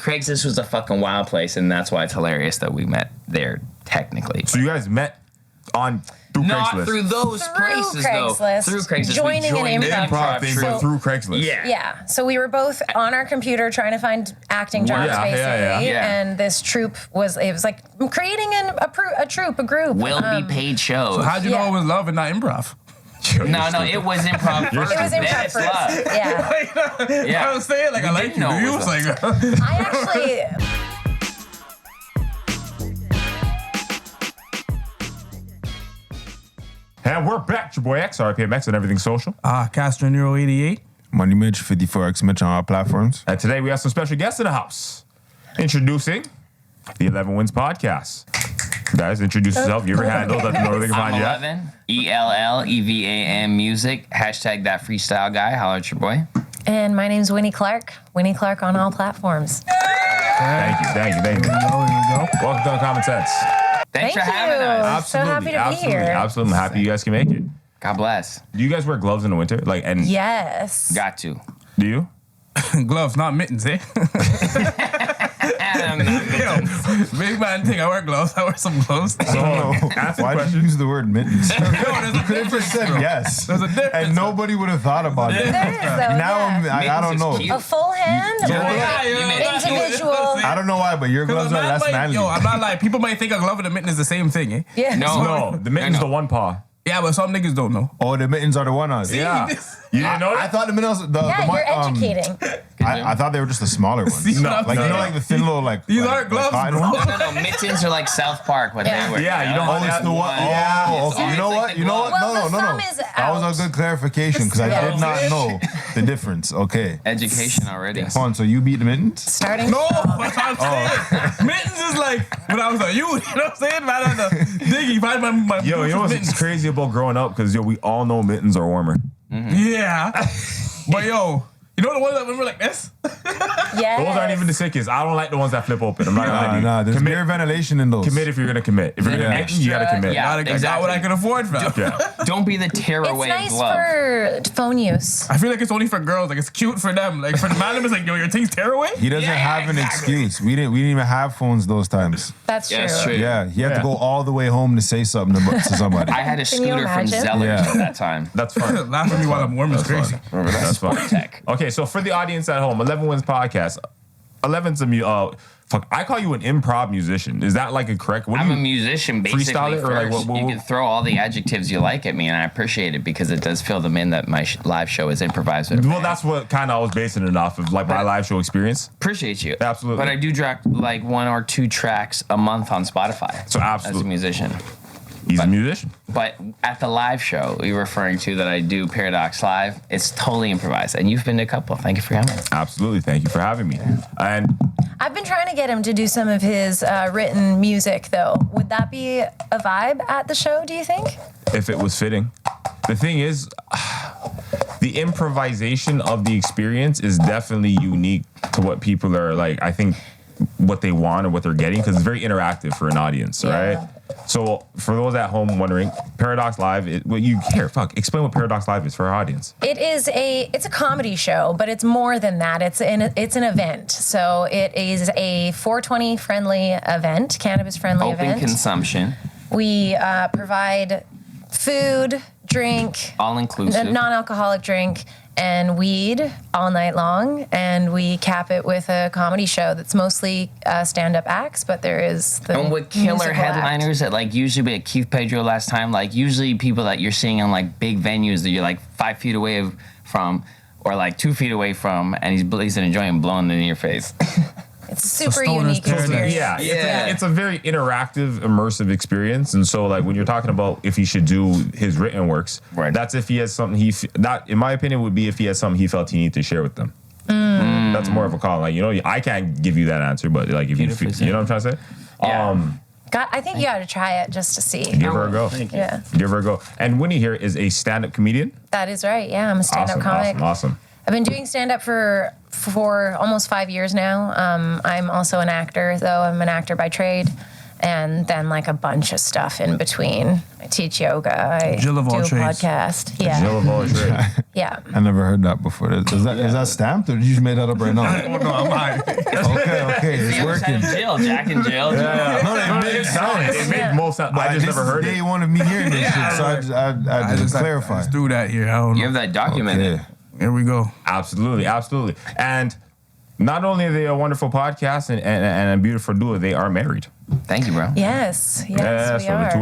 Craigslist was a fucking wild place, and that's why it's hilarious that we met there technically. So you guys met through Not Craigslist. through those places, Craigslist. though. Through Craigslist. Joining we an joined improv thing, So- but through Craigslist. Yeah. So we were both on our computer trying to find acting jobs, basically. Yeah. And this troupe was like creating a troupe, a group. Will be paid shows. So how'd you know it was love and not improv? No, it was improv first. It was then improv it's first. love. Yeah. I was saying, like, I like you. know it You was was like, I actually... And we're back. Your boy X, RPMX, and everything social. Castro Nero 88. Money Mitch, 54X Mitch on all platforms. And today we have some special guests in the house. Introducing the 11WinsPodcast. Guys, introduce yourself. Your handle. Let them know where they can find I'm you at. 11. ELLEVAM music. Hashtag that freestyle guy. Holla at your boy. And my name's Winny Clark. Winny Clark on all platforms. Thank you. There you go. Welcome to Uncommon Sense. Thanks for Thank having you. us. So happy to be here. Absolutely. I'm happy you guys can make it. God bless. Do you guys wear gloves in the winter? Yes. Got to. Do you? Gloves, not mittens, eh? Yo, big man thing. I wear gloves. I wear some gloves. So, ask the Why did question. you use the word mittens? Yo, there's a Could have just said yes. There's a difference. And nobody would have thought about it. There is, though. Now yeah. I don't Mittens is know. cute. A full hand? Individual. I don't know why, but your gloves are less manly. Yo, I'm not lying. People might think a glove and a mitten is the same thing, eh? Yeah. No, the mitten's the one paw. Yeah, but some niggas don't know. Oh, the mittens are the one-ons. Yeah. You didn't know I that? thought the mittens, Yeah, you're educating. I thought they were just the smaller ones. See what I'm Like, you saying? know, like the thin little, like. These like, aren't gloves, cotton bro. ones? No, mittens are like South Park, what Yeah. they wear. Yeah, you don't Oh, want it's that the one. one. Oh, It's okay. You know like what? the You know what? glove. Well, No, the no, thumb no. is That was out. a good clarification because I did not know the difference. Okay. Education already. Hold on, so you beat the mittens? Starting. No, that's what I'm saying. Mittens is like when I was a youth. You know what I'm saying? Man, I had to diggy. Find my Yo, you know what's mittens. crazy about growing up? Because, we all know mittens are warmer. Yeah. But yo, you know the ones that remember like this? Yes. Those aren't even the sickest. I don't like the ones that flip open. I'm not gonna lie to you. There's commit, mere ventilation in those. commit if you're gonna commit. If you're gonna commit, you gotta commit. Yeah. I got what I can afford, fam. Yeah. Don't be the It's tearaway nice glove. for phone use. I feel like it's only for girls. Like it's cute for them. Like for the man, it's like, yo, your thing's tearaway. He doesn't have an excuse. We didn't even have phones those times. That's true. Yeah, that's true. Yeah, he had Yeah. to go all the way home to say something to somebody. I had a Can you scooter from imagine? Zellers Yeah. at that time. That's fun. Laugh at me while I'm warm is crazy. That's fun. Tech. Okay, so for the audience at home, 11 Wins Podcast. 11's I call you an improv musician. Is that like a correct? What do I'm a you- musician, basically. freestyle it, or like first. what- You can throw all the adjectives you like at me, and I appreciate it because it does fill them in that my live show is improvised. With a Well, band. that's what kind of I was basing it off of, like my live show experience. Appreciate you. Absolutely. But I do drop like 1 or 2 tracks a month on Spotify. So as a absolutely, musician. he's a musician. But at the live show you're referring to that I do Paradox Live, it's totally improvised. And you've been to a couple. Thank you for coming. Absolutely, thank you for having me. And I've been trying to get him to do some of his written music, though. Would that be a vibe at the show, do you think? if it was fitting, the thing is, the improvisation of the experience is definitely unique to what people are like. I think what they want or what they're getting, because it's very interactive for an audience, Yeah. right? So for those at home wondering, Paradox Live, explain what Paradox Live is for our audience. It's a comedy show, but it's more than that. It's an event. So it is a 420 friendly event, cannabis friendly Open event. consumption, We provide food, drink, all inclusive. non-alcoholic drink, and weed all night long, and we cap it with a comedy show that's mostly stand-up acts, but there is the And with killer musical act. headliners that like usually be at Keith Pedro last time, like usually people that you're seeing on like big venues that you're like 5 feet away from or like 2 feet away from, and he's blazing and enjoying blowing in your face. It's a super stoner's unique paradise. experience. Yeah, it's a very interactive, immersive experience. And so, like, when you're talking about if he should do his written works, Right. that's if he has something that, in my opinion, would be if he has something he felt he needed to share with them. That's more of a call. Like, I can't give you that answer, but like, if Beautifully you know what I'm trying to say? Yeah. I think you got to try it just to see. Give her a go. Thank you. Yeah, Give her a go. And Winny here is a stand-up comedian. that is right. Yeah, I'm a stand-up comic. Awesome. I've been doing stand-up for almost 5 years now. I'm also an actor, though. I'm an actor by trade. And then, like, a bunch of stuff in between. I teach yoga. I Jill of do all a trades. podcast. Yeah. Jill of all trades. Yeah. I never heard that before. Is that stamped or did you just made that up right now? Oh, no, I'm high. Okay. the other side of jail. Jack in jail. It made most sense. I just never heard Day it. one of me hearing this shit, so I just clarify. Let's do that here. I don't know. You have that documented. Okay. Here we go. Absolutely. And not only are they a wonderful podcast and a beautiful duo, they are married. Thank you, bro. Yes, we So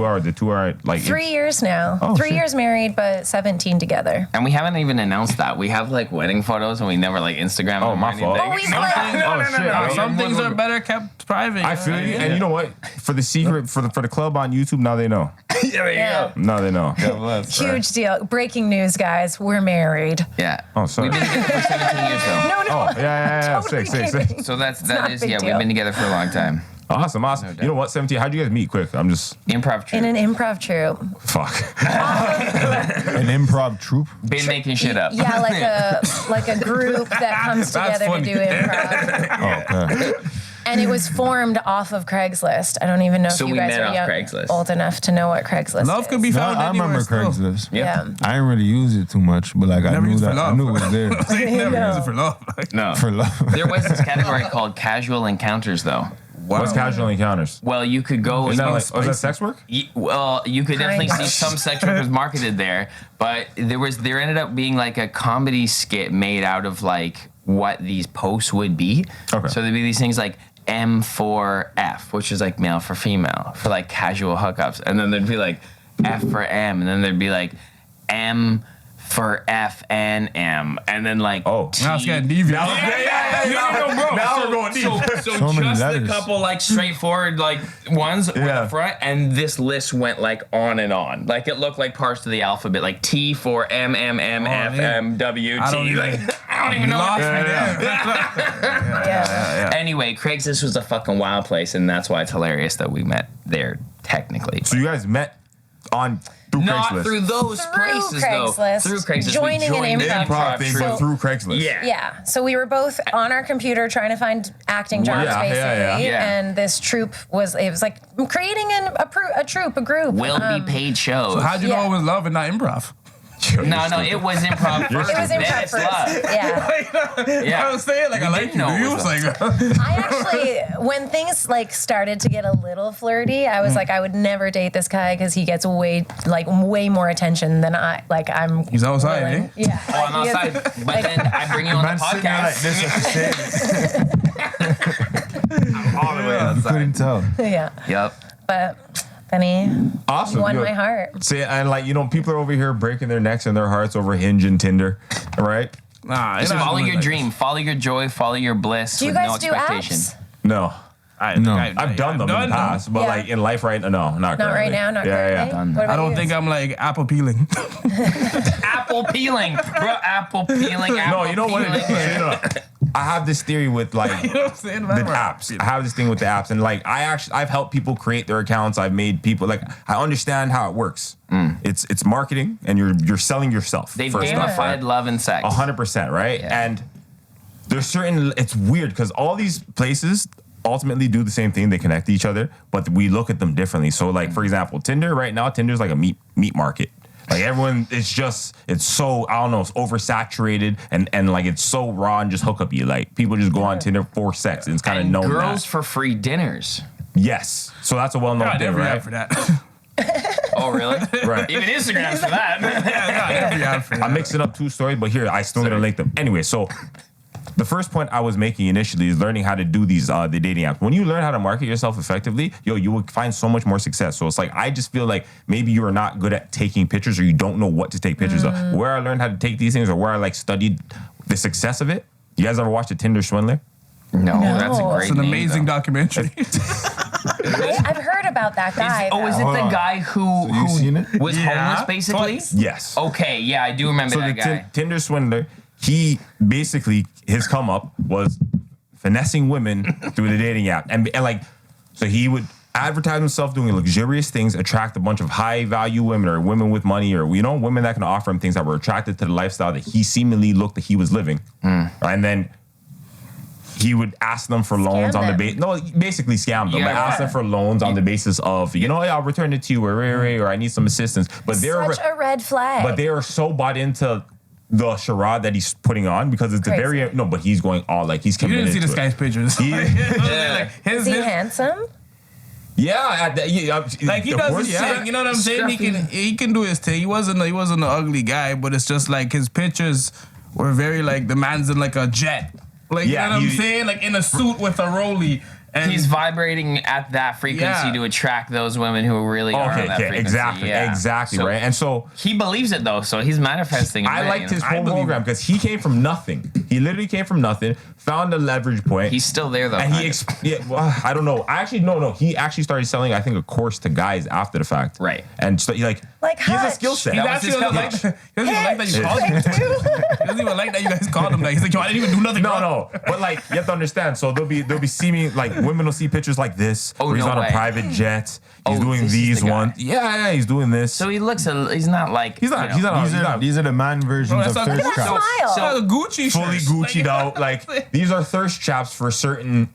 are. the two are like 3 years now. Oh, 3 shit. years married, but 17 together. And we haven't even announced that. We have like wedding photos and we never like Instagram them. Oh, or my fault. anything. Oh, we shit. Some things are better kept private. I feel you. And you know what? For the secret, for the club on YouTube, now they know. Yeah. Now they know. Huge deal. Breaking news, guys. We're married. Yeah. Oh, sorry. We've been together for 17 years though. No. Oh, yeah. Totally Sick. kidding. So that not a is big we've deal. been together for a long time. Awesome. You know what, 17? How'd you guys meet quick? I'm just, Improv troupe. In an improv troupe. fuck. An improv troupe. Been making shit up. Yeah, like a group that comes That's together funny. to do improv. Oh, okay. And it was formed off of Craigslist. I don't even know So if you we guys met are off young, Craigslist. old enough to know what Craigslist Love is. could be No, found I anywhere remember still. Craigslist. Yeah. I didn't really use it too much, but like I Never knew used it that. for I love. knew it was there Never use it for love. No. for love. There was this category called casual encounters though. What's casual encounters? Well, you could go. Is that and- like, was that sex work? Well, you could definitely Kind see of. some sex work was marketed there, but there ended up being like a comedy skit made out of like what these posts would be. Okay. So there'd be these things like M4F, which is like male for female, for like casual hookups, and then there'd be like F for M, and then there'd be like M for F and M, and then like T. Now it's getting devious. Now we're going deep. So many just a letters. couple like straightforward like ones with Yeah. the front, and this list went like on and on. Like it looked like parts of the alphabet, like T for M M M F yeah. M W I don't T. even- Like I don't even know. Lost what me it there. Yeah. Anyway, Craigslist was a fucking wild place, and that's why it's hilarious that we met there technically. So you guys met through Not Craigslist. through those places Craigslist. though. Through Craigslist, Joining an we joined the improv Improv thing, troupe. but through Craigslist. Yeah. Yeah. So we were both on our computer trying to find acting jobs, Yeah, basically. yeah. And this troupe was like creating a troupe, a group. Will be paid shows. How'd you know Yeah. it was love and not improv? No, it was improv first. It was then improv it's first. love. Yeah. Yeah. I was saying like I like didn't you. know Do it you? was It's like I actually, when things like started to get a little flirty, I was like, I would never date this guy because he gets way more attention than I'm. He's outside, willing. eh? Yeah. Oh, I'm He is- outside, but then I bring you on the Man sitting there like podcast. this at the same. All the way You couldn't tell. Yeah. Yep. But then he Awesome. won You know, my heart. See, and like, you know, people are over here breaking their necks and their hearts over Hinge and Tinder, right? Nah, Just follow your dream, follow your joy, follow your bliss Do you with guys no do expectation. apps? No. No. I've done them in the past, but Yeah. like in life right now, no, not Not currently. right now, not yeah, currently. Yeah. Done. What about I don't you? think I'm like apple peeling. Apple peeling, bro. Apple peeling. Apple No, you know what it is? peeling. You know, I have this theory with like You know what I'm saying? the apps. I have this thing with the apps, and like I've helped people create their accounts. I've made people like I understand how it works. It's marketing, and you're selling yourself. They've first off, gamified right? love and sex. 100%, right? Yeah. And there's certain. It's weird because all these places ultimately do the same thing. They connect to each other, but we look at them differently. So, like for example, Tinder right now, Tinder's like a meat market. Like everyone, it's so, I don't know, it's oversaturated and like it's so raw and just hook up you. Like people just go on Tinder for sex. And it's kind of And known girls that. for free dinners. Yes. So that's a well-known God, thing, every right? ad for that. Oh, really? Right. Even Instagram's for that. Every ad for that. I'm mixing up two stories, but here, I still gonna link them. Anyway, so the first point I was making initially is learning how to do these the dating apps. When you learn how to market yourself effectively, you will find so much more success. So it's like I just feel like maybe you are not good at taking pictures or you don't know what to take pictures of. Where I learned how to take these things or where I like studied the success of it. You guys ever watched the Tinder Swindler? No, that's a No. great It's an name, amazing though. documentary. I've heard about that guy. Is it Hold the on. guy who you seen it? was Yeah. homeless basically? Yes. Okay, yeah, I do remember So that the guy. Tinder Swindler, he basically his come up was finessing women through the dating app, and like so he would advertise himself doing luxurious things, attract a bunch of high value women or women with money or women that can offer him things that were attracted to the lifestyle that he seemingly looked that he was living, and then he would ask them for loans on the them. basically scam them, but Yeah. ask them for loans on the basis of hey, I'll return it to you or I need some assistance, but they're Such a red flag. but they are so bought into the charade that he's putting on because it's a very no, but he's going all like he's You committed. didn't see this to it. guy's pictures. Is he handsome? Yeah, Like he does his thing, you know what I'm saying? He can do his thing. He wasn't an ugly guy, but it's just like his pictures were very like the man's in like a jet, like you know what I'm saying, like in a suit with a rollie. And he's vibrating at that frequency to attract those women who really are on that frequency. Exactly, so right? And so he believes it though, so he's manifesting. I liked his whole program because he came from nothing. He literally came from nothing, found a leverage point. He's still there though. And I don't know. He actually started selling, I think, a course to guys after the fact. Right. And so he like he has a skill set. He doesn't even like that you called him. He doesn't even like that you guys called him that. He's like, yo, I didn't even do nothing. No. But like you have to understand. So they'll be seeming like women will see pictures like this. Oh, where he's no on way. a private jet. He's doing this is these the guy. ones. Yeah, he's doing this. So he looks. He's not like. He's not. These are the man versions of thirst traps. Smile. So Gucci fully shirts. Gucci'd out. Like these are thirst traps for certain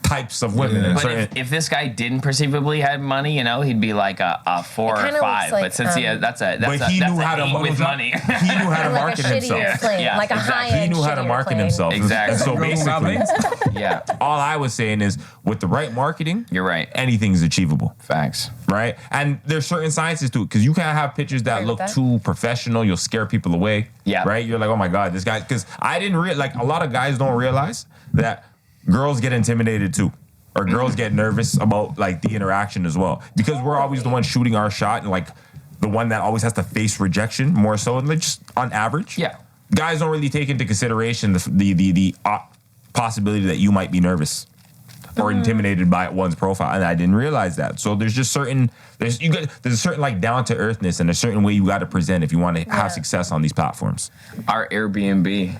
types of women. Yeah. And But certain, if this guy didn't perceivably have money, he'd be like a 4 or kinda 5. looks But since that's a he knew how to 8 with money. he knew how to Like market a shittier himself. plane, Yeah, like a exactly. high-end He knew how to shittier market plane. himself. Exactly. And so basically, Yeah, all I was saying is with the right marketing, you're right. anything's achievable. Facts. Right? And there's certain sciences to it because you can't have pictures that Agree look with that. too professional. You'll scare people away. Yeah. Right? You're like, oh my God, this guy. Because I didn't like a lot of guys don't realize that girls get intimidated too. Or girls get nervous about like the interaction as well. Because we're always the one shooting our shot and like the one that always has to face rejection more so than like just on average. Yeah. Guys don't really take into consideration the possibility that you might be nervous or intimidated by one's profile, and I didn't realize that. So there's just there's a certain like down to earthness and a certain way you got to present if you want to have success on these platforms. Our Airbnb.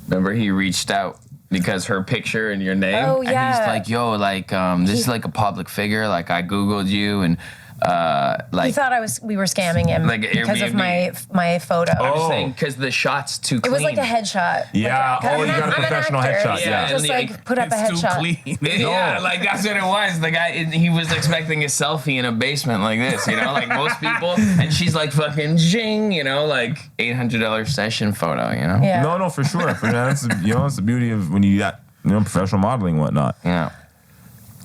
Remember, he reached out because her picture and your name. Oh, And yeah. he's like, yo, like this is like a public figure. Like I Googled you and He thought we were scamming him Like because of Airbnb. my photo. I'm Oh. saying because the shot's too It clean. was like a headshot. Yeah. Like, Oh, you got a I'm an professional actor. headshot. Yeah. Just And like put up a It's too headshot. clean. Yeah, like that's what it was. The guy, he was expecting a selfie in a basement like this, like most people. And she's like fucking zing, like $800 session photo, Yeah. No, for sure. That's it's the beauty of when you got professional modeling and whatnot. Yeah.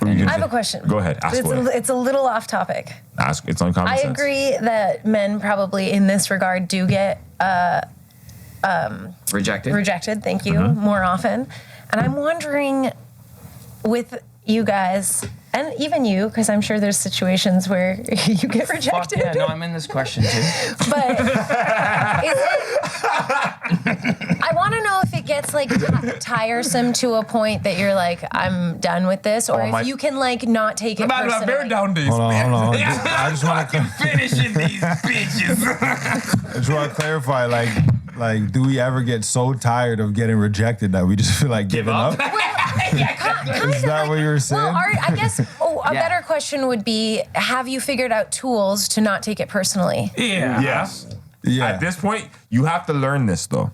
I I have a question. Go ahead. Ask away. It's a little off topic. Ask. It's on common I sense. agree that men probably in this regard do get Rejected. rejected, thank you, more often. And I'm wondering with you guys, and even you, because I'm sure there's situations where you get Fuck rejected. yeah, no, I'm in this question too. But is it? I want to know if it gets like tiresome to a point that you're like, I'm done with this, or if you can like not take it About personally. very down days. Hold on. I just want to Finishing these bitches. clarify, like, do we ever get so tired of getting rejected that we just feel like giving up? Is that what you were saying? Well, I guess a better question would be: have you figured out tools to not take it personally? Yeah. Yes. Yeah. At this point, you have to learn this though.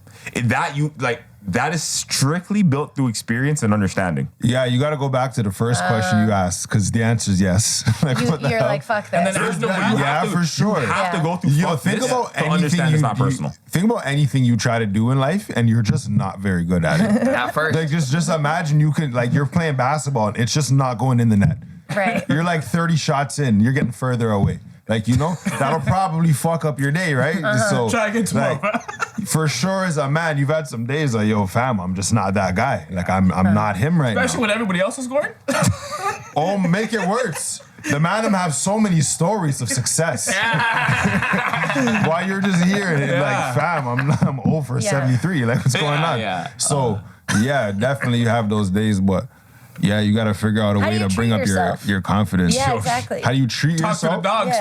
That is strictly built through experience and understanding. Yeah, you got to go back to the first question you asked because the answer is yes. Like, what the You're hell? like, fuck And this. then after Yeah, for sure. You have to go through Yo, fuck think this about to anything understand it's not personal. Think about anything you try to do in life, and you're just not very good at it. At first. Like, just imagine you could, like, you're playing basketball and it's just not going in the net. Right. You're like 30 shots in, you're getting further away. Like, that'll probably fuck up your day, right? So, Try again tomorrow. for sure, as a man, you've had some days like, yo, fam, I'm just not that guy. Like, I'm not him right Especially now. when everybody else is scoring. Oh, make it worse. The Mandem have so many stories of success. While you're just here, and like, fam, I'm 0 for 73. Like, what's going on? Yeah. So, yeah, definitely you have those days, but yeah, you got to figure out a How way do you to bring treat up yourself? your confidence. Yeah, exactly. How do you treat Talk to the yourself? dogs.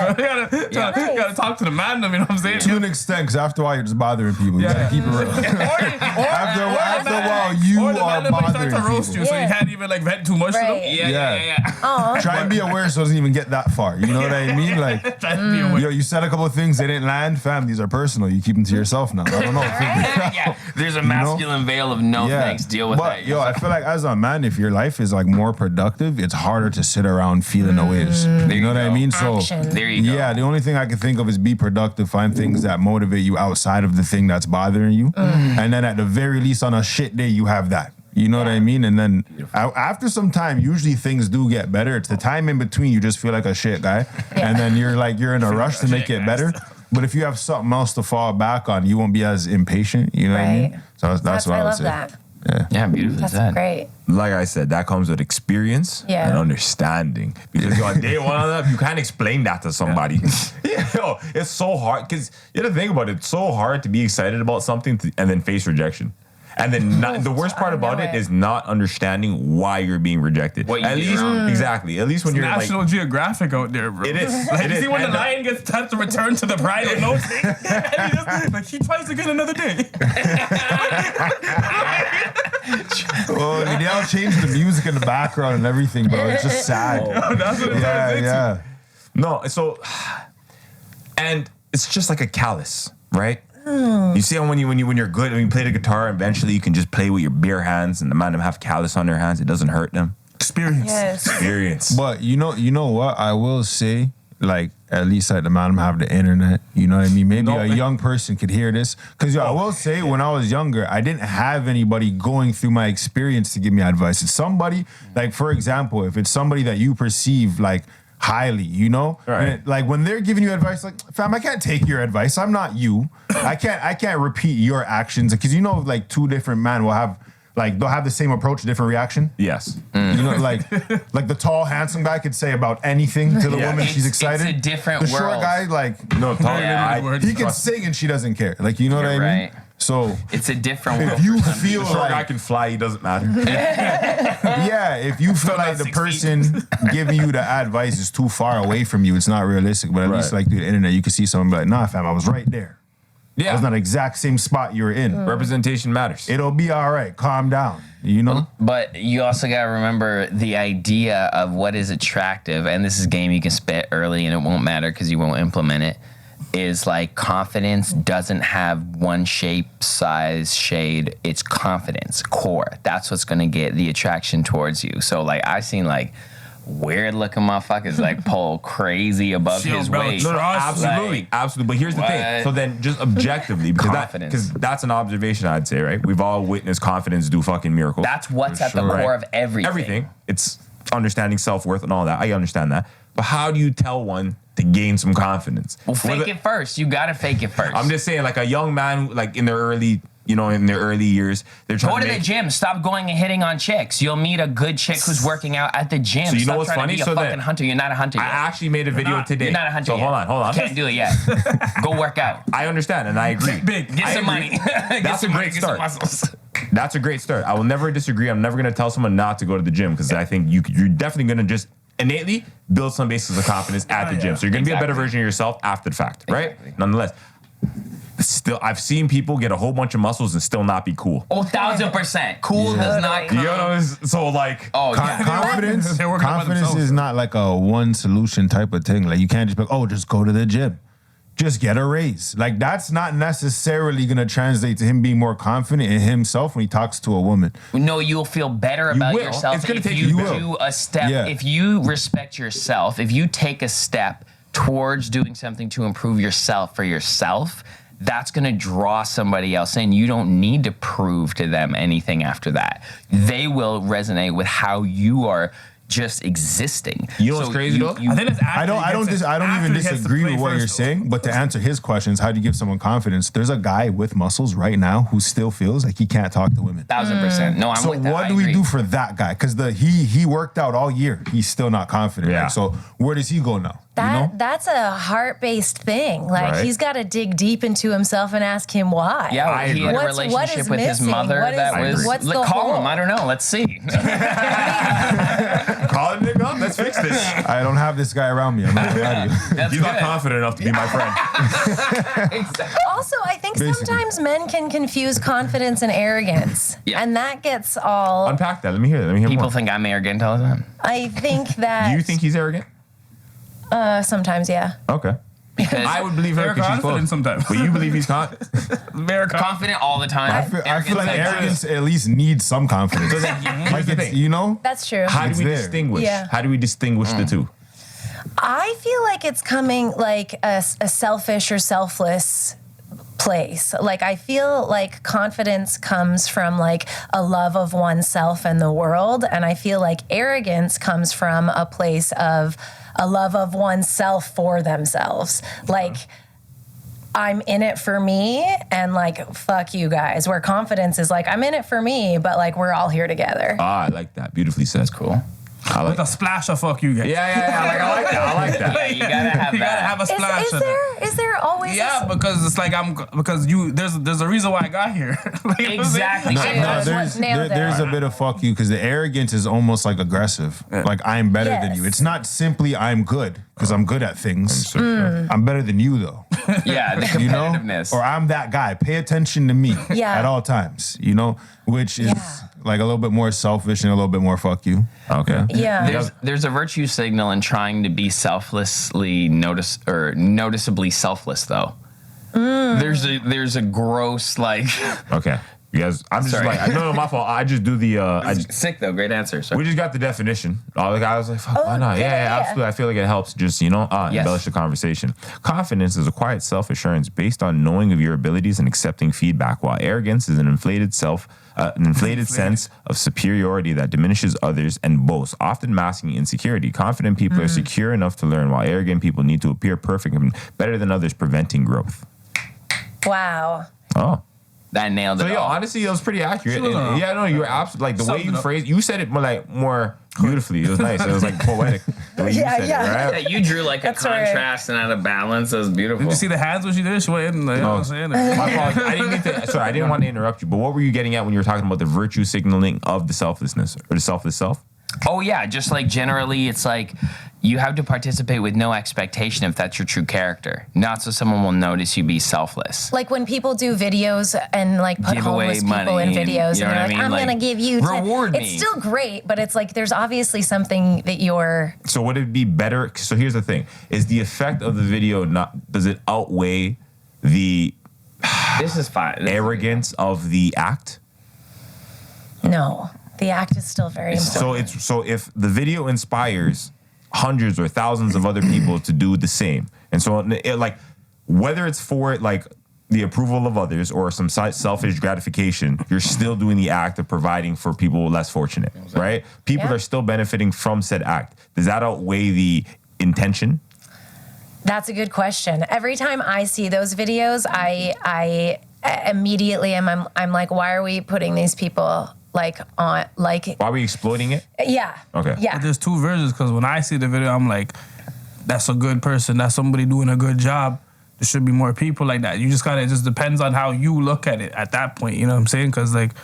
Yeah. You gotta talk to the man. You know what I'm saying? To an extent, because after a while, you're just bothering people. You got to keep it real. After a while, you or the are man like, starts bothering to roast people. you, so Yeah. you can't even like vent too much to them. Right. Yeah. Try and be aware so it doesn't even get that far. You know what I mean? Like, Try to be aware. yo, you said a couple of things, they didn't land. Fam, these are personal. You keep them to yourself now. I don't know. Yeah. There's a masculine veil of no thanks. Deal with but, that. yo, I feel like as a man, if your life is is like more productive, it's harder to sit around feeling no ways. You know what I mean? So there you go. yeah, the only thing I can think of is be productive, find things that motivate you outside of the thing that's bothering you. And then at the very least on a shit day, you have that. You know what I mean? And then after some time, usually things do get better. It's the time in between you just feel like a shit guy. And then you're in a rush to make it better. But if you have something else to fall back on, you won't be as impatient. You know what I mean? So that's what I would say. I love that. Yeah, beautiful. That's great. Like I said, that comes with experience and understanding. Because on day one of that, you can't explain that to somebody. It's so hard. Because you have to think about it. It's so hard to be excited about something and then face rejection. And then the worst part about it is not understanding why you're being rejected. At least when you're National Geographic out there, bro. It is. Like, you see when the lion gets time to return to the pride of no thing? And he just, like, he tries again another day. Oh, they all changed the music in the background and everything, bro. It's just sad. That's what it turns into. No, so, and it's just like a callus, right? You see how when you're good, when you play the guitar, eventually you can just play with your bare hands, and the man them have callus on their hands. It doesn't hurt them. Experience. But you know what? I will say, like, at least like the man have the internet. You know what I mean? Maybe a young person could hear this. Because I will say, when I was younger, I didn't have anybody going through my experience to give me advice. It's somebody, like, for example, if it's somebody that you perceive, like, highly, you know? Right. And like when they're giving you advice, like, fam, I can't take your advice. I'm not you. I can't repeat your actions. Because you know, like, two different men will have, like, they'll have the same approach, different reaction. Yes. You know, like the tall, handsome guy could say about anything to the woman she's excited. It's a different the short world. guy, like, No, he can sing and she doesn't care. Like, you know what I mean? Right. So It's a different world. if you feel Short guy like, can fly, he doesn't matter. if you feel like the 6 person giving you the advice is too far away from you, it's not realistic. But at least, like, through the internet, you can see someone be like, nah, fam, I was right there. I was not the exact same spot you were in. Representation matters. It'll be all right. Calm down. You know? But you also got to remember the idea of what is attractive, and this is a game you can spit early and it won't matter because you won't implement it, is like confidence doesn't have one shape, size, shade. It's confidence, core. That's what's going to get the attraction towards you. So, like, I've seen, like, weird looking motherfuckers like pull crazy above his weight. No, absolutely. But here's the thing. So then just objectively, because that's an observation I'd say, right? We've all witnessed confidence do fucking miracles. That's what's at the core of everything. Everything. It's understanding self-worth and all that. I understand that. But how do you tell one to gain some confidence? Well, fake it first. You got to fake it first. I'm just saying, like, a young man, like, in their early years, they're trying go to the gym. Stop going and hitting on chicks. You'll meet a good chick who's working out at the gym. So you Stop know what's trying funny? To be a fucking hunter. You're not a hunter I yet. actually made a video today. You're not a hunter so yet. hold on. Can't do it yet. Go work out. I understand and I agree. Get some money. That's a great start. Get some muscles. That's a great start. I will never disagree. I'm never going to tell someone not to go to the gym because I think you're definitely going to just innately build some basis of confidence at the gym. So you're going to be a better version of yourself after the fact, right? Exactly. Nonetheless, still, I've seen people get a whole bunch of muscles and still not be cool. 1,000%. Cool does not come. You know, so like, Confidence is not like a one solution type of thing. Like, you can't just be like, just go to the gym. Just get a raise. Like, that's not necessarily going to translate to him being more confident in himself when he talks to a woman. No, you'll feel better about yourself It's gonna if take you you do a step. Yeah. If you respect yourself, if you take a step towards doing something to improve yourself for yourself, that's going to draw somebody else in. You don't need to prove to them anything after that. They will resonate with how you are just existing. You know what's crazy though? I think it's I don't even disagree with what you're saying, but to answer his questions, how do you give someone confidence? There's a guy with muscles right now who still feels like he can't talk to women. 1,000%. No, I'm So with that. what do we do for that guy? Because he worked out all year. He's still not confident. Yeah. Like, so where does he go now? That's a heart-based thing. Like, Right. he's got to dig deep into himself and ask him why. Yeah, he had a What relationship is with his missing? mother that was. What's the Call him. hole? I don't know. Let's see. Call it nigga up. Let's fix this. I don't have this guy around me. I'm not gonna lie to you. That's He's not good. confident enough to be my friend. Exactly. Also, I think Basically. sometimes men can confuse confidence and arrogance. Yeah. And that gets all... Unpack that. Let me hear that. Let me hear People more. think I'm arrogant all the time. I think that... Do you think he's arrogant? Sometimes, yeah. Okay. Because I would believe her They're because she's confident close. sometimes. But you believe he's confident all the time. I feel like arrogance at least needs some confidence. Like it's, you know? That's true. How do It's we there. distinguish? Yeah. How do we distinguish the two? I feel like it's coming like a selfish or selfless place. Like I feel like confidence comes from like a love of oneself and the world, and I feel like arrogance comes from a place of a love of oneself for themselves. Like I'm in it for me and like fuck you guys. Where confidence is like I'm in it for me, but like we're all here together. Ah, I like that. Beautifully said. That's cool. I like With a splash of fuck you guys. Yeah. I like that. I like that. Yeah, you gotta have You gotta that. have a splash. Is of there is there always Yeah, because it's like there's a reason why I got here. Like, you know what I'm saying? Exactly. No, Dude, nailed it. there's a bit of fuck you because the arrogance is almost like aggressive. Like I'm better than you. Yes. It's not simply I'm good because I'm good at things. I'm better than you though. Yeah, the You know, competitiveness. or I'm that guy. Pay attention to me Yeah. at all times. You know, which is like a little bit more selfish and a little bit more fuck you. Okay. Yeah. There's a virtue signal in trying to be noticeably selfless though. There's a gross like Okay. You guys, I'm just Sorry. like, no, my fault. I just do the, sick though. Great answer. Sorry. we just got the definition. I was like, fuck, why not? good Yeah, idea. absolutely. I feel like it helps just, embellish the conversation. Confidence is a quiet self-assurance based on knowing of your abilities and accepting feedback, while arrogance is an inflated sense of superiority that diminishes others and boasts, often masking insecurity. Confident people are secure enough to learn, while arrogant people need to appear perfect and better than others, preventing growth. Wow. Oh. That nailed it. So, all. honestly, it was pretty accurate. Sure. And, yeah, no, you were absolutely, like, the way Summed you it up. phrased, you said it more beautifully. It was nice. It was, like, poetic. The way you Yeah, said yeah. it, right? Yeah, you drew like a That's right. contrast and out of balance. That was beautiful. Did you see the hands when she did it? She went in. Like, you know what I'm saying? My apologies. I didn't mean to, sorry, I didn't want to interrupt you, but what were you getting at when you were talking about the virtue signaling of the selflessness or the selfless self? Oh yeah, just like generally, it's like you have to participate with no expectation if that's your true character, not so someone will notice you be selfless. Like when people do videos and like put Give away homeless people money in and- videos, you know and what I they're like, mean? "I'm Like, gonna give you reward It's me. still great, but it's like there's obviously something that you're. So would it be better? So here's the thing. Is the effect of the video does it outweigh the This is fine. arrogance of the act? No, the act is still very important. So if the video inspires hundreds or thousands of other people to do the same, and so like whether it's for like the approval of others or some selfish gratification, you're still doing the act of providing for people less fortunate, right? People Yeah. are still benefiting from said act. Does that outweigh the intention? That's a good question. Every time I see those videos, I immediately I'm like, why are we putting these people like on like? Why are we exploiting it? Yeah. Okay. Yeah. But there's two versions because when I see the video, I'm like, that's a good person. That's somebody doing a good job. There should be more people like that. You just gotta, it just depends on how you look at it at that point. You know what I'm saying? Because like,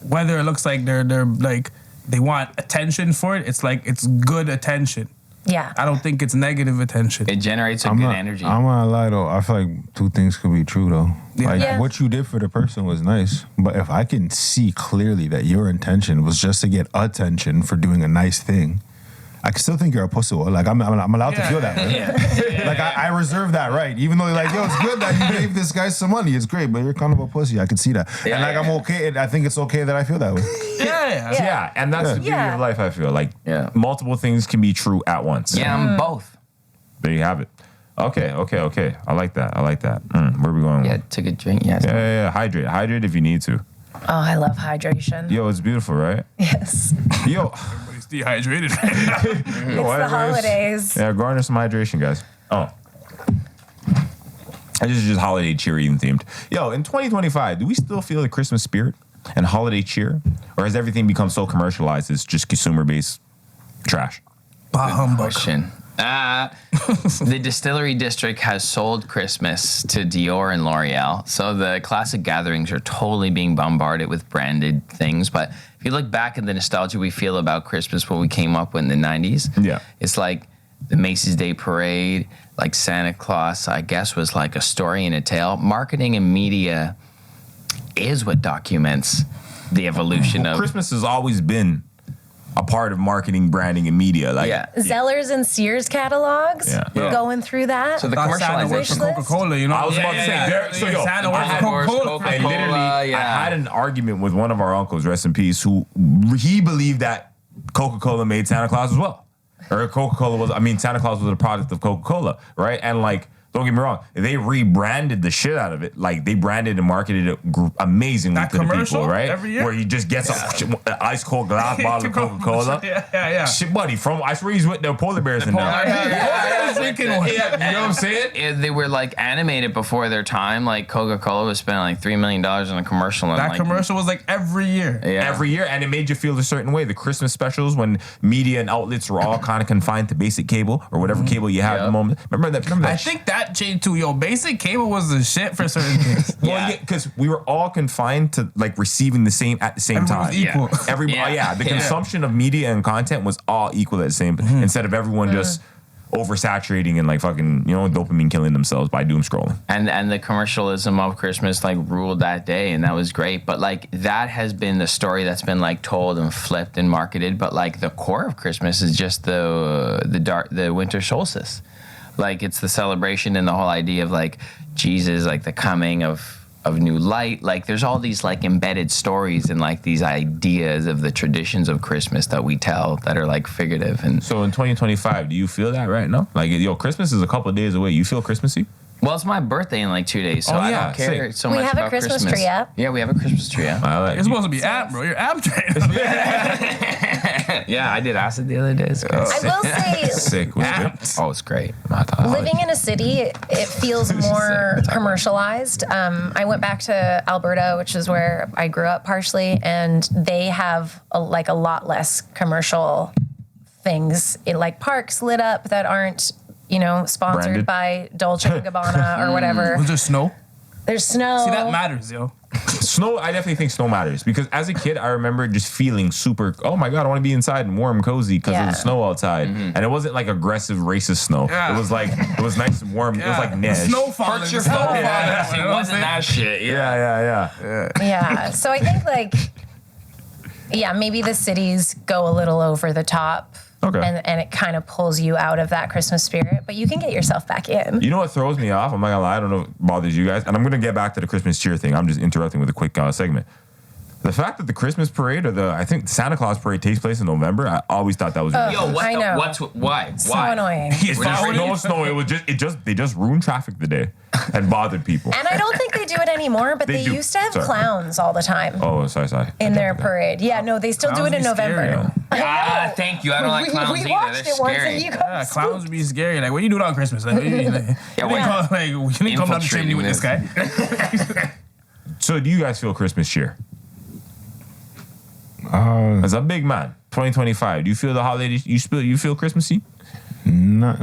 whether it looks like they're like they want attention for it, it's like it's good attention. Yeah. I don't think it's negative attention. It generates a I'm good not, energy. I'm not gonna lie though. I feel like two things could be true though. Like Yeah. what you did for the person was nice, but if I can see clearly that your intention was just to get attention for doing a nice thing, I can still think you're a pussy. Like I'm allowed to feel that way. Like I reserve that right, even though you're like, yo, it's good that you gave this guy some money. It's great, but you're kind of a pussy. I can see that, and like I'm okay. I think it's okay that I feel that way. Yeah. Yeah, and that's the beauty Yeah. of life. I feel like Yeah. multiple things can be true at once. Yeah, I'm both. There you have it. Okay. I like that. Where are we going? Yeah, took a drink. Yes. Yeah. Hydrate if you need to. Oh, I love hydration. Yo, it's beautiful, right? Yes. Yo, Everybody's dehydrated right now. It's the holidays. Yeah, garner some hydration, guys. Oh. This is just holiday cheer eating themed. Yo, in 2025, do we still feel the Christmas spirit and holiday cheer? Or has everything become so commercialized it's just consumer-based trash? Bah humbug. Question. The distillery district has sold Christmas to Dior and L'Oreal, so the classic gatherings are totally being bombarded with branded things. But if you look back at the nostalgia we feel about Christmas, what we came up with in the 90s, Yeah. it's like the Macy's Day Parade, like Santa Claus, I guess, was like a story and a tale. Marketing and media is what documents the evolution of Christmas has always been a part of marketing, branding, and media. Like, Zellers and Sears catalogs. Going through that. So the Santa commercialization. works for Coca-Cola, you know. I was about to say, Santa works for Coca-Cola. I literally, I had an argument with one of our uncles, rest in peace, who he believed that Coca-Cola made Santa Claus as well. Or Santa Claus was a product of Coca-Cola, right? And like, don't get me wrong, they rebranded the shit out of it. Like, they branded and marketed it amazingly to the people, right? Every year? Where he just gets an ice cold glass bottle of Coca-Cola. Yeah. Shit, buddy, I swear he's with the polar bears in there. You know what I'm saying? They were like animated before their time. Like Coca-Cola was spending like $3 million on a commercial. And that commercial was like every year. Every year, and it made you feel a certain way. The Christmas specials, when media and outlets were all kind of confined to basic cable or whatever cable you had at the moment. Remember that? I think that changed too. Yo, basic cable was the shit for certain things. Because we were all confined to like receiving the same at the same Everyone time. was equal. Everybody, the consumption of media and content was all equal at the same. Instead of everyone just oversaturating and like fucking, dopamine killing themselves by doom scrolling. And the commercialism of Christmas like ruled that day, and that was great. But like that has been the story that's been like told and flipped and marketed. But like the core of Christmas is just the winter solstice. Like it's the celebration and the whole idea of like Jesus, like the coming of new light. Like there's all these like embedded stories and like these ideas of the traditions of Christmas that we tell that are like figurative. And so in 2025, do you feel that right now? Like, Christmas is a couple of days away. You feel Christmassy? Well, it's my birthday in like 2 days, so I don't care so much about Christmas. We have a Christmas tree app. Yeah, we have a Christmas tree app. You're supposed to be app, bro. You're app trained. Yeah, I did acid the other day. It's great. I will say, Sick. Oh, it's great. Living in a city, it feels more commercialized. I went back to Alberta, which is where I grew up partially, and they have a lot less commercial things, like parks lit up that aren't sponsored Branded by Dolce & Gabbana or whatever. Was there snow? There's snow. See, that matters, yo. Snow, I definitely think snow matters because as a kid, I remember just feeling super, oh my God, I want to be inside and warm and cozy because of the snow outside. And it wasn't like aggressive racist snow. Yeah. It was nice and warm. It was like neige. Snow falling. It wasn't that shit. Yeah. So I think maybe the cities go a little over the top. Okay. And it kind of pulls you out of that Christmas spirit, but you can get yourself back in. You know what throws me off? I'm not gonna lie, I don't know if it bothers you guys. And I'm gonna get back to the Christmas cheer thing. I'm just interrupting with a quick segment. The fact that the Christmas parade I think the Santa Claus parade takes place in November, I always thought that was Why? So annoying. It's no snow. They just ruined traffic today and bothered people. And I don't think they do it anymore, but they do. used to have clowns all the time. Oh, sorry. In their parade. Yeah, no, they still do it in November. Thank you. I don't like clowns we either. watched They're it once scary. and you got Clowns would be scary. Like, what you doing on Christmas? Like, you didn't come down the chimney with this guy. So do you guys feel Christmas cheer? As a big man, 2025, do you feel the holidays? You feel Christmassy? Not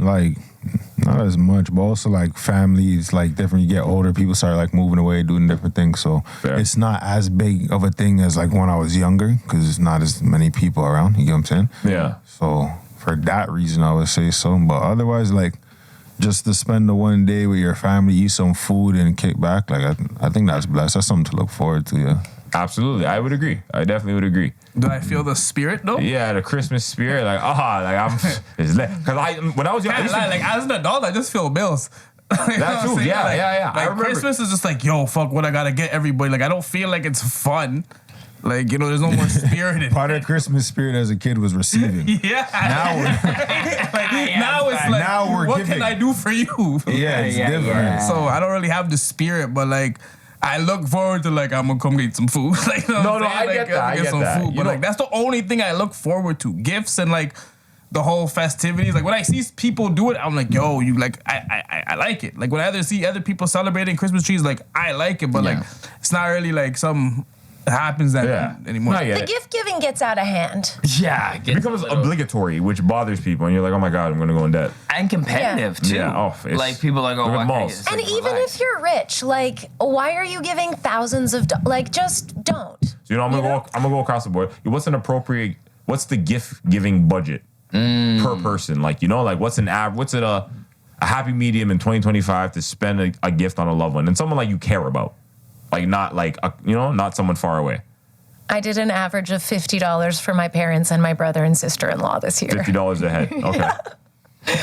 as much, but also like families, like different. You get older, people start like moving away, doing different things. So it's not as big of a thing as like when I was younger because there's not as many people around. You get what I'm saying? Yeah. So for that reason, I would say so. But otherwise, like just to spend the one day with your family, eat some food, and kick back, like I think that's blessed. That's something to look forward to. Yeah. Absolutely, I would agree. I definitely would agree. Do I feel the spirit though? Yeah, the Christmas spirit. When I was young, as an adult, I just feel bills. That too. Yeah. Like, I remember Christmas is just like, yo, fuck, what I gotta get everybody. Like, I don't feel like it's fun. Like, there's no more spirit in it. Part of Christmas spirit as a kid was receiving. Yeah. Now we're what giving. can I do for you? Yeah, it's different. Yeah. So I don't really have the spirit, but like, I look forward to like I'm gonna come get some food. Like, I get that. I get that. Food. But like that's the only thing I look forward to. Gifts and like the whole festivities. Like when I see people do it, I'm like, yo, you like I like it. Like when I see other people celebrating Christmas trees, like I like it, but like it's not really like something happens that anymore. The gift giving gets out of hand. Yeah, it becomes obligatory, which bothers people, and you're like, oh my God, I'm gonna go in debt. And competitive too. Yeah, like people are like, oh, and even if you're rich, like, why are you giving thousands of like, just don't. So I'm gonna go across the board. What's the gift giving budget per person? Like, what's a happy medium in 2025 to spend a gift on a loved one and someone like you care about, like not like not someone far away. I did an average of $50 for my parents and my brother and sister-in-law this year. $50 a head. Okay.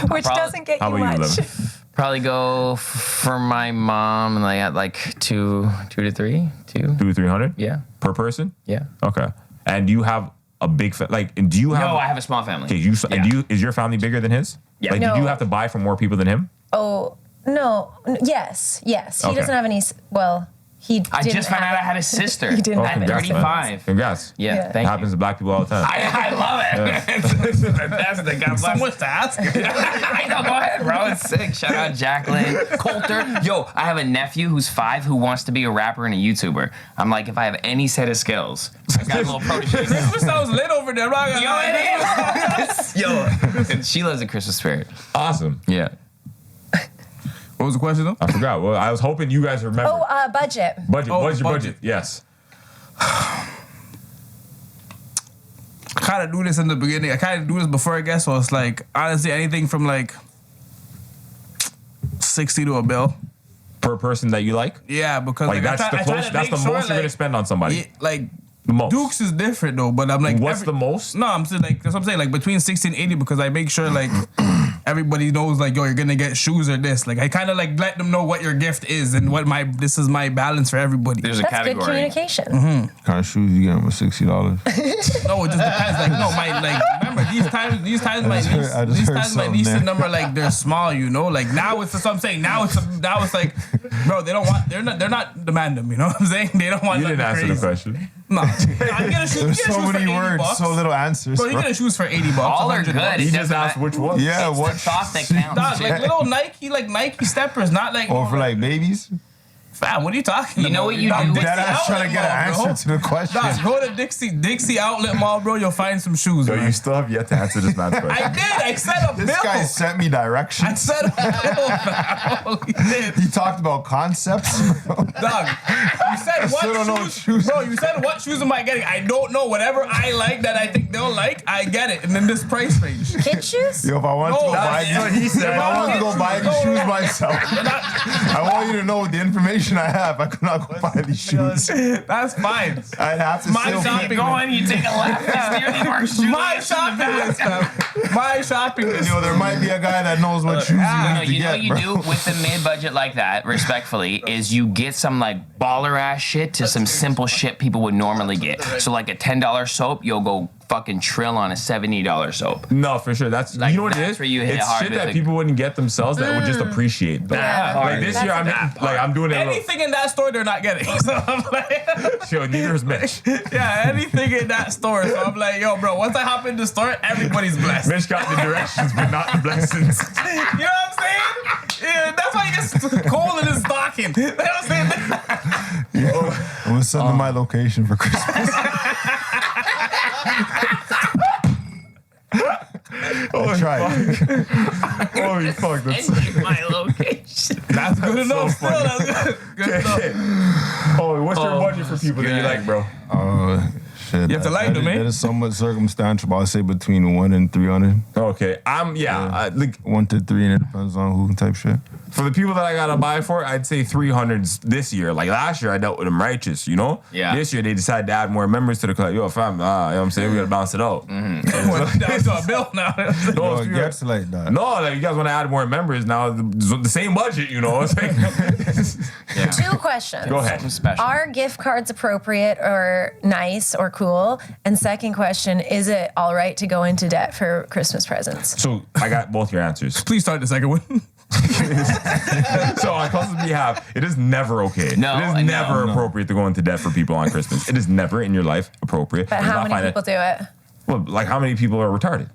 Which doesn't get How you about you, much. Liv? Probably go for my mom and at like two to three. 200-300? Yeah. Per person? Yeah. Okay. And do you have a big do you have? No, I have a small family. Okay, is your family bigger than his? Yeah. Like, No. did you have to buy from more people than him? Oh, no. Yes. He Okay. doesn't have any, well, he didn't I just found out I have- had a sister. He didn't Oh, have any. congrats, man. 35. Congrats. Yeah, Yeah. thank Happens you. to black people all the time. I love it. It's fantastic. God So bless. much to ask. I know, go ahead, bro. It's sick. Shout out Jacqueline. Coulter. Yo, I have a nephew who's 5 who wants to be a rapper and a YouTuber. I'm like, if I have any set of skills, I got a little protege. Christmas sounds lit over there. Bro. Yo, it is. Yo, and she loves a Christmas spirit. Awesome. Yeah. What was the question though? I forgot. Well, I was hoping you guys remember. Oh, budget. Budget. Oh, What's your budget. budget? Yes. I kind of do this in the beginning. I kind of do this before, I guess. So it's like, honestly, anything from like 60 to a bill. Per person that you like? Yeah, because Like, I that's the try close. to That's the make most sure, you're gonna like, spend on somebody. yeah, like The most. Dukes is different though, but I'm like, What's the most? No, I'm saying like that's what I'm saying, like between 60 and 80, because I make sure like everybody knows like, yo, you're gonna get shoes or this. Like I kind of like let them know what your gift is and what this is my balance for everybody. There's a That's good category. communication. What kind of shoes you getting with $60? No, it just depends. Like no, my like remember these times my just niece heard- I just heard my something niece there. and number like they're small, you know. Like now it's that's what I'm saying. Now it's like, bro, they're not the Mandem, you know what I'm saying? They don't want You didn't nothing answer crazy. the question. No, I get a shoe. There's so many words, $80. so little answers. Bro, you bro. get a shoes for $80. All are $100. good. He It just doesn't asked matter. which one. Yeah, It's what? the thought that Dog, counts. like little Nike steppers, not like Or for like babies? fam, what are you talking about? You know what you Dog, do? Dixie That I was trying to get an Outlet answer to the question. Mall, bro. Dog, go to Dixie Outlet Mall, bro. You'll find some shoes, So man. you still have yet to answer this man's question. I did. I said a bill. This guy sent me I directions. said a bill, fam. He did. He talked about concepts. Dog, you said still don't know what what shoes, shoes- bro. You said what shoes am I getting? I don't know. Whatever I like that I think they'll like, I get it. And in this price range. Kid shoes? Yo, if I want to No, go buy that's what these, he said. if I want to go buy these shoes myself, I want you to know the information I have. I could not go buy these shoes. That's fine. I'd have to My still shopping be. Going, you take a left. My shopping list, fam. My shopping list. Yo, there might be a guy that knows what shoes you No, need to you know get, what you bro. do with the mid-budget like that, respectfully, is you get some like baller ass shit to some simple shit people would normally get. So like a $10 soap, you'll go fucking trill on a $70 soap. No, for sure. That's Like, you know what it that's is. where you hit It's it hard shit with that the- people wouldn't get themselves that would just appreciate. That Like part. this That's year, I'm doing it. Anything in that store, they're not getting. So I'm like, Yo, neither is Mitch. yeah, anything in that store. So I'm like, yo, bro, once I hop in the store, everybody's blessed. Mitch got the directions, but not the blessings. You know what I'm saying? Yeah, that's why he gets cold in his stocking. You know what I'm saying? I'm gonna send him my location for Christmas. Holy Try it. Holy fuck! That's And my location. That's good enough. so Still, that's good. Good enough. oh, what's your budget for people that you good. like, bro? Shit. You have to like them, eh? That is somewhat circumstantial, but I'll say between 1 and 300. Okay, like 1 to 3, and it depends on who type shit. for the people that I gotta buy for, I'd say 300s this year. Like last year, I dealt with them righteous, you know. Yeah. This year they decided to add more members to the club. Yo, fam, you know what I'm saying? We gotta balance it out. That's a bill now. No, Yo, if it you're- gets like that. no, like you guys want to add more members now, the same budget, you know. It's like, 2 questions. go ahead. Something special. Are gift cards appropriate or nice or cool? And second question, is it all right to go into debt for Christmas presents? So I got both your answers. Please start the second one. So on Club's behalf, it is never okay. No, it is no, never no. appropriate to go into debt for people on Christmas. It is never in your life appropriate. But It's how not many fine people do it? Well, like how many people are retarded?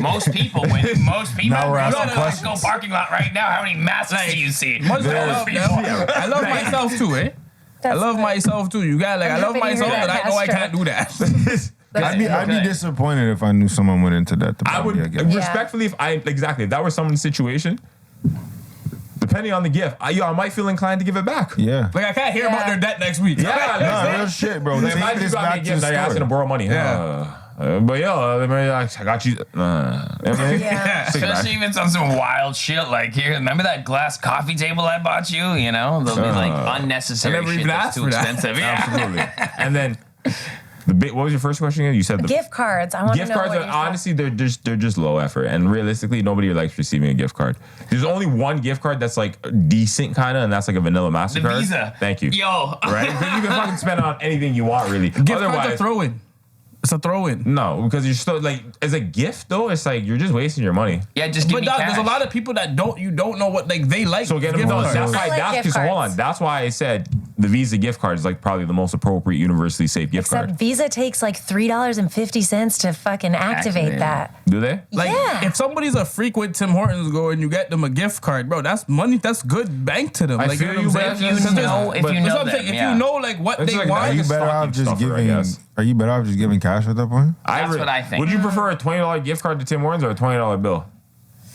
Most people, Now we're asking go questions. parking lot right now. How many masks do you see? I love myself too, eh? I That's love good. myself too. You got like, I I'm love happy to hear myself, that, but I know I Castro. can't do that. I'd be disappointed if I knew someone went into that. I would respectfully, if that were someone's situation, depending on the gift, I might feel inclined to give it back. Yeah. Like I can't hear about Yeah. their debt next week. Yeah, Nah, real shit, bro. Like, Take imagine you this got me a back to gift, the now you're asking to store. borrow money. Yeah. But yo, I got you. You know what I mean? Yeah. Take it back. Especially if it's on some wild shit like here. Remember that glass coffee table I bought you? You know, they'll be like unnecessary I never shit even that's asked too for that. expensive. Yeah. Absolutely. And then What was your first question again? You said Gift cards. I want to know. Gift cards are honestly they're just low effort, and realistically, nobody likes receiving a gift card. There's only one gift card that's like decent kind of, and that's like a vanilla MasterCard. The Visa. Thank you. Yo. Right? Because you can fucking spend it on anything you want, really. Gift cards are throw-in. It's a throw-in. No, because you're still like as a gift though. It's like you're just wasting your money. Yeah, just give me cash. There's a lot of people that don't know what like they like. So get them. cards. That's why. I like gift Hold cards. on. That's why I said the Visa gift card is like probably the most appropriate, universally safe gift Except card. Visa takes like $3.50 to fucking activate that. Do they? Like Yeah. if somebody's a frequent Tim Hortons go and you get them a gift card, bro, that's money. That's good bank to them. I Like feel you know you, what I'm but saying? if you But- know, if but- you That's know what I'm saying. them, If yeah. you know like what It's they like want, that. Are you better stocking off just stuffer, I giving? guess. Are you better off just giving cash at that point? That's what I think. Would you prefer a $20 gift card to Tim Hortons or a $20 bill?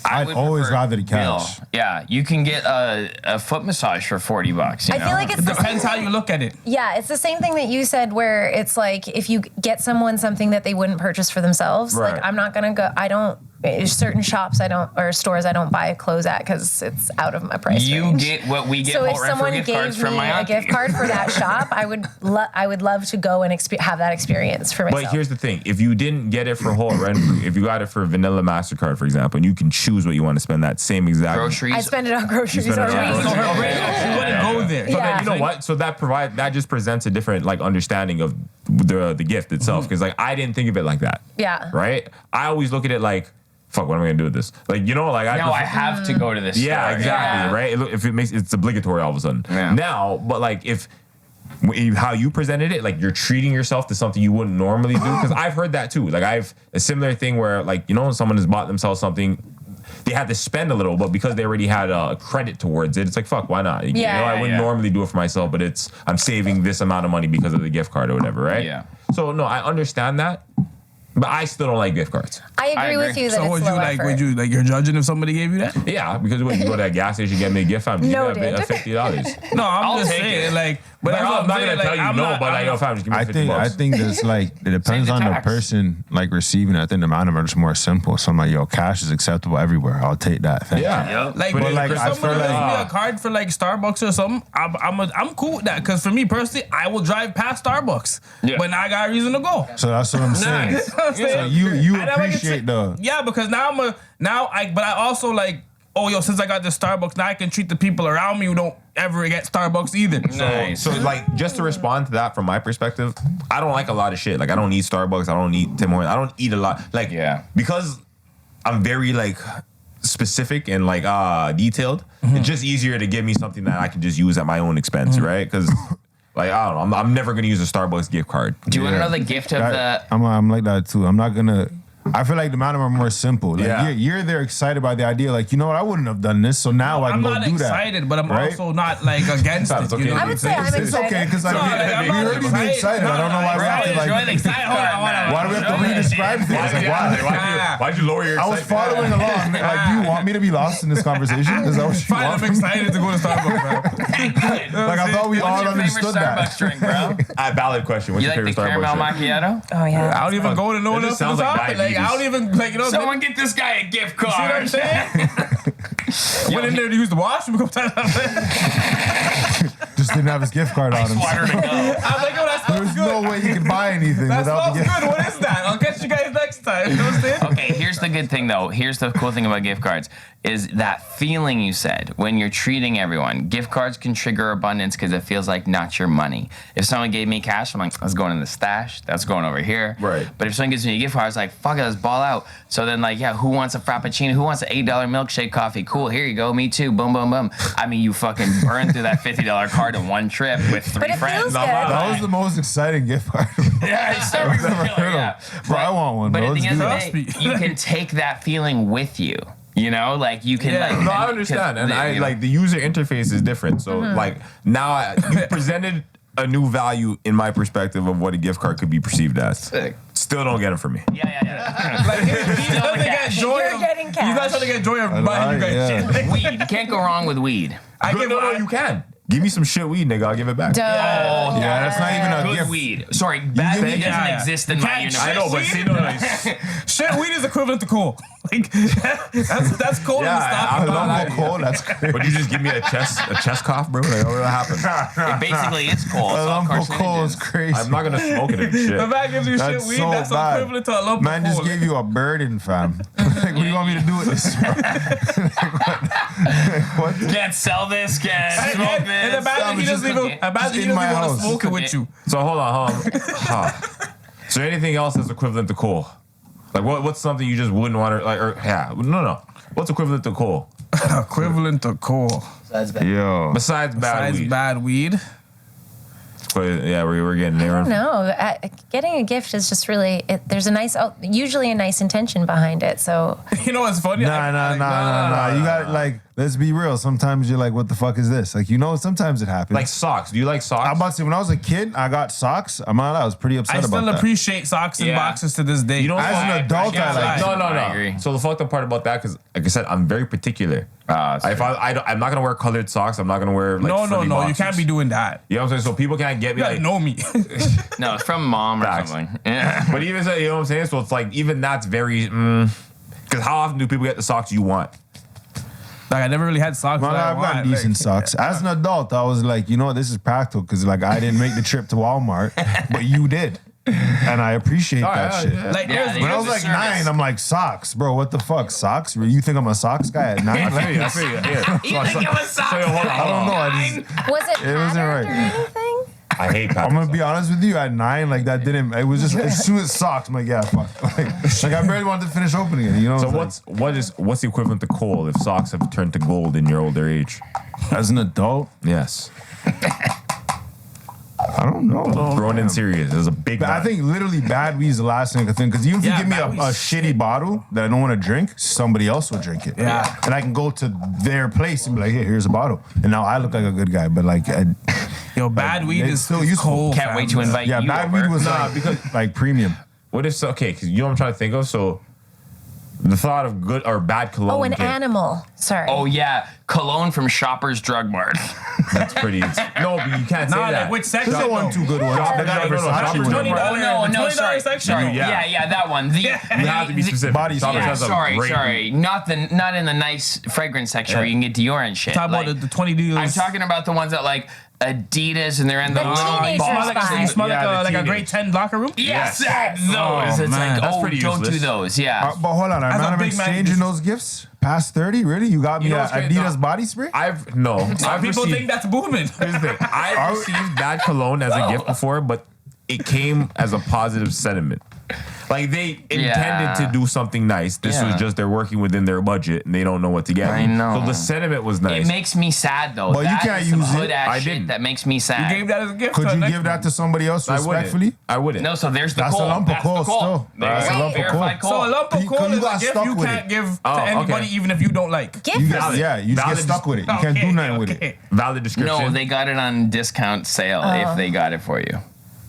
I'd would always prefer rather the cash. bill. Yeah, you can get a foot massage for $40. You I know? feel like it's it the depends how you look at it. Yeah, it's the same thing that you said where it's like if you get someone something that they wouldn't purchase for themselves, Right. like I'm not going to go, there's certain shops or stores I don't buy clothes at because it's out of my price You range. get what we get. So if for someone gift gave cards me from my a auntie. gift card for that shop, I would love to go and have that experience for myself. But here's the thing: if you didn't get it for whole rent, if you got it for vanilla MasterCard, for example, and you can choose what you want to spend that same exact Groceries. I spend it on groceries spend it on already. groceries. So her brain actually wouldn't go there. So Yeah. then, you know what? So that just presents a different like understanding of the gift itself. Because like I didn't think of it like that. Yeah. Right. I always look at it like, fuck, what am I gonna do with this? Like you know, like No, I have to go to this. Yeah, store. exactly. Yeah. Right. If it's obligatory all of a sudden. Yeah. Now, but like how you presented it, like you're treating yourself to something you wouldn't normally do. Because I've heard that too. Like I've a similar thing where like someone has bought themselves something. They had to spend a little, but because they already had a credit towards it, it's like, fuck, why not? I wouldn't normally do it for myself, but I'm saving this amount of money because of the gift card or whatever, right? Yeah. So, no, I understand that, but I still don't like gift cards. I agree with you that So it's would low you like? effort. Would you like? You're judging if somebody gave you that? Yeah, because when you go to that gas station, get me a gift, I'm Noted. $50. No, I'll I'm just take saying, it. like, but But that's what I'm not saying, gonna tell you I'm no, not- but I'm like, not- fam, just give me I $50. think that's like it depends the on the tax. person like receiving it. I think the amount of it is more simple. So I'm like, yo, cash is acceptable everywhere. I'll take that. Thank you. Yeah. Yep. Like, But but like, if I somebody feel gives like- me a card for like Starbucks or something, I'm cool with that. Because for me personally, I will drive past Starbucks when I got a reason to go. So that's what I'm saying. You know what I'm So saying? you And then I get to- appreciate the Yeah, because but I also like, oh yo, since I got this Starbucks, now I can treat the people around me who don't ever get Starbucks either. Nice. So like just to respond to that from my perspective, I don't like a lot of shit. Like I don't eat Starbucks, I don't eat Tim Hortons, I don't eat a lot. Like because I'm very like specific and like detailed, it's just easier to give me something that I can just use at my own expense, right? Because like I don't know, I'm never gonna use a Starbucks gift card. Do you want to know the gift of I'm like that too. I'm not gonna. I feel like the amount of them are more simple. Like Yeah. you're there excited by the idea. Like, you know what? I wouldn't have done this, so now I I'm can go not do that. excited, but I'm right? also not like against it. It's okay. You know I what would I'm say saying? I'm It's excited. okay because like, No, like, I'm we not heard you be excited. I don't know why we have to Enjoy the like. excitement part. Why do we have to re-describe things? Like, why? Why'd you lower your I was following along. Like, do you want me to be lost in this conversation? Is that what you Fine, want I'm from me? excited to go to Starbucks, bro. Like, I thought we all What's your understood favorite that. Starbucks drink, bro? Valid question. What's You your like the favorite caramel Starbucks drink? macchiato? Oh yeah. I don't even go to no It one just else sounds like topic. Like, I don't even like Someone get this guy a gift See what I'm card. saying? Went in there to use the washroom a couple times. Just didn't have his gift card on him. Water to go. I was like, oh, that There's smells good. no way you can buy anything That without smells the gift. good. What is that? I'll catch you guys next time. You know what I'm saying? Okay, here's the good thing though. Here's the cool thing about gift cards is that feeling you said when you're treating everyone. Gift cards can trigger abundance because it feels like not your money. If someone gave me cash, I'm like, that's going in the stash. That's going over here. Right. But if someone gives me a gift card, I was like, fuck it, let's ball out. So then like, yeah, who wants a Frappuccino? Who wants an $8 milkshake coffee? Cool, here you go. Me too. Boom, boom, boom. I mean, you fucking burned through that $50 card in one trip with three But it friends. feels good. That was the most exciting gift card. Yeah, it's Starbucks is Never killer, heard yeah. of. Bro, I want one. But Bro. at the Let's end do of that. the day, you can take that feeling with you. You know, like you can Yeah. like. No, I understand, and I like the user interface is different. So like now you presented a new value in my perspective of what a gift card could be perceived as. Sick. Still don't get it from me. Yeah. Like, he's trying to get joy. You're getting He's not cash. trying to get joy of buying you guys yeah. shit. Weed. You can't go wrong with weed. I No, give no, you can. Give me some shit weed, nigga. I'll give it back. Duh. that's not even a Good gift. weed. Sorry, bad give weed me- doesn't exist in my universe. I know, but see, no. Shit, weed is equivalent to coal. Like that's coal in the stock. I'm not Lump of coal, that's crazy. Would you just give me a chest cough, bro? Like, what happened? It basically is coal. A It's all lump of coal is carcinogens. crazy. I'm not gonna smoke it and shit. The man gives you shit That's weed, so that's bad. equivalent to a lump Man of just coal. gave you a burden, fam. Like, what do you want me to do with this? What? Can't sell this, can't smoke And this. imagine he doesn't even Just in my want to house. smoke it with you. So hold on. Huh. So anything else that's equivalent to coal? Like what's something you just wouldn't want to like? Or no. What's equivalent to coal Equivalent to coal. Yo. besides bad Besides weed? bad weed. But yeah, we're getting there. No, getting a gift is just really. There's usually a nice intention behind it. So You know what's funny? Nah. You got like, let's be real. Sometimes you're like, what the fuck is this? Like, sometimes it happens. Like socks. Do you like socks? I'm about to say, when I was a kid, I got socks. I was pretty upset I about still that. appreciate socks and Yeah. boxes to this day. You know As what? an adult, I like No. I agree. So the fucked up part about that, because like I said, I'm very particular. That's If I'm not gonna wear colored socks. I'm not gonna wear like no. frilly You boxers. can't be doing that. You know what I'm saying? So people can't get me You gotta like. know me. No, it's from mom or Facts. something. Yeah. But even so, you know what I'm saying? So it's like even that's very. Because how often do people get the socks you want? Like I never really had socks. Man, that I I've got want. decent Like, socks. As an adult, I was like, this is practical because like I didn't make the trip to Walmart, but you did, and I appreciate that shit. Like Yeah, there's they When I use was the like service. 9, I'm like, socks, bro. What the fuck, socks? You think I'm a socks guy at 9? I feel you. Yeah. You think it was socks? hold on. I don't know. was it It wasn't patterned right. or anything? I hate I'm patterns. gonna be honest with you. At 9, like that didn't. It was just as soon as socks, I'm like, yeah, fuck. Like I barely wanted to finish opening it. So it's what's the equivalent to coal if socks have turned to gold in your older age? like, as an adult, Yes. I don't know. Thrown in serious. There's a big. But I think literally bad weed is the last thing I can think. Because even if Yeah, you give me bad a weed's shitty bottle that I don't want to drink, somebody else will drink it. Yeah. And I can go to their place and be like, hey, here's a bottle. And now I look like a good guy. But like, yo, bad weed it's is still still useful. cold. Can't wait to invite yeah, you bad over. weed was Nah, like, because- like premium. what if okay? Because you know what I'm trying to think of. So the thought of good or bad cologne. Oh, an can- animal. Sorry. Oh yeah, cologne from Shoppers Drug Mart. That's pretty. No, but you can't say Nah, that. like which section? There's one too good ones. They got No, a Versace Shoppers one. Drug Mart. Oh no, The no, $20 sorry, section? sorry. Yeah. Yeah, that one. You have to be specific. Body spray. Shoppers Yeah, has a great- sorry. Not in the nice fragrance section where you can get Dior and shit. Talk about Like, the 20 deals. I'm talking about the ones that like Adidas and they're in the The little teenager box. spot. You smell Yeah, like the a grade 10 locker room? Yes, Yes. those. Oh, It's man, like, that's oh, pretty don't useless. do those. Yeah. But hold on, As a I'm big man, exchanging just- those gifts past 30. Really, you got me know a what's crazy? Adidas No. body spray? I've Some people think that's booming. Here's the thing. I've received bad cologne as a gift before, but it came as a positive sentiment. Like they intended to do something nice. This was just they're working within their budget and they don't know what to get. I know. So the sentiment was nice. It makes me sad though. But you That can't is some use it. hood ass I shit didn't. that makes me sad. You gave that as a gift. Could to you the give next that to somebody else I respectfully? wouldn't. I wouldn't. No, so there's the That's a coal. lump of That's the coal coal. still. There's That's a lump of verified coal. So a lump of Because coal you is got a gift stuck you with can't it. give Oh, to okay. anybody, even if you don't like. Gift. You is- just, yeah, you just get Valid- stuck with it. You can't do nothing with it. Valid description. No, they got it on discount sale if they got it for you.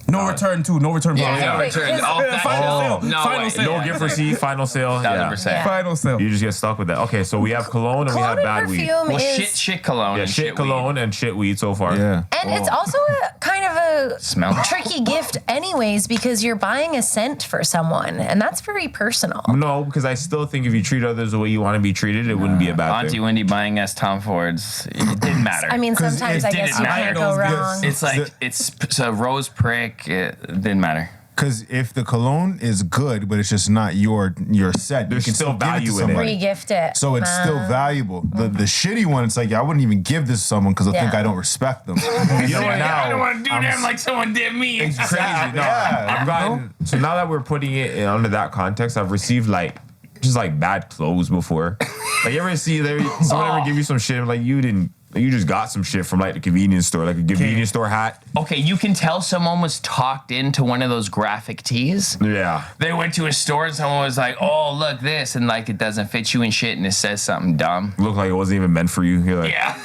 No return too. No return. Yeah, policy. no Wait, return. is- Oh, that- Final sale. No Final way. sale. no gift receipt, final sale. 1,000%. Yeah. Final sale. You just get stuck with that. Okay, so we have cologne and we have Cologne bad and weed. perfume Well, is, shit cologne. Yeah, and shit weed. cologne and shit weed so far. Yeah. and it's also a kind of a Smell. tricky gift anyways because you're buying a scent for someone and that's very personal. No, because I still think if you treat others the way you want to be treated, it wouldn't be a bad Auntie thing. Wendy buying us Tom Fords. It didn't matter. I mean, 'Cause sometimes it I guess didn't you matter. can't go Those gifts. wrong. it's like it's a rose prick. It didn't matter. Because if the cologne is good, but it's just not your set, There's you can still still give it value to in it. somebody. Re-gift it. So it's still valuable. The shitty one, it's like I wouldn't even give this to someone because I think Yeah. I don't respect them. You know what? I don't Now, want to do them like someone did me. it's crazy. No, Yeah, I've gotten so now that we're putting it in under that context, I've received like just like bad clothes before. Like you ever see someone ever give you some shit like you just got some shit from like the convenience store, like a convenience store hat. Okay, you can tell someone was talked into one of those graphic tees. Yeah. They went to a store and someone was like, "Oh, look this," and like it doesn't fit you and shit, and it says something dumb. Looked like it wasn't even meant for you. You're like, Yeah.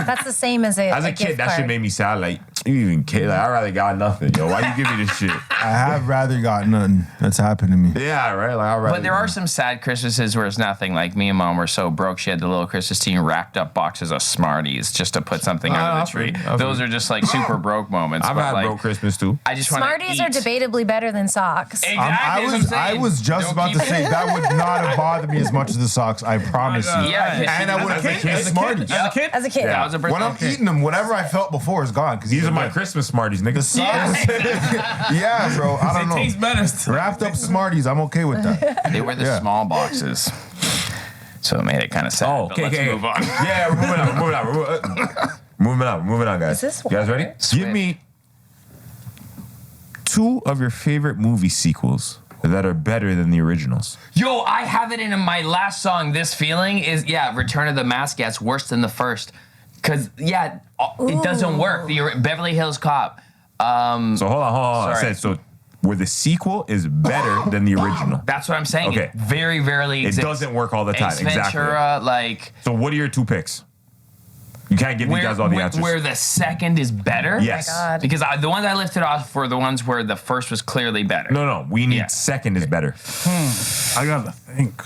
That's the same as a as a gift kid, that card. shit made me sad. Like You even care? Like, I rather got nothing, yo. Why you give me this shit? I have rather got nothing. That's happened to me. Yeah, right. Like, I rather. But there are some sad Christmases where it's nothing. Like me and Mom were so broke, she had the little Christmas tree and racked up boxes of Smarties just to put something under the tree. Those are just like super broke moments. I've had like, broke Christmas too. I just want to Smarties are debatably better than socks. Exactly. I was just about to say that would not have bothered me as much as the socks. I promise you. Yeah, And I would have taken Smarties. As a kid? As a kid. That was a birthday. When I'm eating them, whatever I felt before is gone. Because These are my Christmas Smarties, nigga. The socks. Yeah, bro. I don't know. It tastes better still. Wrapped up Smarties. I'm okay with that. They were the small boxes. So it made it kind of sad. Oh, but okay, let's okay. move on. Yeah, we're moving on, guys. Is this You guys ready? Switch. Give me 2 of your favorite movie sequels that are better than the originals. Yo, I have it in my last song. This feeling is, Return of the Mask. Yeah, it's worse than the first. Because, it doesn't work. The Beverly Hills Cop. So hold on. I Sorry. said so where the sequel is better than the original. That's what I'm saying. Okay. It very rarely It exists. doesn't work all the time. Ace Exactly. Ventura, like... So what are your 2 picks? You can't give these guys all the answers. Where the second is better? Yes. Oh my God. Because the ones I lifted off were the ones where the first was clearly better. No. We need Yeah. second is better. I gotta think.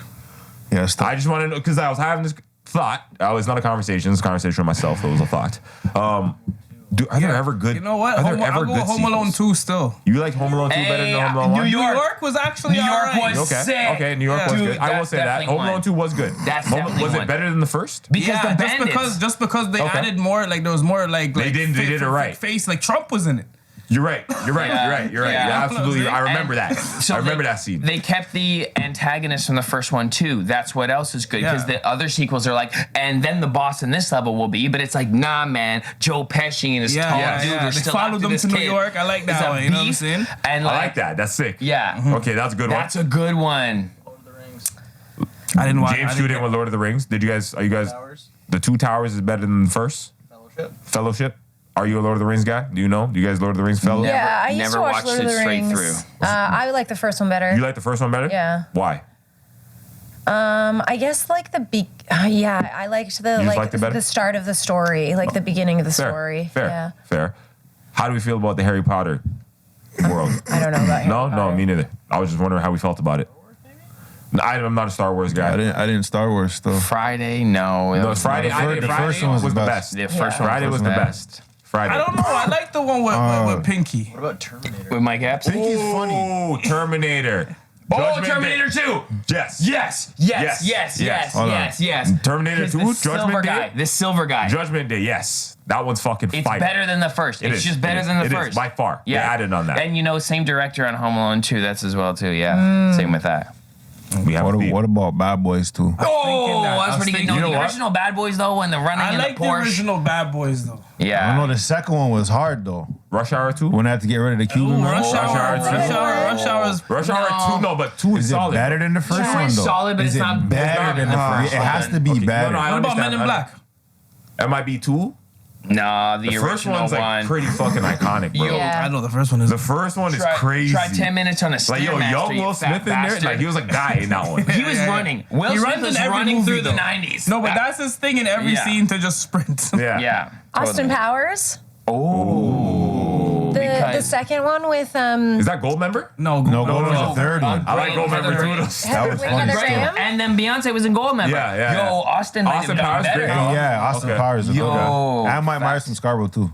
Yeah, I just want to know because I was having this thought. It's not a conversation. It's a conversation with myself. It was a thought. Are there ever good? You know what? Are there I'll ever go good with Home Alone sequels? 2 still. You like Home Alone 2 better than Home Alone 1? New New York. York was actually New York alright. was Okay. sick. Okay. New York Yeah. was Dude, good. I will that's say that. definitely Home Alone one. 2 was good. That's Home, definitely was one. it better than the first? Because Yeah, the bandits. just because they Okay. added more, like there was more like They did it right. Face like Trump was in it. You're right. You're right. Yeah. You're right. Yeah. Yeah, absolutely. I remember And that. so I remember they- that scene. They kept the antagonist from the first one too. That's what else is good because Yeah. the other sequels are like, and then the boss in this level will be, but it's like, nah, man, Joe Pesci and his tall dude are They still followed after them this to New kid. York. I like It's that a one. You know what I'm beef, saying? And I like that. That's sick. Yeah, Okay, that's a good that's a good one. I didn't watch. James shooting with Lord of the Rings. Are you guys? The 2 Towers is better than the first? Fellowship. Are you a Lord of the Rings guy? Do you know? Do you guys Lord of the Rings fellow? Never- Yeah, I used never to watch watched Lord of it the straight Rings. through. I like the first one better. You like the first one better? Yeah. Why? I guess like I liked the just liked it better? the start of the story, like the beginning of the story. Fair. Yeah. Fair. How do we feel about the Harry Potter world? I don't know about Harry No, Potter. me neither. I was just wondering how we felt about it. No, I'm not a Star Wars guy. I didn't Star Wars stuff. Friday, no. No, Friday. the first one was the the best. The first one Friday was the best. Friday. I don't know. I like the one with Pinky. With Mike Epps. Pinky's funny. Oh, Terminator. Oh, Judgment Terminator Day. 2. Yes. Yes. Hold on. Terminator 2, The silver Judgment guy. Day. The silver guy. Judgment Day, yes. That one's fucking It's fire. better than the first. It It's is. just better It is. than the It is, first. by far. They added on that. And same director on Home Alone 2. That's as well too. Yeah. Same with that. We have a theme. What about Bad Boys 2? Oh, that. I that's was pretty good. thinking- No, You know the what? original Bad Boys though, when they're running I in like the the Porsche. original Bad Boys though. Yeah. I don't know. The second one was hard though. Rush Hour 2? When I had to get rid of the Cuban Ooh, man. Rush Hour. Rush Hour Rush Hour. 2, no, but 2 is Is it solid. better than the first Two one is though? solid, but Is it's it not better than the better. first? It has to be Okay. better. No, I What about understand. Men in Black? MIB 2? Nah, the The first original one's like one. pretty fucking iconic, bro. Yo, Yeah. I know the first one is. The first one is Try- crazy. Try 10 minutes on a Like, yo, Stairmaster, young you Will fat Smith in there, bastard. like, he was a guy in that one. He was running. Will He Smith runs was in every running movie, through the though. 90s. No, but that's his thing in every Yeah. scene to just sprint. Yeah. Yeah. Austin totally. Powers. Oh. The Because- second one with Is that Goldmember? No, No, no, Gold was no. the third one. I like Great, Goldmember Heather 2. Graham. That was with funny. Heather Great. Graham. And then Beyonce was in Goldmember. Yeah. Yo, Austin might Austin have done Powers, better. great. Yeah, Austin Okay. Powers. is Yo. okay. And Mike Facts. Myers from Scarborough too.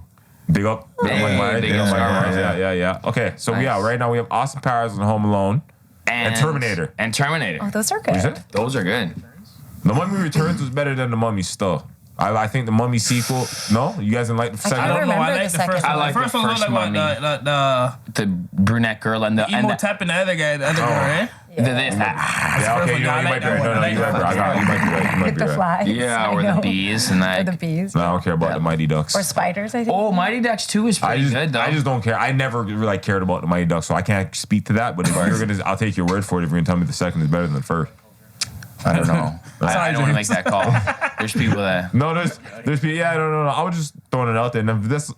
Big up. Big up Scarborough. Yeah. Okay, so Nice. right now we have Austin Powers and Home Alone. And Terminator. And Terminator. Oh, those are What you good. said? Those are good. The Mummy Returns was better than The Mummy still. I think The Mummy sequel. No, you guys didn't like the second can't I one? don't know. I remember like the the first second one. one. I like The first the one was first like Mummy. the The brunette girl and the emo tap and the other guy, the other girl, right? the this that. Yeah, okay, you I might like be that right. one. No, I you like might be right. that You might be right. You might With be the right. flies. Yeah, I or the know. bees and Or that. the bees. No, I don't care about the Mighty Ducks. Or spiders, I think. Oh, Mighty Ducks 2 is pretty good though. I just don't care. I never really cared about the Mighty Ducks, so I can't speak to that. But if you're gonna, I'll take your word for it. If you're gonna tell me the second is better than the first. I don't know. I don't want to make that call. There's people that. No, there's people. Yeah, no. I was just throwing it out there. And if this,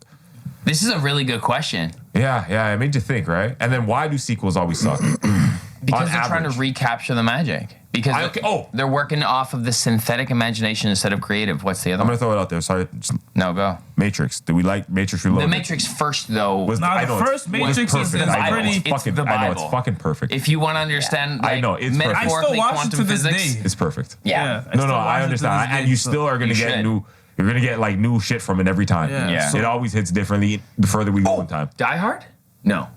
This is a really good question yeah, it made you think, right? And then why do sequels always suck? because On they're trying to average. recapture the magic. Because they're working off of the synthetic imagination instead of creative. What's the other I'm one? gonna throw it out there. Sorry. No, go. Matrix. Do we like Matrix Reloaded? The Matrix first, though. Was Nah, I the know first it's Matrix is perfect. I know, pretty- it's fucking, the I know it's Bible. fucking perfect. If you want to understand, I know, it's perfect. I still metaphorically watch it quantum to this physics. day. It's perfect. Yeah. I No, still I watch it to understand. this And day, you so- still are gonna You get should. new. You're gonna get like new shit from it every time. Yeah. It always hits differently the further we go in time. Die Hard? No.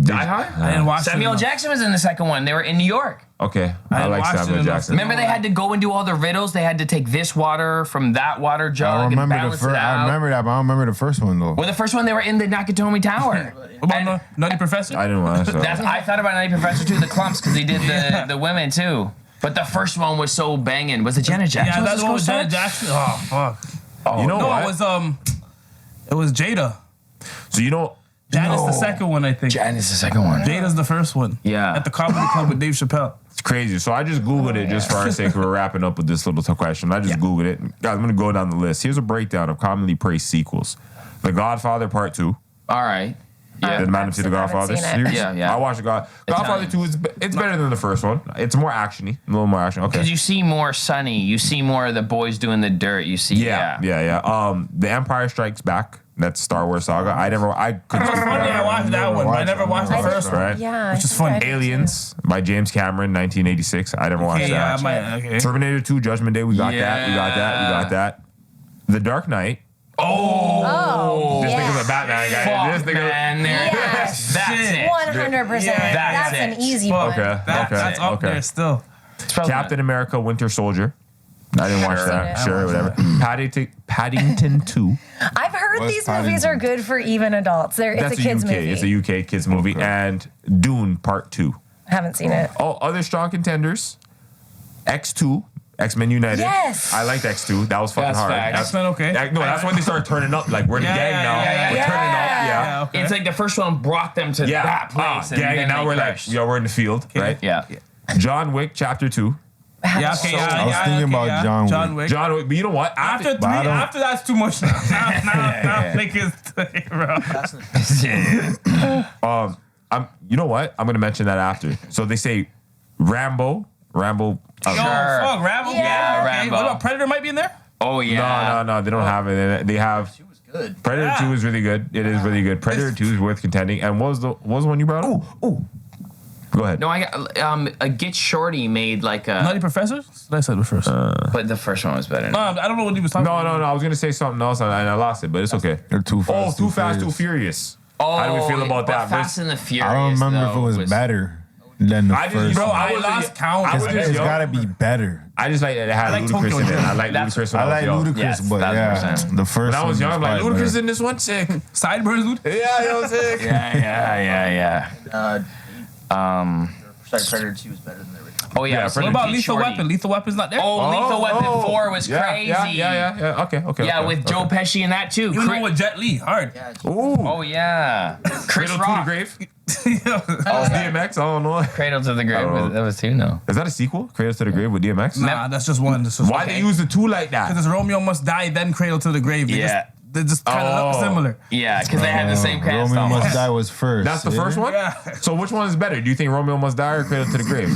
Die Hard? I didn't watch Samuel it. Jackson was in the second one. They were in New York. Okay, I didn't like watch it Samuel enough. Jackson. Remember they had to go and do all the riddles? They had to take this water from that water jug I and remember the balance first. it out. I remember that, but I don't remember the first one though. Well, the first one, they were in the Nakatomi Tower. What about Nutty Professor? I didn't watch that. I thought about Nutty Professor too, the clumps, because he did the women too. But the first one was so banging. Was it Janet Jackson? Yeah, that's what was supposed Janet to? Jackson. Oh fuck. You know No, what? it was Jada. So you know, Jada's the second one, I think. Janet's the second one. Jada's the first one. Yeah. At the Comedy Club with Dave Chappelle. it's crazy. So I just Googled it just for our sake. We're wrapping up with this little question. I just Googled it. Guys, I'm gonna go down the list. Here's a breakdown of commonly praised sequels: The Godfather Part 2. All right. Yeah. Did Madam see The Haven't Godfather? seen it. Yeah. I watched Godfather Italian. 2 it's better than the first one. It's more actiony, a little more action. Okay. Because you see more Sonny. You see more of the boys doing the dirt. You see, Yeah. The Empire Strikes Back. That's Star Wars saga. I couldn't. Funny, I watched that one, but I never watched the I first one. Right. Yeah. Which is I fun. think I did Aliens by James Cameron, 1986. I never watched Yeah, that. I might. Okay. Terminator 2, Judgment Day. We got Yeah. that. The Dark Knight. Oh, Just think of yeah. the Batman guy. Fuck, Just think of man. Yes. That's it. 100%. Yeah, That's that's an it. easy Fuck. one. Okay. That's up there still. Captain America, Winter Soldier. I didn't watch that. Seen it. Sure, whatever. Paddington 2. I've heard What's these movies are good for even adults. It's That's a kids UK. movie. It's a UK kids movie. And Dune Part 2. Haven't seen it. Oh, other strong contenders. X2. X-Men United. Yes. I liked X2. That was fucking That's hard. facts. X-Men, okay. No, that's when they started turning up. Like, we're the gang now. yeah, We're yeah. turning up. Yeah. Yeah, okay. It's like the first one brought them to Yeah. that place. Gang, then and now they we're crashed. like, we're in the field, right? Yeah. John Wick Chapter 2. Yeah, okay, I was thinking about John Wick. John Wick, but you know what? After three, But I don't- after that's too much. Now I think it's bro. You know what? I'm gonna mention that after. So they say Rambo. Yo, fuck, Rambo. Yeah, okay. Rambo. What about Predator? Might be in there. Oh, yeah. No, they don't have it. They have She was good. Predator Yeah. 2 is really good. It is really good. Predator 2 is worth contending. And what was the one you brought up? Go ahead. No, I got a Get Shorty made like Nutty a, Professor? I said the first. but the first one was better. I don't know what he was talking No, about. I was gonna say something else and I lost it, but it's okay. They're Too Fast, Too Fast, Too Furious. How do we feel about but that? Fast and the Furious. I don't remember if it though, was better than the I just, first. bro, one. I was lost count. I was It's just young. gotta be better. I just like it had like Ludacris Tokyo in it. Drift. I like That's- Ludacris. I when like was young. Ludacris, Yes, but 1000%. the first When I was one young, I'm like, probably Ludacris better. in this one, sick. Sideburns, dude. Yeah, yo, sick. Yeah. Predator 2 was better than the original. Oh, yeah. Yeah, so Predator What about Get Lethal Shorty. Weapon? Lethal Weapon's not there. Oh, Lethal Weapon 4 was Yeah, crazy. Yeah. Okay. Yeah, okay, with Joe okay. Pesci in that too. You know with Jet Li, hard. Yeah, it's- Ooh. Oh yeah, Chris Cradle to the Rock. Grave. DMX. I don't know. Cradle to the Grave. Oh. That was two. No. Is that a sequel? Cradle to the Grave with DMX? Nah, that's just one. That's just Why one. they use the two like that? Because it's Romeo Must Die, then Cradle to the Grave. They just kind of look similar. Yeah, because they had the same cast. Romeo almost. Must Die was first. That's the yeah? first one? Yeah. So which one is better? Do you think Romeo Must Die or Cradle to the Grave?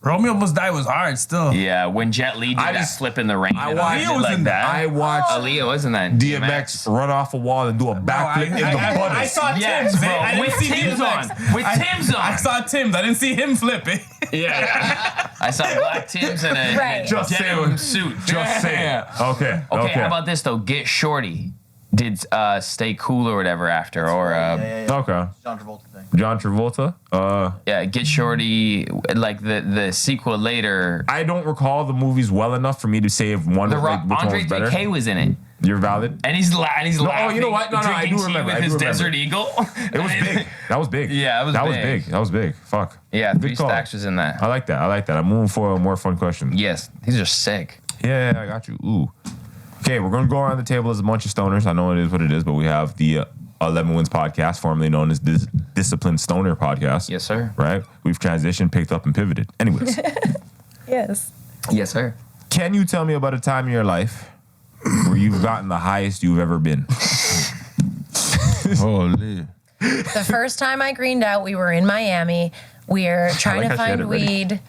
Romeo Must Die was hard still. Yeah, when Jet Li did I that just- flip in the rain. I and watched did Aaliyah was like in that. I watched Aaliyah wasn't that DMX run off a wall and do a backflip in the I butters. saw Yes, Tim's. bro. I didn't With see Tim's DMX. on. With Tim's on. I saw Tim's. I didn't see him flip it. Yeah. I saw black Tims in a Right. Just denim saying. suit. Just saying. Okay. Okay, how about this though? Get Shorty did Stay Cool or whatever after, or Okay. John Travolta thing. John Travolta. yeah, Get Shorty, like the sequel later. I don't recall the movies well enough for me to say if one The like Rock, which one Andre was better. 3K was in it, You're valid. and he's laughing. oh, you know what? No, I drinking do tea remember. with I his do remember. Desert Eagle. It was big. That was big. Yeah, it was that was big. big. That was big. Fuck. Yeah, Good 3 call. Stacks was in that. I like that. I'm moving forward with more fun questions. Yes, these are sick. Yeah, I got you. Ooh. Okay, we're gonna go around the table as a bunch of stoners. I know it is what it is, but we have the 11 Wins Podcast, formerly known as Disciplined Stoner Podcast. Yes, sir. Right? We've transitioned, picked up, and pivoted. Anyways, Yes. Yes, sir. can you tell me about a time in your life where you've gotten the highest you've ever been? Holy. The first time I greened out, we were in Miami. We were trying like to how she had find it ready. weed.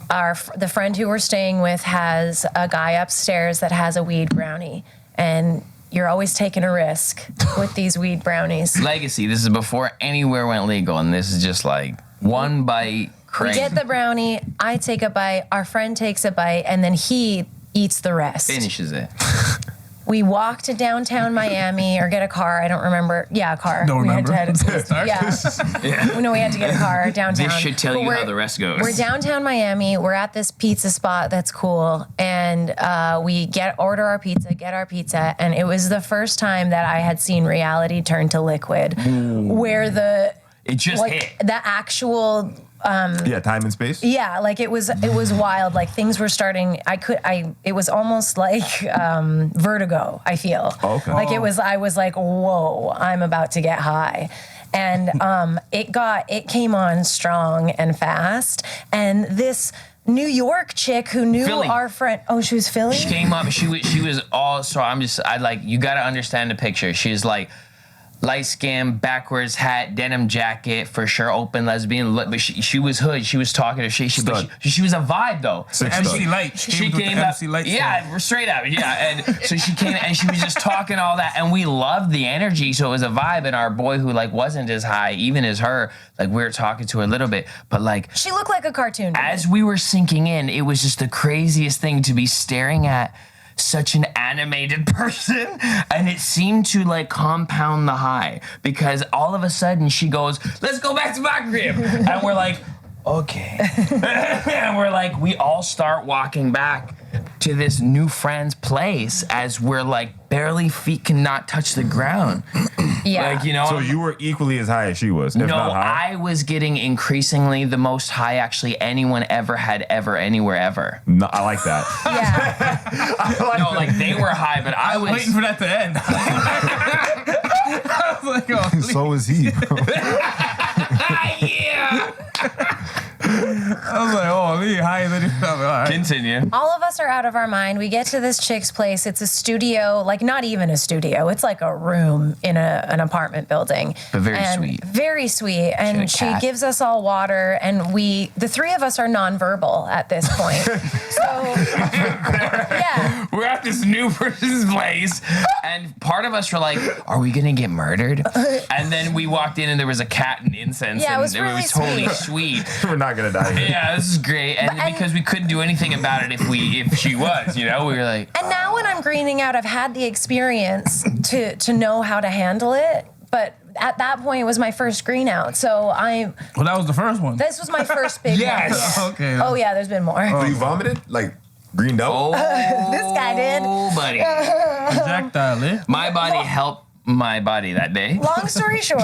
the friend who we're staying with has a guy upstairs that has a weed brownie, and you're always taking a risk with these weed brownies. Legacy. This is before anywhere went legal, and this is just like one bite. Crazy. We get the brownie, I take a bite, our friend takes a bite, and then he eats the rest. Finishes it. We walk to downtown Miami or get a car. I don't remember. Yeah, a car. Don't remember. We had to, No, we had to get a car downtown. This should tell you how the rest goes. We're downtown Miami. We're at this pizza spot that's cool, and we order our pizza, get our pizza, and it was the first time that I had seen reality turn to liquid, where it just hit. The actual. Time and space. Yeah, like it was wild. Like things were starting. It was almost like vertigo. I feel. Okay. Like I was like, whoa, I'm about to get high. And it came on strong and fast. And this New York chick who knew Philly. our friend. Oh, she was Philly? She came up. She was all. So you got to understand the picture. She's like. Light skin, backwards hat, denim jacket, for sure, open lesbian. But she was hood. She was talking to she was a vibe though. MC Light. She came up, MC Light. yeah, straight up, yeah. And so she came and she was just talking all that, and we loved the energy. So it was a vibe. And our boy who like wasn't as high, even as her, like we were talking to her a little bit, but like She looked like a cartoon. As we were sinking in, it was just the craziest thing to be staring at. Such an animated person, and it seemed to like compound the high because all of a sudden she goes, "Let's go back to my crib," and we're like, "Okay," and we're like, we all start walking back to this new friend's place as we're like barely feet cannot touch the ground. Yeah. Like, you know. So you were equally as high as she was. If No, not higher? I was getting increasingly the most high actually anyone ever had ever anywhere ever. No, I like that. Yeah. No, like they were high, but I was waiting for that to end. I was like, oh, please. So is he, bro. yeah. I was like, oh, he higher than you. All right. Continue. All of us are out of our mind. We get to this chick's place. It's a studio, like not even a studio. It's like a room in an apartment building. But very sweet. Very sweet. And she cat. gives us all water, and the three of us are nonverbal at this point. So, yeah. We're at this new person's place, and part of us were like, "Are we gonna get murdered?" And then we walked in, and there was a cat and incense, Yeah, it and was really totally sweet. We're not gonna die here. Yeah, this is great, and because we couldn't do anything about it if she was, you know, we were like. And now when I'm greening out, I've had the experience to know how to handle it. But at that point, it was my first green out. So Well, that was the first one. this was my first big Yes. one. Okay. Oh, yeah, there's been more. So you vomited? Like greened out? Oh, This guy did. buddy. Projectile, eh? My body helped my body that day. Long story short.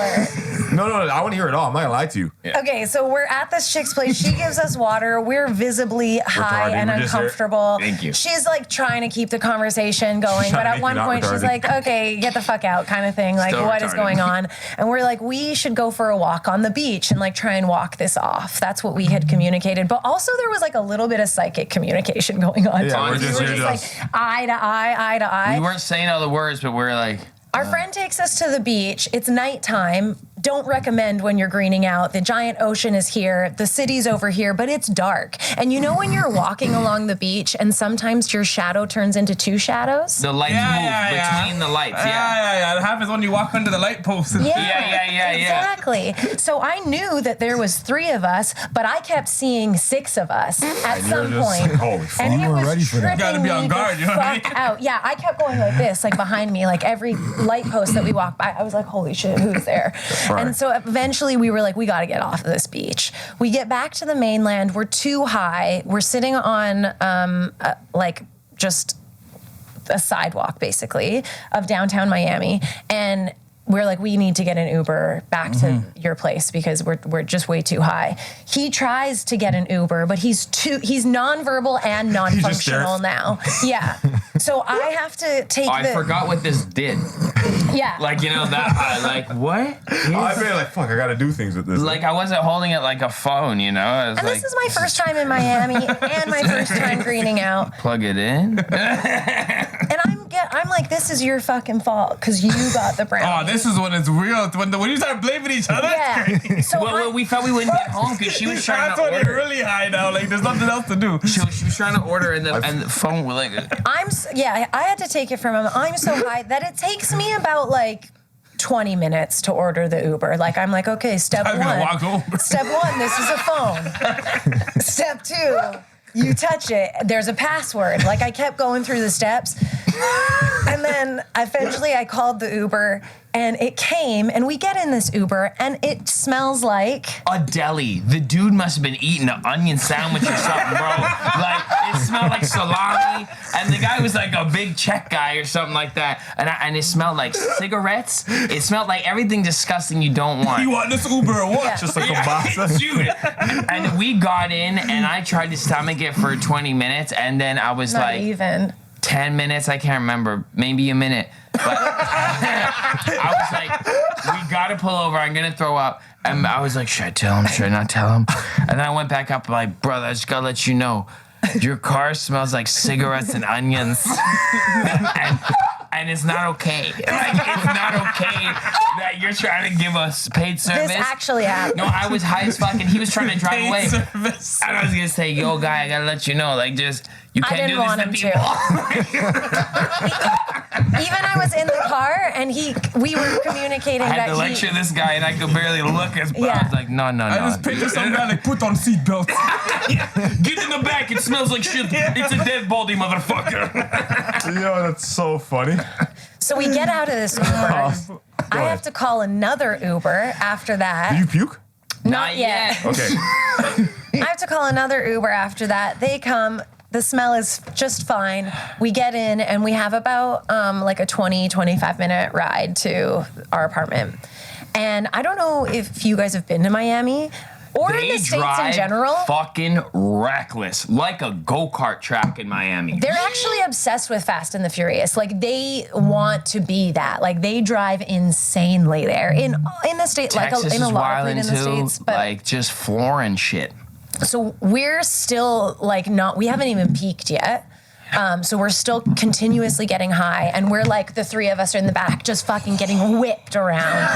No, I want to hear it all. I'm not gonna lie to you. Okay, so we're at this chick's place. She gives us water. We're visibly high Retarded. and We're just here. uncomfortable. Thank you. She's like trying to keep the conversation going, She's but trying to at make one you not point she's retarded. like, okay, get the fuck out kind of thing. Like, Still what is retarded. going on? And we're like, we should go for a walk on the beach and like try and walk this off. That's what we had communicated. But also there was like a little bit of psychic communication going on. Yeah, too. we're We just were here just like eye to eye. We weren't saying all the words, but we're like. Our friend takes us to the beach. It's nighttime. Don't recommend when you're greening out. The giant ocean is here. The city's over here, but it's dark. And you know when you're walking along the beach and sometimes your shadow turns into two shadows? The lights move between the lights, Yeah. It happens when you walk under the light post. Yeah. Exactly. So I knew that there was three of us, but I kept seeing six of us at some just point. like, holy fuck. And You it weren't was ready for that. tripping Gotta be on me guard, the you know what I fuck out. Yeah, I kept going like this, like behind me, like every light post that we walked by, I was like, holy shit, who's there? And so eventually we were like, we got to get off of this beach. We get back to the mainland. We're too high. We're sitting on like just a sidewalk basically of downtown Miami, and we're like, we need to get an Uber back to your place because we're just way too high. He tries to get an Uber, but he's nonverbal and non-functional now. Yeah. So I have to take I forgot what this did. Yeah. Like, you know, that, like, what? I feel like, fuck, I gotta do things with this. Like, I wasn't holding it like a phone, you know? I was And like, this is my first time in Miami and my first time greening out. plug it in. And I'm like, this is your fucking fault because you got the brownie. Oh, this is when it's real. When you start blaming each other. Yeah. So well, we thought we wouldn't get home because she was trying That's to when order. you're really high now. Like, there's nothing else to do. She was trying to order, and the phone was like. I had to take it from him. I'm so high that it takes me about like 20 minutes to order the Uber. Like, I'm like, okay, step I'm gonna one. walk over. Step one, this is a phone. Step two, you touch it, there's a password. Like, I kept going through the steps. And then eventually I called the Uber and it came and we get in this Uber and it smells like a deli. The dude must have been eating an onion sandwich or something, bro. Like, it smelled like salami, and the guy was like a big Czech guy or something like that. And it smelled like cigarettes. It smelled like everything disgusting you don't want. You want this Uber or what? Yeah. Just like a box. Dude. And we got in, and I tried to stomach it for 20 minutes, and then I was not like, even 10 minutes, I can't remember, maybe a minute. But I was like, we gotta pull over, I'm gonna throw up. And I was like, should I tell him? Should I not tell him? And then I went back up, like, brother, I just gotta let you know, your car smells like cigarettes and onions. and it's not okay. Like, it's not okay that you're trying to give us paid service. this actually happened. No, I was high as fuck, and he was trying to drive Paid away. service. And I was gonna say, yo, guy, I gotta let you know, like, just, you I can't didn't do want this him to to. people. Even I was in the car and we were communicating I had that to lecture this guy, and I could barely look as well. Yeah. I was like, no. I just picture some guy like, put on seatbelt. Get in the back, it smells like shit. It's a dead baldy motherfucker. Yo, that's so funny. So we get out of this Uber. I have to call another Uber after that. Did you puke? Not yet. Okay. I have to call another Uber after that. They come. The smell is just fine. We get in and we have about like a 25 minute ride to our apartment. And I don't know if you guys have been to Miami or in the States in general. Fucking reckless, like a go-kart track in Miami. They're actually obsessed with Fast and the Furious. Like, they want to be that. Like, they drive insanely there in the state, Texas like in a is lot of wildin' in the too, States. But like just flooring shit. so we're still like we haven't even peaked yet. So we're still continuously getting high, and we're like, the three of us are in the back just fucking getting whipped around.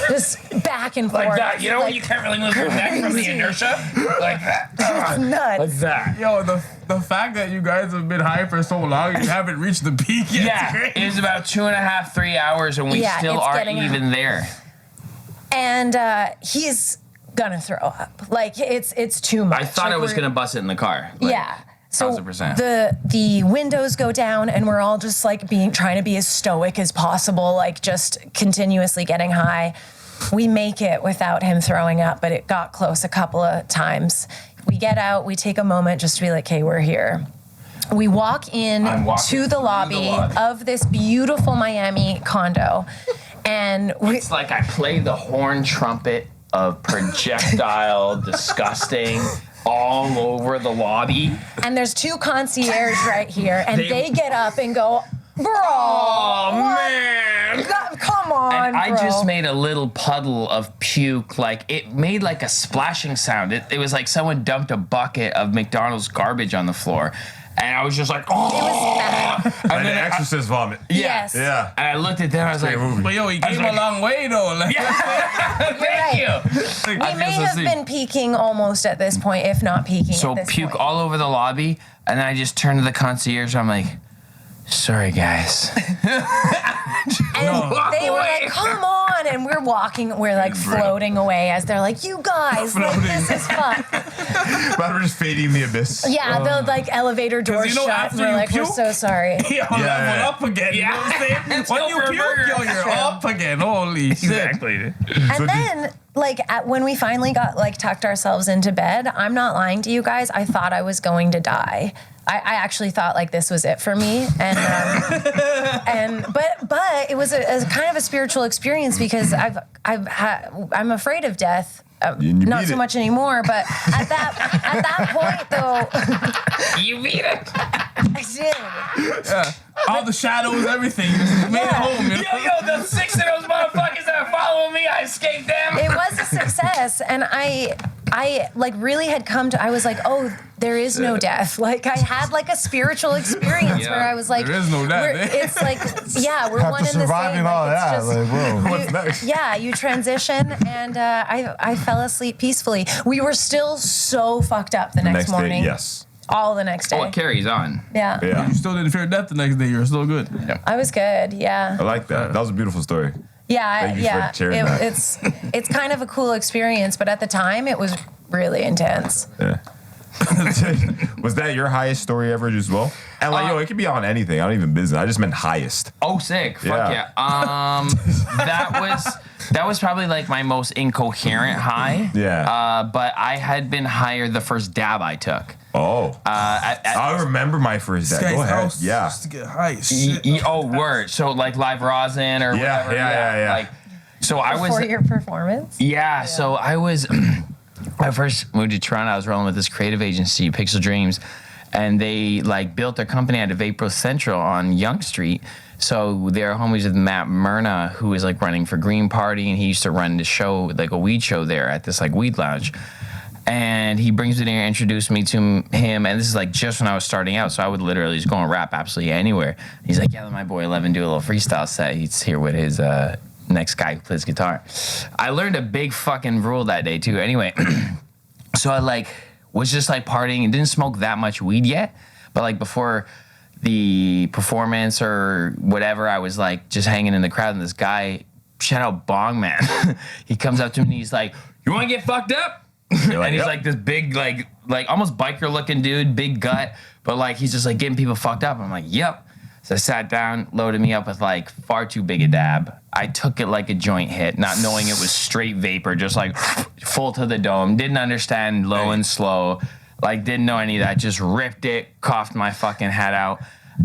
Just back and forth. Like that, you know, like, you can't really move your neck from the inertia. Like that. it's nuts. Like that. Yo, the fact that you guys have been high for so long, you haven't reached the peak yet. Yeah, it was about 2.5, 3 hours, and we still it's aren't getting even there. And he's gonna throw up. Like, it's too much. I thought Like, I was we're- gonna bust it in the car. Like, Yeah. So 1000%. the windows go down and we're all just like trying to be as stoic as possible, like just continuously getting high. We make it without him throwing up, but it got close a couple of times. We get out, we take a moment just to be like, hey, we're here. We walk in I'm walking to the through lobby, the lobby. of this beautiful Miami condo. And It's like I play the horn trumpet of projectile, disgusting, all over the lobby. and there's two concierge right here, and They- they get up and go, bro, Oh, what? man. Come on, And I bro. just made a little puddle of puke. Like, it made like a splashing sound. It was like someone dumped a bucket of McDonald's garbage on the floor. And I was just like, oh. It was bad. And then Exorcist vomit. Yes. Yeah. And I looked at them, I was like, movie. But yo, he came like- a long way though. Like, thank right. you. We may have been peaking almost at this point, if not peaking So at this puke point. all over the lobby, and then I just turned to the concierge. I'm like, sorry, guys. And Walk they were away. like, come on. And we're walking, we're like floating away as they're like, you guys, like, this is fun. But we're just fading the abyss. Yeah, the like elevator doors you know, shut. after And we're you like, we're puke- so sorry. yo, level up again. You know what I'm saying? Let's When go you for a puke, burger. yo, you're True. up again. Holy shit. And then, like, when we finally got, like, tucked ourselves into bed, I'm not lying to you guys, I thought I was going to die. I actually thought, like, this was it for me. And, but it was a kind of a spiritual experience because I'm afraid of death. You Not beat so it. much anymore, but at that point, though, You beat it. I did. All the shadows, everything. You just made it Yeah. home. You know? Yo, the 6 of those motherfuckers that follow me, I escaped them. It was a success, and I like really had come to, I was like, oh, there is no death. Like I had like a spiritual experience where I was like, there is no death. It's like, yeah, we're one in the same. all Like, that. it's Like, whoa. What's next? yeah, you transition, and I fell asleep peacefully. We were still so fucked up the next morning. Day, yes. All the next day. Oh, it carries on. Yeah. Yeah. You still didn't fear death the next day. You're still good. I was good. Yeah. I like that. That was a beautiful story. Yeah. Thank you yeah. for sharing that. It's kind of a cool experience, but at the time it was really intense. Yeah. Was that your highest story ever as well? And like, yo, it could be on anything. I don't even business. I just meant highest. Oh, sick. Fuck yeah. That was probably like my most incoherent high. Yeah. But I had been higher the first dab I took. Oh. I remember my first day. Go ahead. Yeah. Just to get high as shit. Oh, word. So like live rosin or whatever. Yeah. Like, so I was. For your performance? Yeah. So I was. I first moved to Toronto. I was rolling with this creative agency, Pixel Dreams, and they like built their company out of April Central on Yonge Street. So they're homies with Matt Myrna, who is like running for Green Party, and he used to run the show, like a weed show there at this like weed lounge. And he brings me there, introduced me to him, and this is like just when I was starting out, so I would literally just go and rap absolutely anywhere. He's like, yeah, let my boy 11 do a little freestyle set. He's here with his next guy who plays guitar. I learned a big fucking rule that day too. Anyway, so I like was just like partying and didn't smoke that much weed yet, but like before the performance or whatever, I was like just hanging in the crowd, and this guy, shout out Bong Man, he comes up to me and he's like, "You want to get fucked up?" You're like, and he's yep. like this big, like almost biker looking dude, big gut, but like he's just like getting people fucked up. I'm like, yep. So I sat down, loaded me up with like far too big a dab. I took it like a joint hit, not knowing it was straight vapor, just like full to the dome. Didn't understand low and slow, like didn't know any of that. Just ripped it, coughed my fucking head out.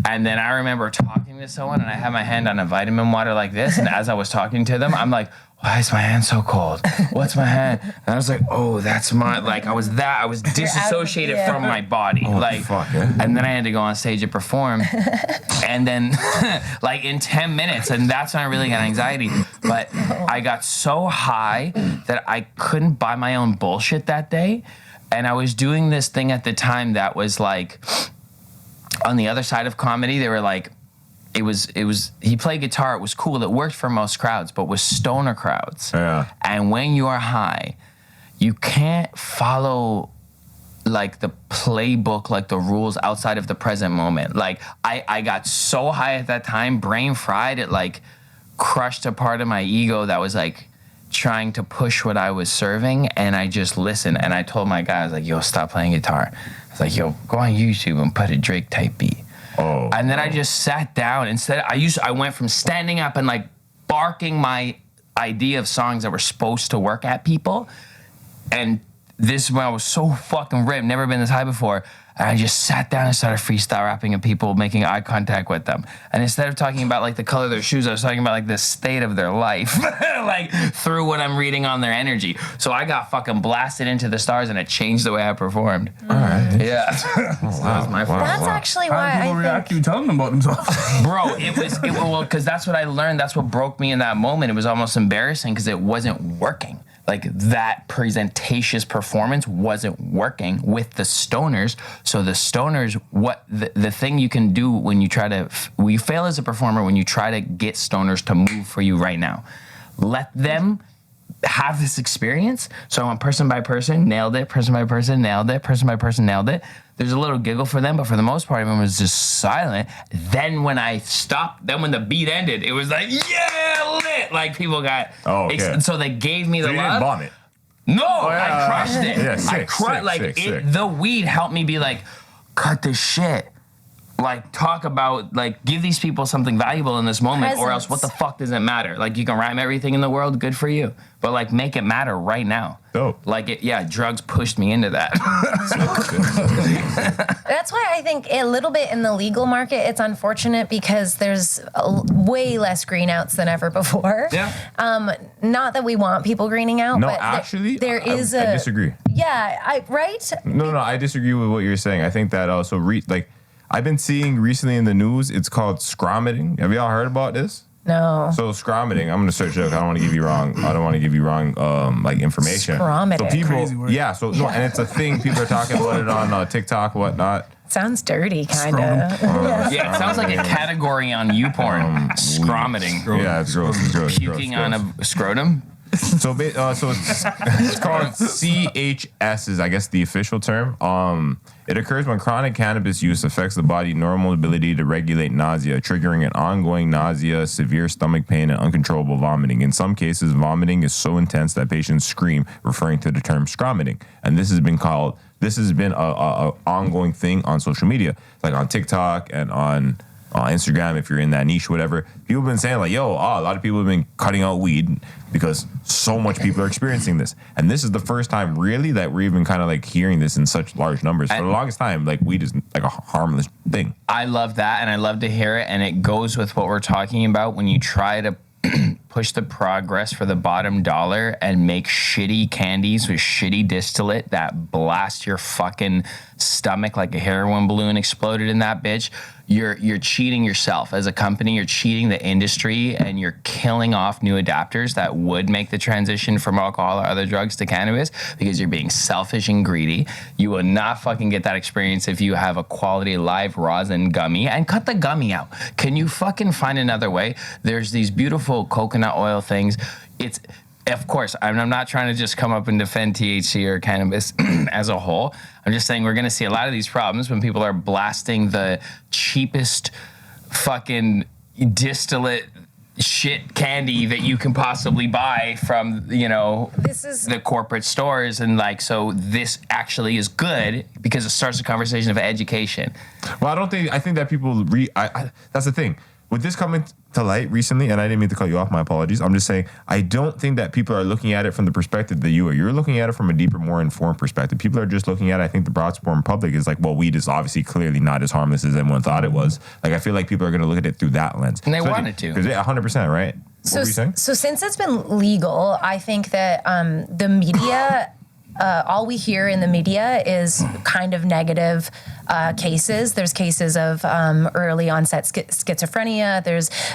And then I remember talking to someone, and I had my hand on a vitamin water like this. And as I was talking to them, I'm like, why is my hand so cold? What's my hand? And I was like, oh, that's my, like, I was disassociated from my body. Like, fuck, yeah. And then I had to go on stage and perform. And then, like, in 10 minutes, and that's when I really got anxiety. But I got so high that I couldn't buy my own bullshit that day. And I was doing this thing at the time that was like, on the other side of comedy, they were like, it was he played guitar, it was cool, it worked for most crowds, but with stoner crowds. Yeah. And when you are high, you can't follow like the playbook, like the rules outside of the present moment. Like I got so high at that time, brain fried, it like crushed a part of my ego that was like trying to push what I was serving, and I just listened. And I told my guy, I was like, yo, stop playing guitar. I was like, yo, go on YouTube and put a Drake type beat. Oh. And then I just sat down. Instead, I went from standing up and like barking my idea of songs that were supposed to work at people. And this is when I was so fucking ripped, never been this high before. And I just sat down and started freestyle rapping at people, making eye contact with them. And instead of talking about like the color of their shoes, I was talking about like the state of their life, like through what I'm reading on their energy. So I got fucking blasted into the stars, and it changed the way I performed. All right. Yeah. That was my fault. That's actually How why do people I react to think. you telling them about themselves? Bro, well, because that's what I learned. That's what broke me in that moment. It was almost embarrassing because it wasn't working. Like that presentatious performance wasn't working with the stoners. So the stoners, what the thing you can do when you try to, you fail as a performer when you try to get stoners to move for you right now. Let them have this experience. So I went person by person, nailed it, person by person, nailed it, person by person, nailed it. There's a little giggle for them, but for the most part, everyone was just silent. Then when I stopped, then when the beat ended, it was like, yeah, lit. Like people got, so they gave me the You love. didn't bomb it. No, yeah. I crushed it. Yeah, sick, sick. The weed helped me be like, cut this shit. Like talk about, like give these people something valuable in this moment, or else what the fuck does it matter? Like you can rhyme everything in the world, good for you. But like make it matter right now. Dope. Like drugs pushed me into that. That's why I think a little bit in the legal market, it's unfortunate because there's way less green outs than ever before. Yeah. Not that we want people greening out, No, but actually, there is I disagree. Yeah, right? No, I disagree with what you're saying. I think that also, I've been seeing recently in the news, it's called Scromiting. Have y'all heard about this? No. So Scromiting, I'm gonna search it up. I don't want to give you wrong. Like information. Scromiting. So people, Crazy word. yeah. So no, and it's a thing. People are talking about it on TikTok, whatnot. Sounds dirty, kind of. Yeah, it sounds like a category on YouPorn. Scromiting. Yeah, it's gross. It's gross. Puking on a scrotum. So it's called CHS is I guess the official term. It occurs when chronic cannabis use affects the body's normal ability to regulate nausea, triggering an ongoing nausea, severe stomach pain, and uncontrollable vomiting. In some cases, vomiting is so intense that patients scream, referring to the term scromiting. And this has been a ongoing thing on social media, like on TikTok and on Instagram, if you're in that niche, whatever. People have been saying like, a lot of people have been cutting out weed because so much people are experiencing this. And this is the first time really that we're even kind of like hearing this in such large numbers. For the longest time, like weed is like a harmless thing. I love that, and I love to hear it, and it goes with what we're talking about when you try to push the progress for the bottom dollar and make shitty candies with shitty distillate that blast your fucking stomach like a heroin balloon exploded in that bitch. You're cheating yourself as a company. You're cheating the industry, and you're killing off new adapters that would make the transition from alcohol or other drugs to cannabis because you're being selfish and greedy. You will not fucking get that experience if you have a quality live rosin gummy, and cut the gummy out. Can you fucking find another way? There's these beautiful coconut oil things. Of course, I'm not trying to just come up and defend THC or cannabis as a whole. I'm just saying we're going to see a lot of these problems when people are blasting the cheapest fucking distillate shit candy that you can possibly buy from, the corporate stores. And so this actually is good because it starts a conversation of education. Well, I think that people, that's the thing. With this coming to light recently, and I didn't mean to cut you off, my apologies. I'm just saying, I don't think that people are looking at it from the perspective that you are. You're looking at it from a deeper, more informed perspective. People are just looking at it, I think the broad spectrum public is like, well, weed is obviously clearly not as harmless as everyone thought it was. Like, I feel like people are going to look at it through that lens. And they wanted to. 100%, right? What were you saying? So since it's been legal, I think that the media... all we hear in the media is kind of negative cases. There's cases of early onset schizophrenia.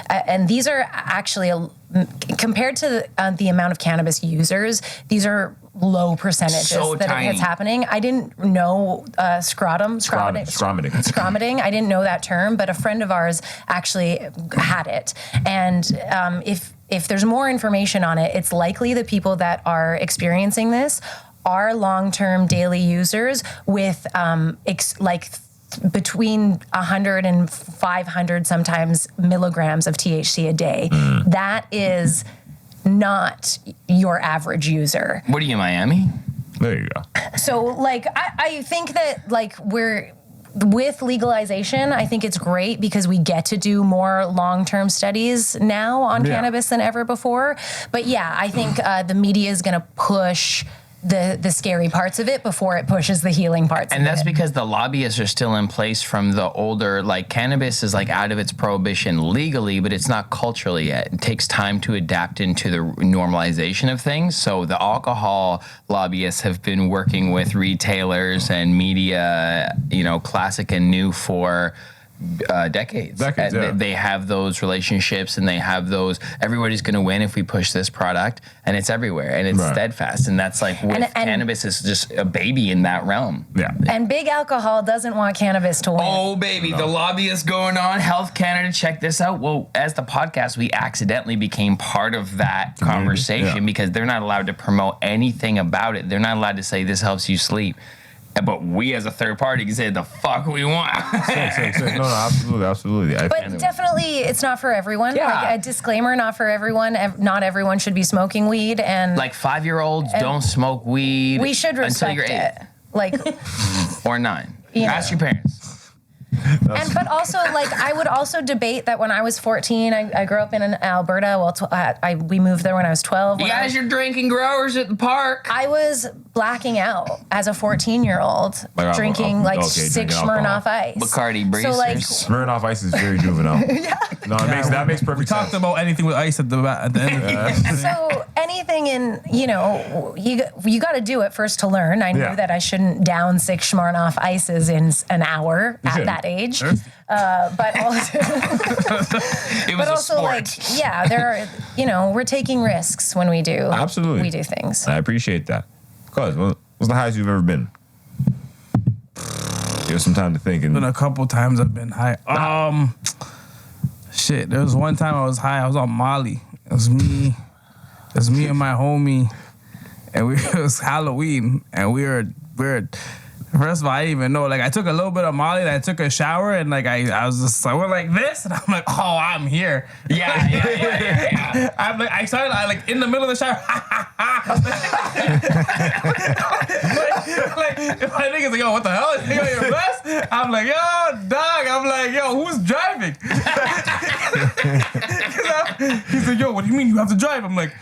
And these are actually, compared to the amount of cannabis users, these are low percentages it's happening. I didn't know scromiting. I didn't know that term, but a friend of ours actually had it. And if there's more information on it, it's likely the people that are experiencing this are long-term daily users with between 100 and 500 sometimes milligrams of THC a day. That is not your average user. What are you, Miami? There you go. So I think that we're with legalization, I think it's great because we get to do more long-term studies now on cannabis than ever before. But yeah, I think the media is going to push the scary parts of it before it pushes the healing parts of it. And that's because the lobbyists are still in place from the older, cannabis is out of its prohibition legally, but it's not culturally yet. It takes time to adapt into the normalization of things. So the alcohol lobbyists have been working with retailers and media, classic and new for decades. Yeah. They have those relationships, and they have those. Everybody's going to win if we push this product, and it's everywhere, and it's steadfast. And that's cannabis is just a baby in that realm. Yeah. And big alcohol doesn't want cannabis to win. Oh, baby, the lobbyists going on. Health Canada, check this out. Well, as the podcast, we accidentally became part of that conversation because they're not allowed to promote anything about it. They're not allowed to say this helps you sleep. But we as a third party can say the fuck we want. No, absolutely. But definitely, it's not for everyone. Yeah. A disclaimer, not for everyone. Not everyone should be smoking weed. And 5-year-olds don't smoke weed. We should respect until you're 8. Or 9. Ask your parents. But also, I would also debate that when I was 14, I grew up in Alberta. Well, we moved there when I was 12. You guys are drinking growers at the park. I was blacking out as a 14-year-old, Like, drinking like okay, 6 drinking Smirnoff alcohol. Ice. Bacardi Bracers. So like, Smirnoff Ice is very juvenile. No, that makes perfect We sense. talked about anything with ice at the end of it. so anything in, you got to do it first to learn. I knew Yeah. that I shouldn't down 6 Smirnoff Ices in an hour at that age. But also, it was but a also sport. like, yeah, there are, we're taking risks when we do. Absolutely. We do things. I appreciate that. Cause what's the highest you've ever been? Give us some time to think. Been And a couple times I've been high. Shit. There was one time I was high. I was on Molly. It was me and my homie, and it was Halloween, and we were. First of all, I didn't even know. Like, I took a little bit of Molly, and I took a shower, and like I was just like, we're like this, and I'm like, oh, I'm here. Yeah. I'm like, I started like in the middle of the shower. like if my nigga's like, yo, what the hell? You think you're blessed? I'm like, yo, dog. I'm like, yo, who's driving? He's like, yo, what do you mean you have to drive? I'm like,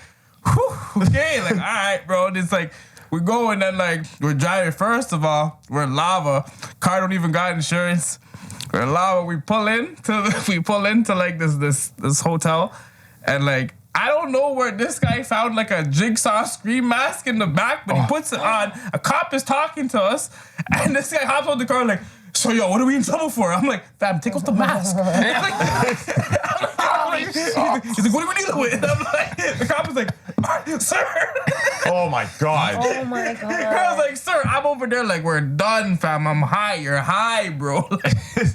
whew, okay, like, all right, bro. And it's like, we go and then like we're driving. First of all, we're in lava. Car don't even got insurance. We're in lava. We pull into like this hotel, and like I don't know where this guy found like a jigsaw scream mask in the back, but he puts it on. A cop is talking to us, and this guy hops on the car like, so yo, what are we in trouble for? I'm like, fam, take off the mask. He's like, what are we dealing with? And I'm like, the cop is like, sir. oh my god. Oh my God. I was like, sir, I'm over there like, we're done, fam. I'm high. You're high, bro.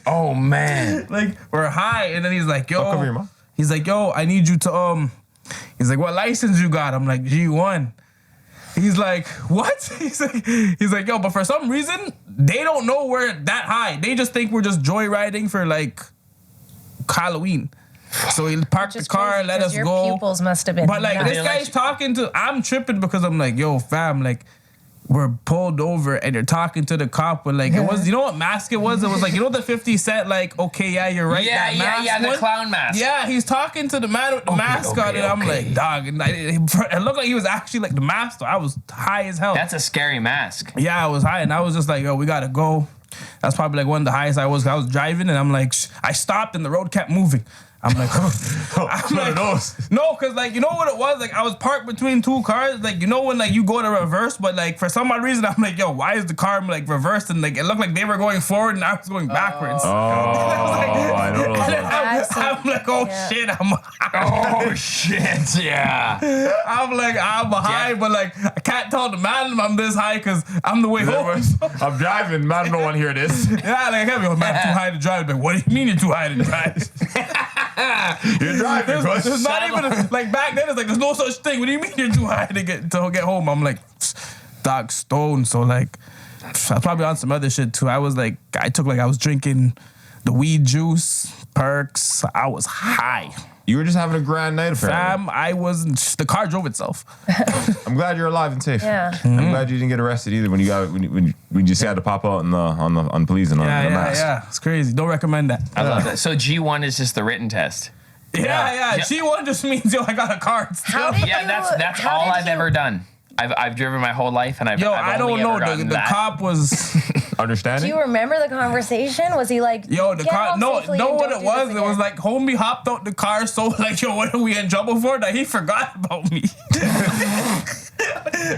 Oh man. Like, we're high. And then he's like, yo. I'll cover your mouth. He's like, yo, I need you to, he's like, what license you got? I'm like, G1. He's like, what? He's like, yo, but for some reason, they don't know we're that high. They just think we're just joyriding for like Halloween. So he parked the car, crazy, let us your go. pupils must have been. But like nuts. this guy's talking to, I'm tripping because I'm like, yo, fam, like we're pulled over and you're talking to the cop, but like it was, you know what mask it was? It was like, you know the 50 Cent, like, okay, yeah, you're right. Yeah, that mask the one? clown mask. Yeah, he's talking to the man with the mask on, and I'm like, dog. And it looked like he was actually like the master. I was high as hell. That's a scary mask. Yeah, I was high, and I was just like, yo, we gotta go. That's probably like one of the highest I was. I was driving, and I'm like, I stopped, and the road kept moving. I'm like, I'm like, no, cause like, you know what it was? Like, I was parked between two cars. Like, you know when like you go to reverse, but like for some odd reason, I'm like, yo, why is the car like reversed? And like it looked like they were going forward and I was going backwards. I know. I'm like, oh shit, Oh shit, yeah. I'm like, I'm high, but like I can't tell the man I'm this high because I'm the way home. I'm driving. Man, I don't want to hear this. Yeah, like I can't be like, man, too high to drive. Like, what do you mean you're too high to drive? You're driving, bro. There's not even like back then. It's like there's no such thing. What do you mean you're too high to get home? I'm like, dog stone. So like, I was probably on some other shit too. I was drinking the weed juice, perks. I was high. You were just having a grand night, apparently. Fam, I wasn't. The car drove itself. I'm glad you're alive and safe. Yeah. I'm glad you didn't get arrested either when you just had to pop out on police and on the mask. Yeah. It's crazy. Don't recommend that. I love that. So G1 is just the written test. Yeah. G1 just means yo, I got a card. How did Yeah, that's all I've ever done. I've driven my whole life, and I've I don't only know. ever gotten The that. cop was. Do Understanding? you remember the conversation? Was he like, Yo, the "Get car. home No, safely know and what don't it do this was? It was again"? like homie hopped out the car, so like, yo, what are we in trouble for? That he forgot about me.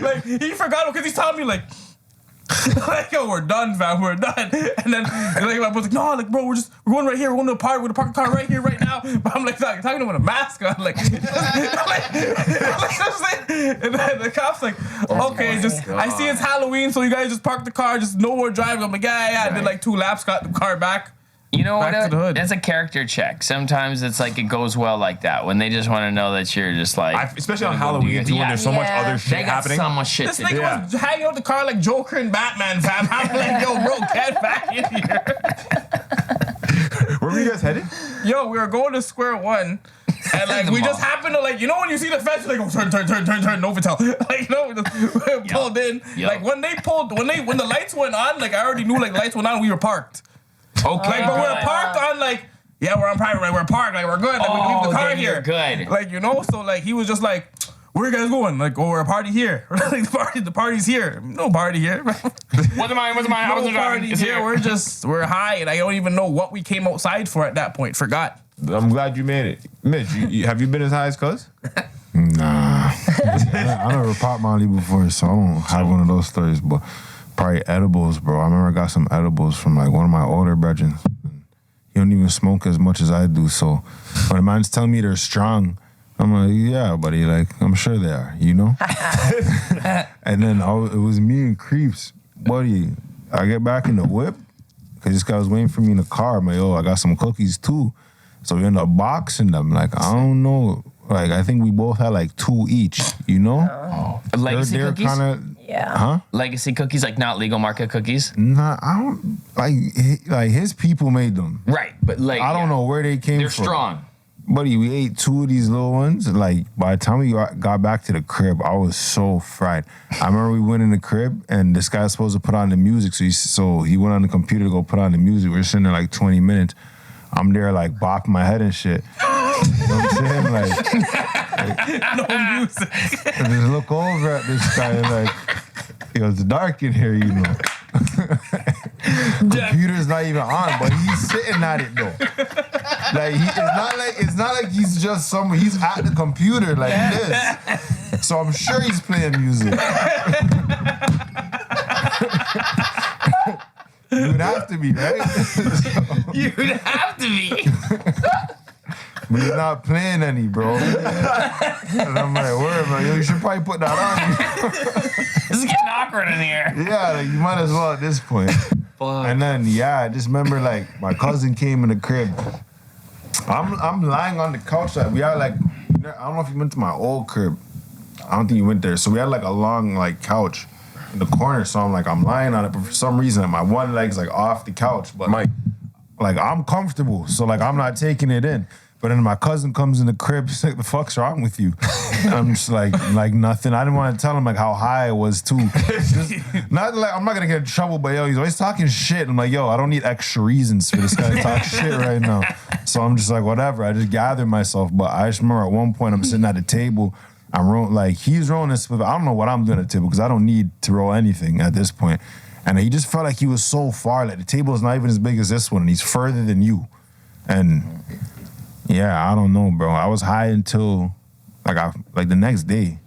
Like he forgot because he's telling me like. Like, yo, we're done, fam. We're done. And then like, I was like, no, like, bro, we're going right here. We're going to the park. We're going to park the car right here, right now. But I'm like, talking to him with a mask on. Like, and then the cop's like, okay, I see it's Halloween, so you guys just park the car. Just no more driving. I'm like, yeah. I did like 2 laps, got the car back. You know Back to the what? hood. That's a character check. Sometimes it's like it goes well like that when they just want to know that you're just like. Especially on Halloween, too, when there's so much Yeah. other shit They got happening. so much shit This to nigga do. was hanging out the car like Joker and Batman, fam. I'm like, yo, bro, get back in here. Where were you guys headed? Yo, we were going to Square One. And like we just happened to like, you know when you see the fence, like, oh, turn, Novotel. Like, you know, we pulled in. Yo. Like when the lights went on, like I already knew like lights went on, we were parked. Okay, Like, but we're parked on like, yeah, we're on private, like we're parked, like we're good, like we can leave the car then here. you're good. Like, you know, so like he was just like, where you guys going? Like, oh, we're a party here. Like, the party's here. No party here. What's mine? I wasn't No party driving. here. We're high, and I don't even know what we came outside for at that point. Forgot. I'm glad you made it. Mitch, have you been as high as Cuz? Nah. I never popped Molly before, so I don't have one of those stories, but probably edibles, bro. I remember I got some edibles from like one of my older brethren. He don't even smoke as much as I do, so when a man's telling me they're strong, I'm like, yeah, buddy, like, I'm sure they are, you know? And then it was me and Creeps. Buddy, I get back in the whip, because this guy was waiting for me in the car. I'm like, I got some cookies too. So we end up boxing them. Like, I don't know. Like, I think we both had like 2 each, you know? Legacy they're cookies? Kinda, Yeah. huh? Legacy cookies, like not legal market cookies? Nah, I don't, like his people made them. Right, but like... I don't know where they came They're from. strong. Buddy, we ate 2 of these little ones. Like, by the time we got back to the crib, I was so fried. I remember we went in the crib, and this guy's supposed to put on the music. So he went on the computer to go put on the music. We were sitting there like 20 minutes. I'm there like bopping my head and shit. You know what I'm saying? Like No music. I just look over at this guy and like, it's dark in here, you know. Computer's not even on, but he's sitting at it though. Like it's not like he's just somewhere. He's at the computer like this. So I'm sure he's playing music. You would have to be, right? You'd have to be. But he's not playing any, bro. And I'm like, word, man, yo, you should probably put that on. This is getting awkward in here. Yeah, like, you might as well at this point. Fuck. And then, I just remember, like, my cousin came in the crib. I'm lying on the couch. Like, we had, like, I don't know if you went to my old crib. I don't think you went there. So we had, like, a long, like, couch in the corner. So I'm lying on it. But for some reason, my one leg's, like, off the couch. But, Mike. like, I'm comfortable. So, like, I'm not taking it in. But then my cousin comes in the crib, he's like, the fuck's wrong with you? And I'm just like nothing. I didn't want to tell him like how high I was too. Not like, I'm not gonna get in trouble, but he's always talking shit. I'm like, I don't need extra reasons for this guy to talk shit right now. So I'm just like, whatever. I just gathered myself. But I just remember at one point I'm sitting at the table, he's rolling this, I don't know what I'm doing at the table because I don't need to roll anything at this point. And he just felt like he was so far, like the table is not even as big as this one, and he's further than you. And yeah, I don't know, bro. I was high until like the next day.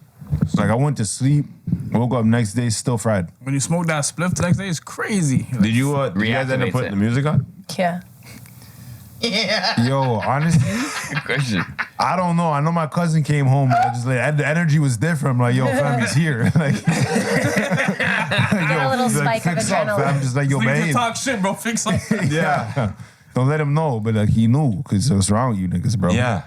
Like I went to sleep, woke up next day, still fried. When you smoke that spliff the next day, it's crazy. Did you guys end up putting the music on? Yeah. Yo, honestly, Good question. I don't know. I know my cousin came home. And I just like the energy was different. I'm like, yo, fam, he's here. Like, Got a little spike of fix up, adrenaline. fam. Just like, yo, Niggas man. talk shit, bro. Fix up. Yeah. Don't let him know, but like he knew because what's wrong with you niggas, bro? Yeah.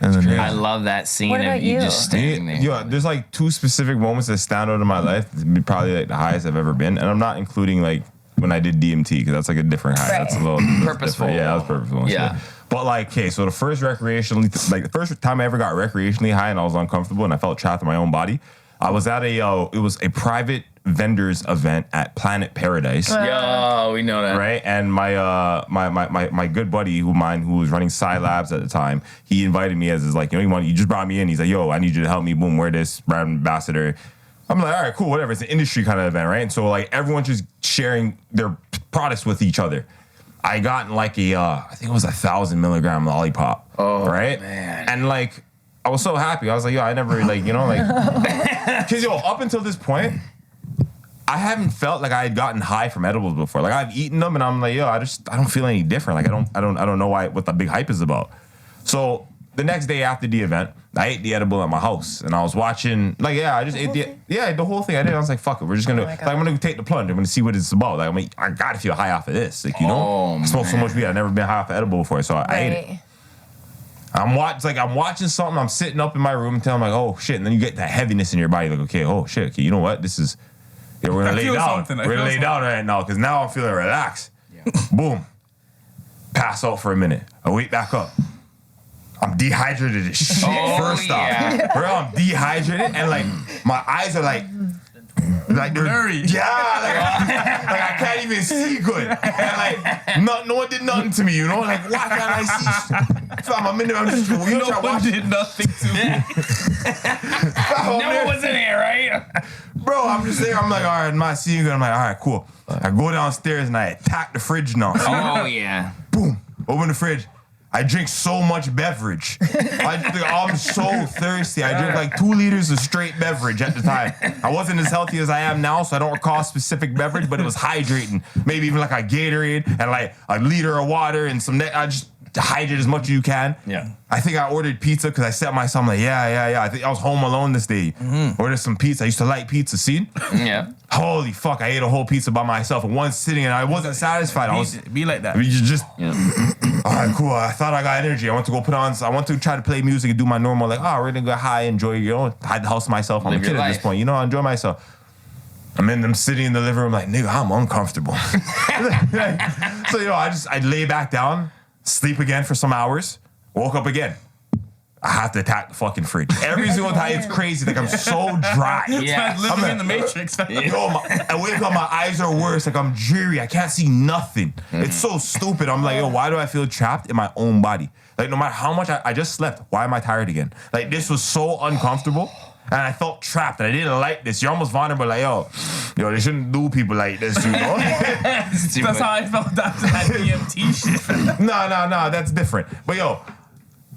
And then I love that scene What of about you you? just standing there. Yeah, there's like 2 specific moments that stand out in my life. It's probably like the highest I've ever been, and I'm not including like when I did DMT because that's like a different high. Right. That's a little Purposeful. different. Yeah, that was purposeful. Yeah. But like, okay, so the first time I ever got recreationally high and I was uncomfortable and I felt trapped in my own body, I was at it was a private vendors event at Planet Paradise. Yo, we know that. Right, and my good buddy who was running Sci Labs at the time, he invited me as his like, you just brought me in. He's like, yo, I need you to help me, boom, wear this brand ambassador. I'm like, all right, cool, whatever. It's an industry kind of event, right? And so like everyone's just sharing their products with each other. I got like I think it was 1,000 milligram lollipop. Oh, right, man. And like I was so happy. I was like, yo, I never because up until this point, I haven't felt like I had gotten high from edibles before. Like I've eaten them and I'm like, yo, I don't feel any different. Like I don't know what the big hype is about. So the next day after the event, I ate the edible at my house and I was watching I just ate the whole thing I did. I was like, fuck it, we're just gonna I'm gonna take the plunge. I'm gonna see what it's about. Like I gotta feel high off of this. Like, I smoked so much weed, I've never been high off of edible before. So I ate it. I'm watching something, I'm sitting up in my room until I'm like, oh shit, and then you get that heaviness in your body, like, okay, oh shit, okay, you know what? This is we're gonna lay down. We're gonna lay down right now because now I'm feeling relaxed. Yeah. Boom. Pass out for a minute. I wake back up. I'm dehydrated as shit. First off, bro, I'm dehydrated and like my eyes are like they're blurry. Yeah, like I can't even see good. And like no one did nothing to me, Like why can't I see? Fam, I'm in there. I'm just no one did nothing to me. No one was in here, right? Bro, I'm just there. I'm like, all right, I'm not seeing you. I'm like, all right, cool. I go downstairs and I attack the fridge now. Oh, yeah. Boom. Open the fridge. I drink so much beverage. I'm so thirsty. I drink like 2 liters of straight beverage at the time. I wasn't as healthy as I am now, so I don't recall specific beverage, but it was hydrating. Maybe even like a Gatorade and like a liter of water and some. I just hydrate as much as you can. Yeah. I think I ordered pizza because I set myself like, yeah. I think I was home alone this day. Ordered some pizza. I used to like pizza. See? Yeah. Holy fuck! I ate a whole pizza by myself in one sitting, and I wasn't satisfied. I was Be like that. you just. All right, cool. I thought I got energy. I want to go put on. I want to try to play music and do my normal, like, oh, we're gonna go high, enjoy, hide the house myself. I'm Live a kid your at this life. point, I enjoy myself. I'm sitting in the living room, like, nigga, I'm uncomfortable. So, I lay back down, sleep again for some hours, woke up again. I have to attack the fucking fridge. Every single time, it's crazy. Like, I'm so dry. Yeah. It's like living in the Matrix. I wake up, my eyes are worse. Like, I'm dreary. I can't see nothing. It's so stupid. I'm like, why do I feel trapped in my own body? Like, no matter how much I just slept, why am I tired again? Like, this was so uncomfortable. And I felt trapped. And I didn't like this. You're almost vulnerable. Like, they shouldn't do people like this, That's how I felt after that DMT shit. No, that's different. But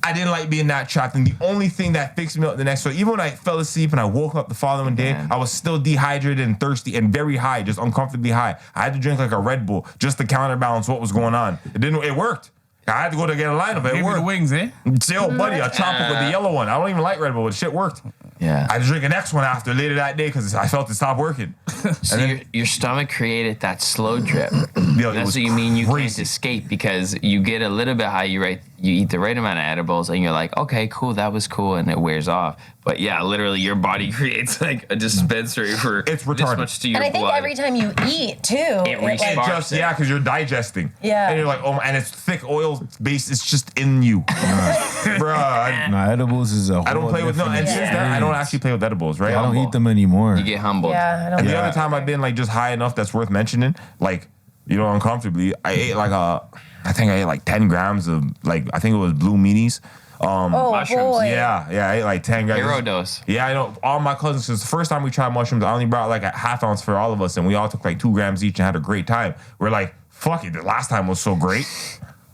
I didn't like being that trapped. And the only thing that fixed me up the next day, even when I fell asleep and I woke up the following day, I was still dehydrated and thirsty and very high, just uncomfortably high. I had to drink like a Red Bull just to counterbalance what was going on. It worked. I had to go to get a lineup, but it Maybe worked. the wings, eh? Say, buddy, a tropical, the yellow one. I don't even like Red Bull, but shit worked. Yeah. I had to drink the next one after later that day because I felt it stop working. So your stomach created that slow drip. It That's was what you mean you crazy. can't escape because you get a little bit high, you eat the right amount of edibles and you're like, okay, cool, that was cool, and it wears off. But yeah, literally your body creates like a dispensary for It's this retarded. much to your And I think blood. every time you eat too, It like, resparks. Because you're digesting. Yeah. And you're like, and it's thick oil base. It's just in you. Bruh, No, edibles is a whole I don't play with, and since then, I don't actually play with edibles, right? I don't eat them anymore. You get humbled. yeah, I don't And the know. other time I've been like just high enough that's worth mentioning, like, uncomfortably, I ate I think I ate like 10 grams of I think it was blue meanies. Oh mushrooms. boy. Yeah, I ate like 10 grams. Hero dose. Yeah, I know. All my cousins, because the first time we tried mushrooms, I only brought like a half ounce for all of us, and we all took like 2 grams each and had a great time. We're like, fuck it, the last time was so great.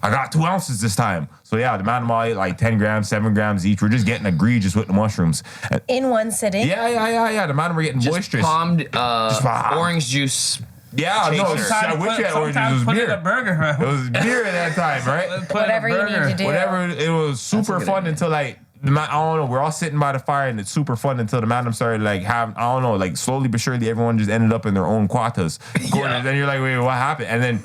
I got 2 ounces this time. So yeah, the man all ate like 10 grams, 7 grams each. We're just getting egregious with the mushrooms. And In one sitting. yeah. The man were getting Just boisterous. palmed wow. orange juice. Yeah, no, Chaser. I wish you had orange juice. It was put beer. in a burger, man. It was beer at that time, right? Put in a Whatever you need burger. to do. Whatever, it was super good fun idea. until I don't know, we're all sitting by the fire and it's super fun until the Mandem started having, I don't know, slowly but surely everyone just ended up in their own quarters. And then you're like, wait, what happened? And then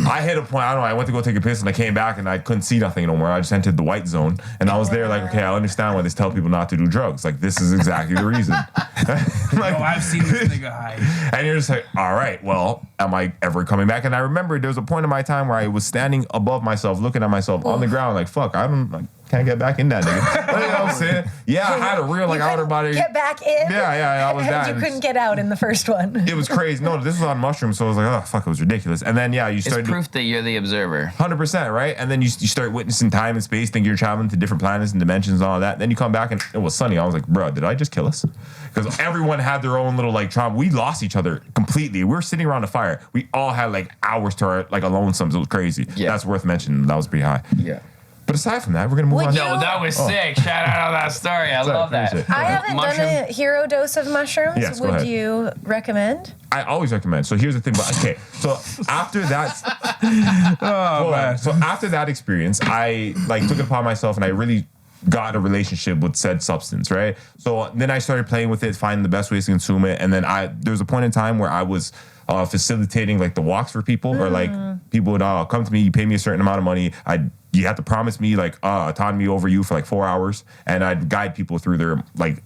I hit a point, I don't know, I went to go take a piss and I came back and I couldn't see nothing no more. I just entered the white zone and I was there like, okay, I understand why they tell people not to do drugs. Like, this is exactly the reason. I've seen this nigga high. And you're just like, all right, well, am I ever coming back? And I remember there was a point in my time where I was standing above myself, looking at myself on the ground, like, fuck, can't get back in that nigga. You know what I'm saying? Yeah, I had a real You outer couldn't body. Get back in. Yeah, I was And that. you couldn't get out in the first one. It was crazy. No, this was on mushrooms, so I was like, oh, fuck, it was ridiculous. And then, you It's started... proof that you're the observer. 100%, right? And then you start witnessing time and space, think you're traveling to different planets and dimensions and all that. Then you come back and it was sunny. I was like, bro, did I just kill us? Because everyone had their own little trauma. We lost each other completely. We were sitting around the fire. We all had hours to our alone sums. It was crazy. Yeah. That's worth mentioning. That was pretty high. Yeah. But aside from that, we're gonna move Would on. you- No, that was sick. Shout out on that story. I love that. finish it. I haven't Mushroom. done a hero dose of mushrooms. Yes, go Would ahead. you recommend? I always recommend. So here's the thing. Okay, so after that, so after that experience, I took it upon myself, and I really got a relationship with said substance, right? So then I started playing with it, finding the best ways to consume it, and then there was a point in time where I was facilitating the walks for people, or people would come to me, you pay me a certain amount of money, you have to promise me autonomy over you for 4 hours, and I'd guide people through their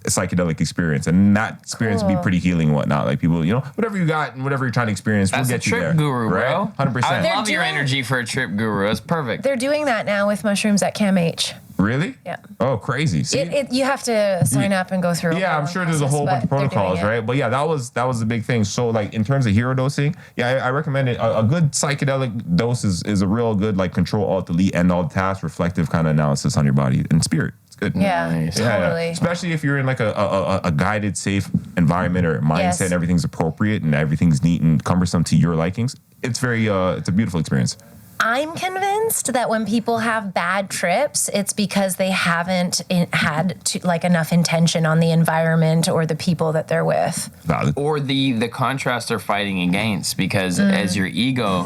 psychedelic experience, and that experience would be pretty healing and whatnot. People, whatever you got and whatever you're trying to experience, That's we'll a get you trip there, guru, bro. right? 100%. I love your doing- energy for a trip guru. It's perfect. They're doing that now with mushrooms at CAMH. Really? Yeah. Oh, crazy. See? You have to sign up and go through. Yeah, I'm sure there's a whole bunch of protocols, right? But yeah, that was the big thing. So in terms of hero dosing, yeah, I recommend it. A good psychedelic dose is a real good control alt delete end all task reflective kind of analysis on your body and spirit. It's good. Yeah, Nice. totally. Especially if you're in like a guided, safe environment or mindset, Yes. and everything's appropriate and everything's neat and cumbersome to your likings. It's very, it's a beautiful experience. I'm convinced that when people have bad trips, it's because they haven't had enough intention on the environment or the people that they're with. Valid. Or the contrast they're fighting against, because as your ego,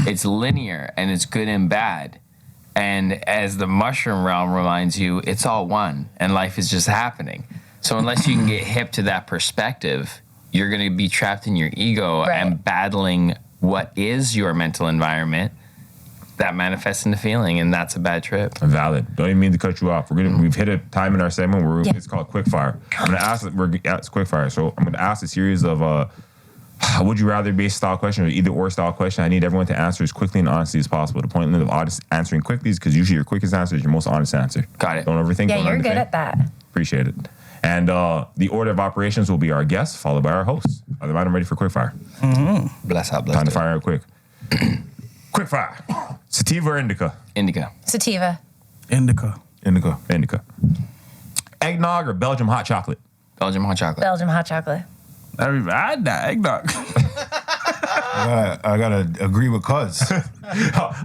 it's linear and it's good and bad. And as the mushroom realm reminds you, it's all one and life is just happening. So unless you can get hip to that perspective, you're going to be trapped in your ego and battling what is your mental environment that manifests into feeling, and that's a bad trip. Valid. Don't even mean to cut you off. We've hit a time in our segment where it's called Quickfyre. I'm gonna ask. It's Quickfyre. So I'm gonna ask a series of would you rather based style question or either or style question. I need everyone to answer as quickly and honestly as possible. The point of answering quickly is because usually your quickest answer is your most honest answer. Got it. Don't overthink. Yeah, don't you're underthink. good at that. Appreciate it. And the order of operations will be our guests followed by our hosts. Otherwise, I'm ready for Quickfyre. Bless up, Time to fire out quick. Quickfyre. Sativa or indica? Indica. Sativa. Indica. Indica. Eggnog or Belgium hot chocolate? Belgium hot chocolate. Belgium hot chocolate. I had that eggnog. I gotta agree with Cuz.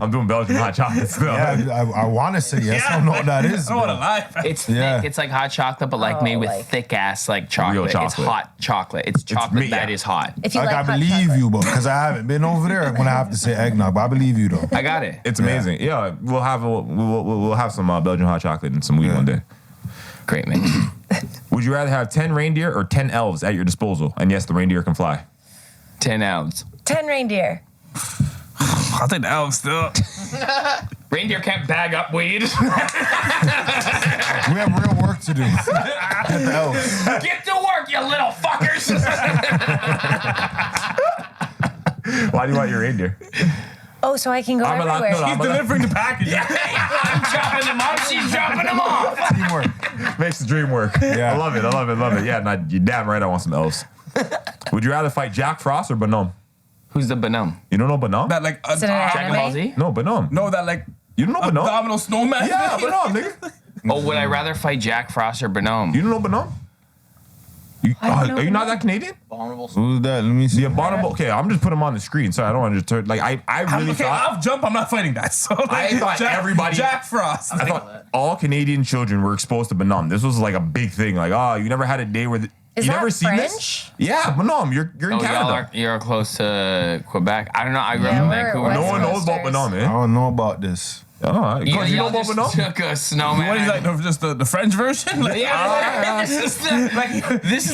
I'm doing Belgian hot chocolate still. Yeah, I want to say yes. I don't know what that is. I don't want to bro. lie. It's thick. Yeah. It's like hot chocolate, but like made with thick ass like chocolate. Real chocolate. It's hot chocolate. It's chocolate me, that yeah. is hot. If you Like, like I hot believe chocolate. you, but because I haven't been over there, I'm gonna have to say eggnog. But I believe you though. I got it. It's amazing. Yeah, we'll have some Belgian hot chocolate and some weed one day. Great, man. Would you rather have 10 reindeer or 10 elves at your disposal? And yes, the reindeer can fly. 10 elves. 10 reindeer. I'll take the elf still. Reindeer can't bag up weed. We have real work to do. Get the elves. Get to work, you little fuckers. Why do you want your reindeer? Oh, so I can go everywhere. He's delivering the package. I'm chopping them up. She's dropping them off. Teamwork. Makes the dream work. Yeah. I love it. Yeah, you're damn right I want some elves. Would you rather fight Jack Frost or Bonhomme? Who's the Bonhomme? You don't know Bonhomme? That like Is it an Dragon Ball anime? Z? No, Bonhomme. no, that like You don't know Bonhomme? abdominal snowman. Yeah, Bonhomme, nigga. Oh, would I rather fight Jack Frost or Bonhomme? You don't know Bonhomme? Are you not that Canadian? Abominable. Who's that? Let me see. The abominable. Okay, I'm just putting him on the screen, so I don't want to turn. Like I really Okay, thought. off jump. I'm not fighting that. So like, I thought everybody- Jack Frost. I thought all Canadian children were exposed to Bonhomme. This was like a big thing. Like, oh, you never had a day where Is you that never seen this? French? Yeah, Bonhomme. You're in Oh, Canada. you're close to Quebec. I don't know. I grew Yeah, up in we're Vancouver. No West one knows about Coasters. Bonhomme, I man. don't know about this. Oh, you know y'all about just Bonhomme? took a snowman. What is like just the French version? Like, Yeah, this is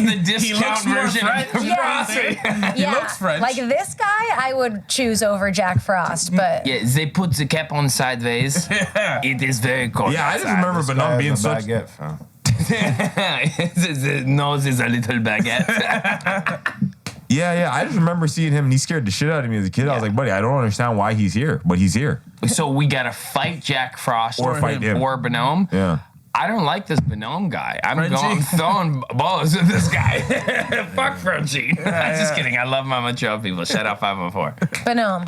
the discount looks more version of French. Frost. Yeah. looks French. Like this guy, I would choose over Jack Frost, but Yeah, they put the cap on sideways. It is very cold. Yeah, I just remember This guy Bonhomme has being a such. baguette, fam. The nose is a little baguette. Yeah. I just remember seeing him, and he scared the shit out of me as a kid. I was like, buddy, I don't understand why he's here, but he's here. So we gotta fight Jack Frost Or fight him. or Bonhomme. Yeah. I don't like this Bonhomme guy. I'm Frenchie. throwing balls at this guy. Fuck Frenchie. Just kidding. I love my Montreal people. Shout out 514. Bonhomme.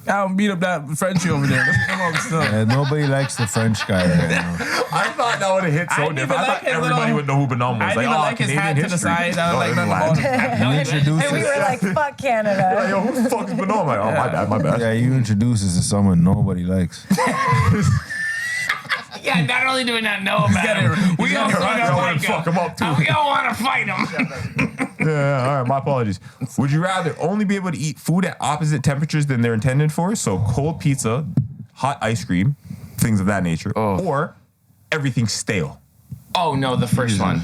I don't beat up that Frenchie over there. Let's come up still. Yeah, nobody likes the French guy right now. I thought that would have hit I so didn't different. even I like thought his everybody little- would know who Bonhomme was. I didn't even like his Canadian hat to the history. side. I don't like nothing England. about it. You introduce And we were like, fuck Canada. Yo, who the fuck is Bonhomme? Like, oh, my bad. Yeah, you introduce us to someone nobody likes. Yeah, not only do we not know about him, we got also it right. don't I wanna like fuck him up, too. We don't want to fight him. Yeah, all right, my apologies. Would you rather only be able to eat food at opposite temperatures than they're intended for? So cold pizza, hot ice cream, things of that nature, or everything stale. Oh, no, the first one.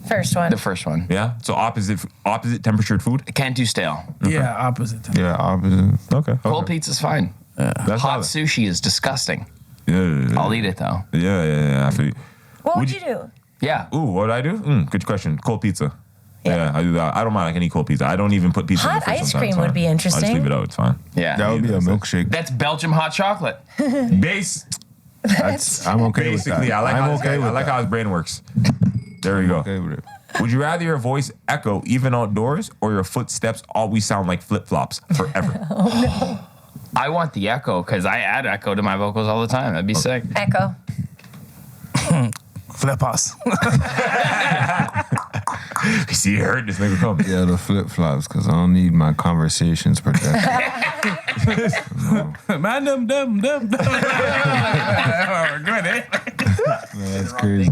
First one. The first one. Yeah, so opposite temperatured food. Can't do stale. Yeah, opposite. Yeah, opposite. Okay. Cold pizza's fine. That's Hot valid. sushi is disgusting. Yeah. I'll eat it, though. Yeah. I feel you. What would Would you do? Yeah. Ooh, what would I do? Good question. Cold pizza. Yeah, I do that. I don't mind like any cold pizza. I don't even put pizza in the Hot fridge ice sometimes, cream would fine. be I'll just interesting. leave it out. It's fine. Yeah. That would be a milkshake. That's Belgium hot chocolate. Base. I'm okay Basically, with that. I like I'm how okay with I like that. how his brain works. There we go. Okay with it. Would you rather your voice echo even outdoors or your footsteps always sound like flip-flops forever? I want the echo because I add echo to my vocals all the time. That'd be sick. Echo. Flip us. You see, you heard this nigga come. Yeah, the flip flops, because I don't need my conversations protected. Mandem, them. Good, eh? That's crazy.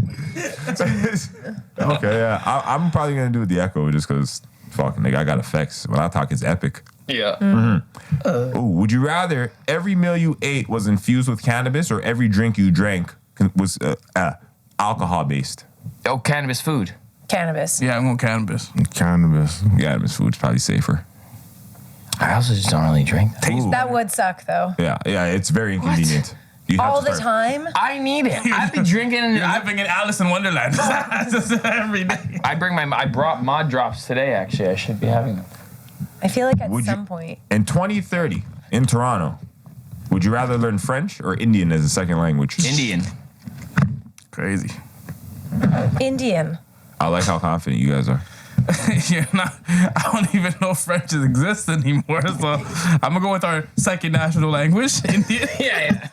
Okay, yeah. I'm probably gonna do it the echo just because fuck nigga, I got effects. When I talk, it's epic. Yeah. Ooh, would you rather every meal you ate was infused with cannabis or every drink you drank was alcohol based? Oh, cannabis food. Cannabis. Yeah, I'm going cannabis. Cannabis. Cannabis food's probably safer. I also just don't really drink that. Ooh. That would suck though. Yeah, it's very inconvenient. You have All to the start- time. I need it. I've been drinking. You're living in Alice in Wonderland every day. I brought mod drops today. Actually, I should be having them. I feel like at Would you- some point. In 2030, in Toronto, would you rather learn French or Indian as a second language? Indian. Crazy. Indian. I like how confident you guys are. You're not. I don't even know if French exists anymore. So I'm gonna go with our second national language, Indian. Yeah.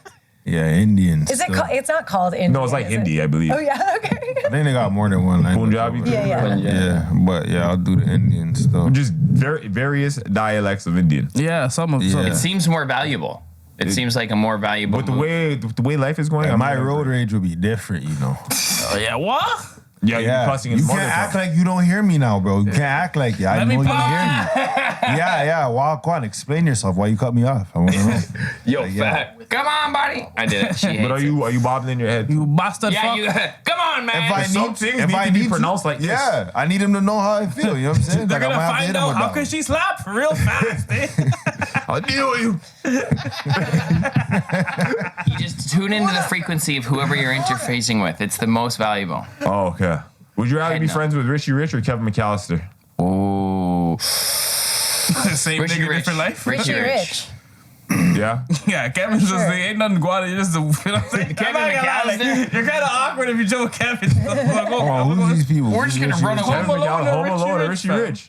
Yeah, Indians. Is it? It's not called Indian. No, it's like is it? Hindi, I believe. Oh yeah. Okay. I think they got more than one language. Punjabi? over there. Yeah. Yeah, but yeah, I'll do the Indian stuff. Just various dialects of Indian. Yeah, some of Yeah. It seems more valuable. It seems like a more valuable. But the way life is going, Like, I'm my not- road rage would be different, you know. Oh, yeah, what? Yeah, you're cussing in you mother can't act tongue. like you don't hear me now, bro. You can't act like it. I Let know me you pause. hear me. Yeah, walk on. Explain yourself. Why you cut me off? I want to know. Yo, yeah. fat. Come on, buddy. I did it. She hates But are you bobbing in your head? You bastard Yeah, fuck. you. Come on, man. If I Some need, things if need I to be need pronounced like this. Yeah, I need him to know how I feel. You know what I'm saying? They're Like, I'm gonna gonna have to hit find him out with how that could one. she slap real fast, eh? I'll deal with you. You just tune into the frequency of whoever you're interfacing with. It's the most valuable. Oh, okay. Would you rather be No. friends with Richie Rich or Kevin McAllister? Ooh. Same Richie nigga, Rich. different life. Richie Richie Rich. Rich. Yeah. Yeah, Kevin's just Sure. like, ain't nothing guada. You're just, you know what I'm saying? Kevin I'm not gonna lie, like, McAllister. you're kind of awkward if you joke Kevin. So, Oh, who's these people? We're just gonna run away. Kevin McAllister, Home Richie Alone, or Rich, Richie Rich.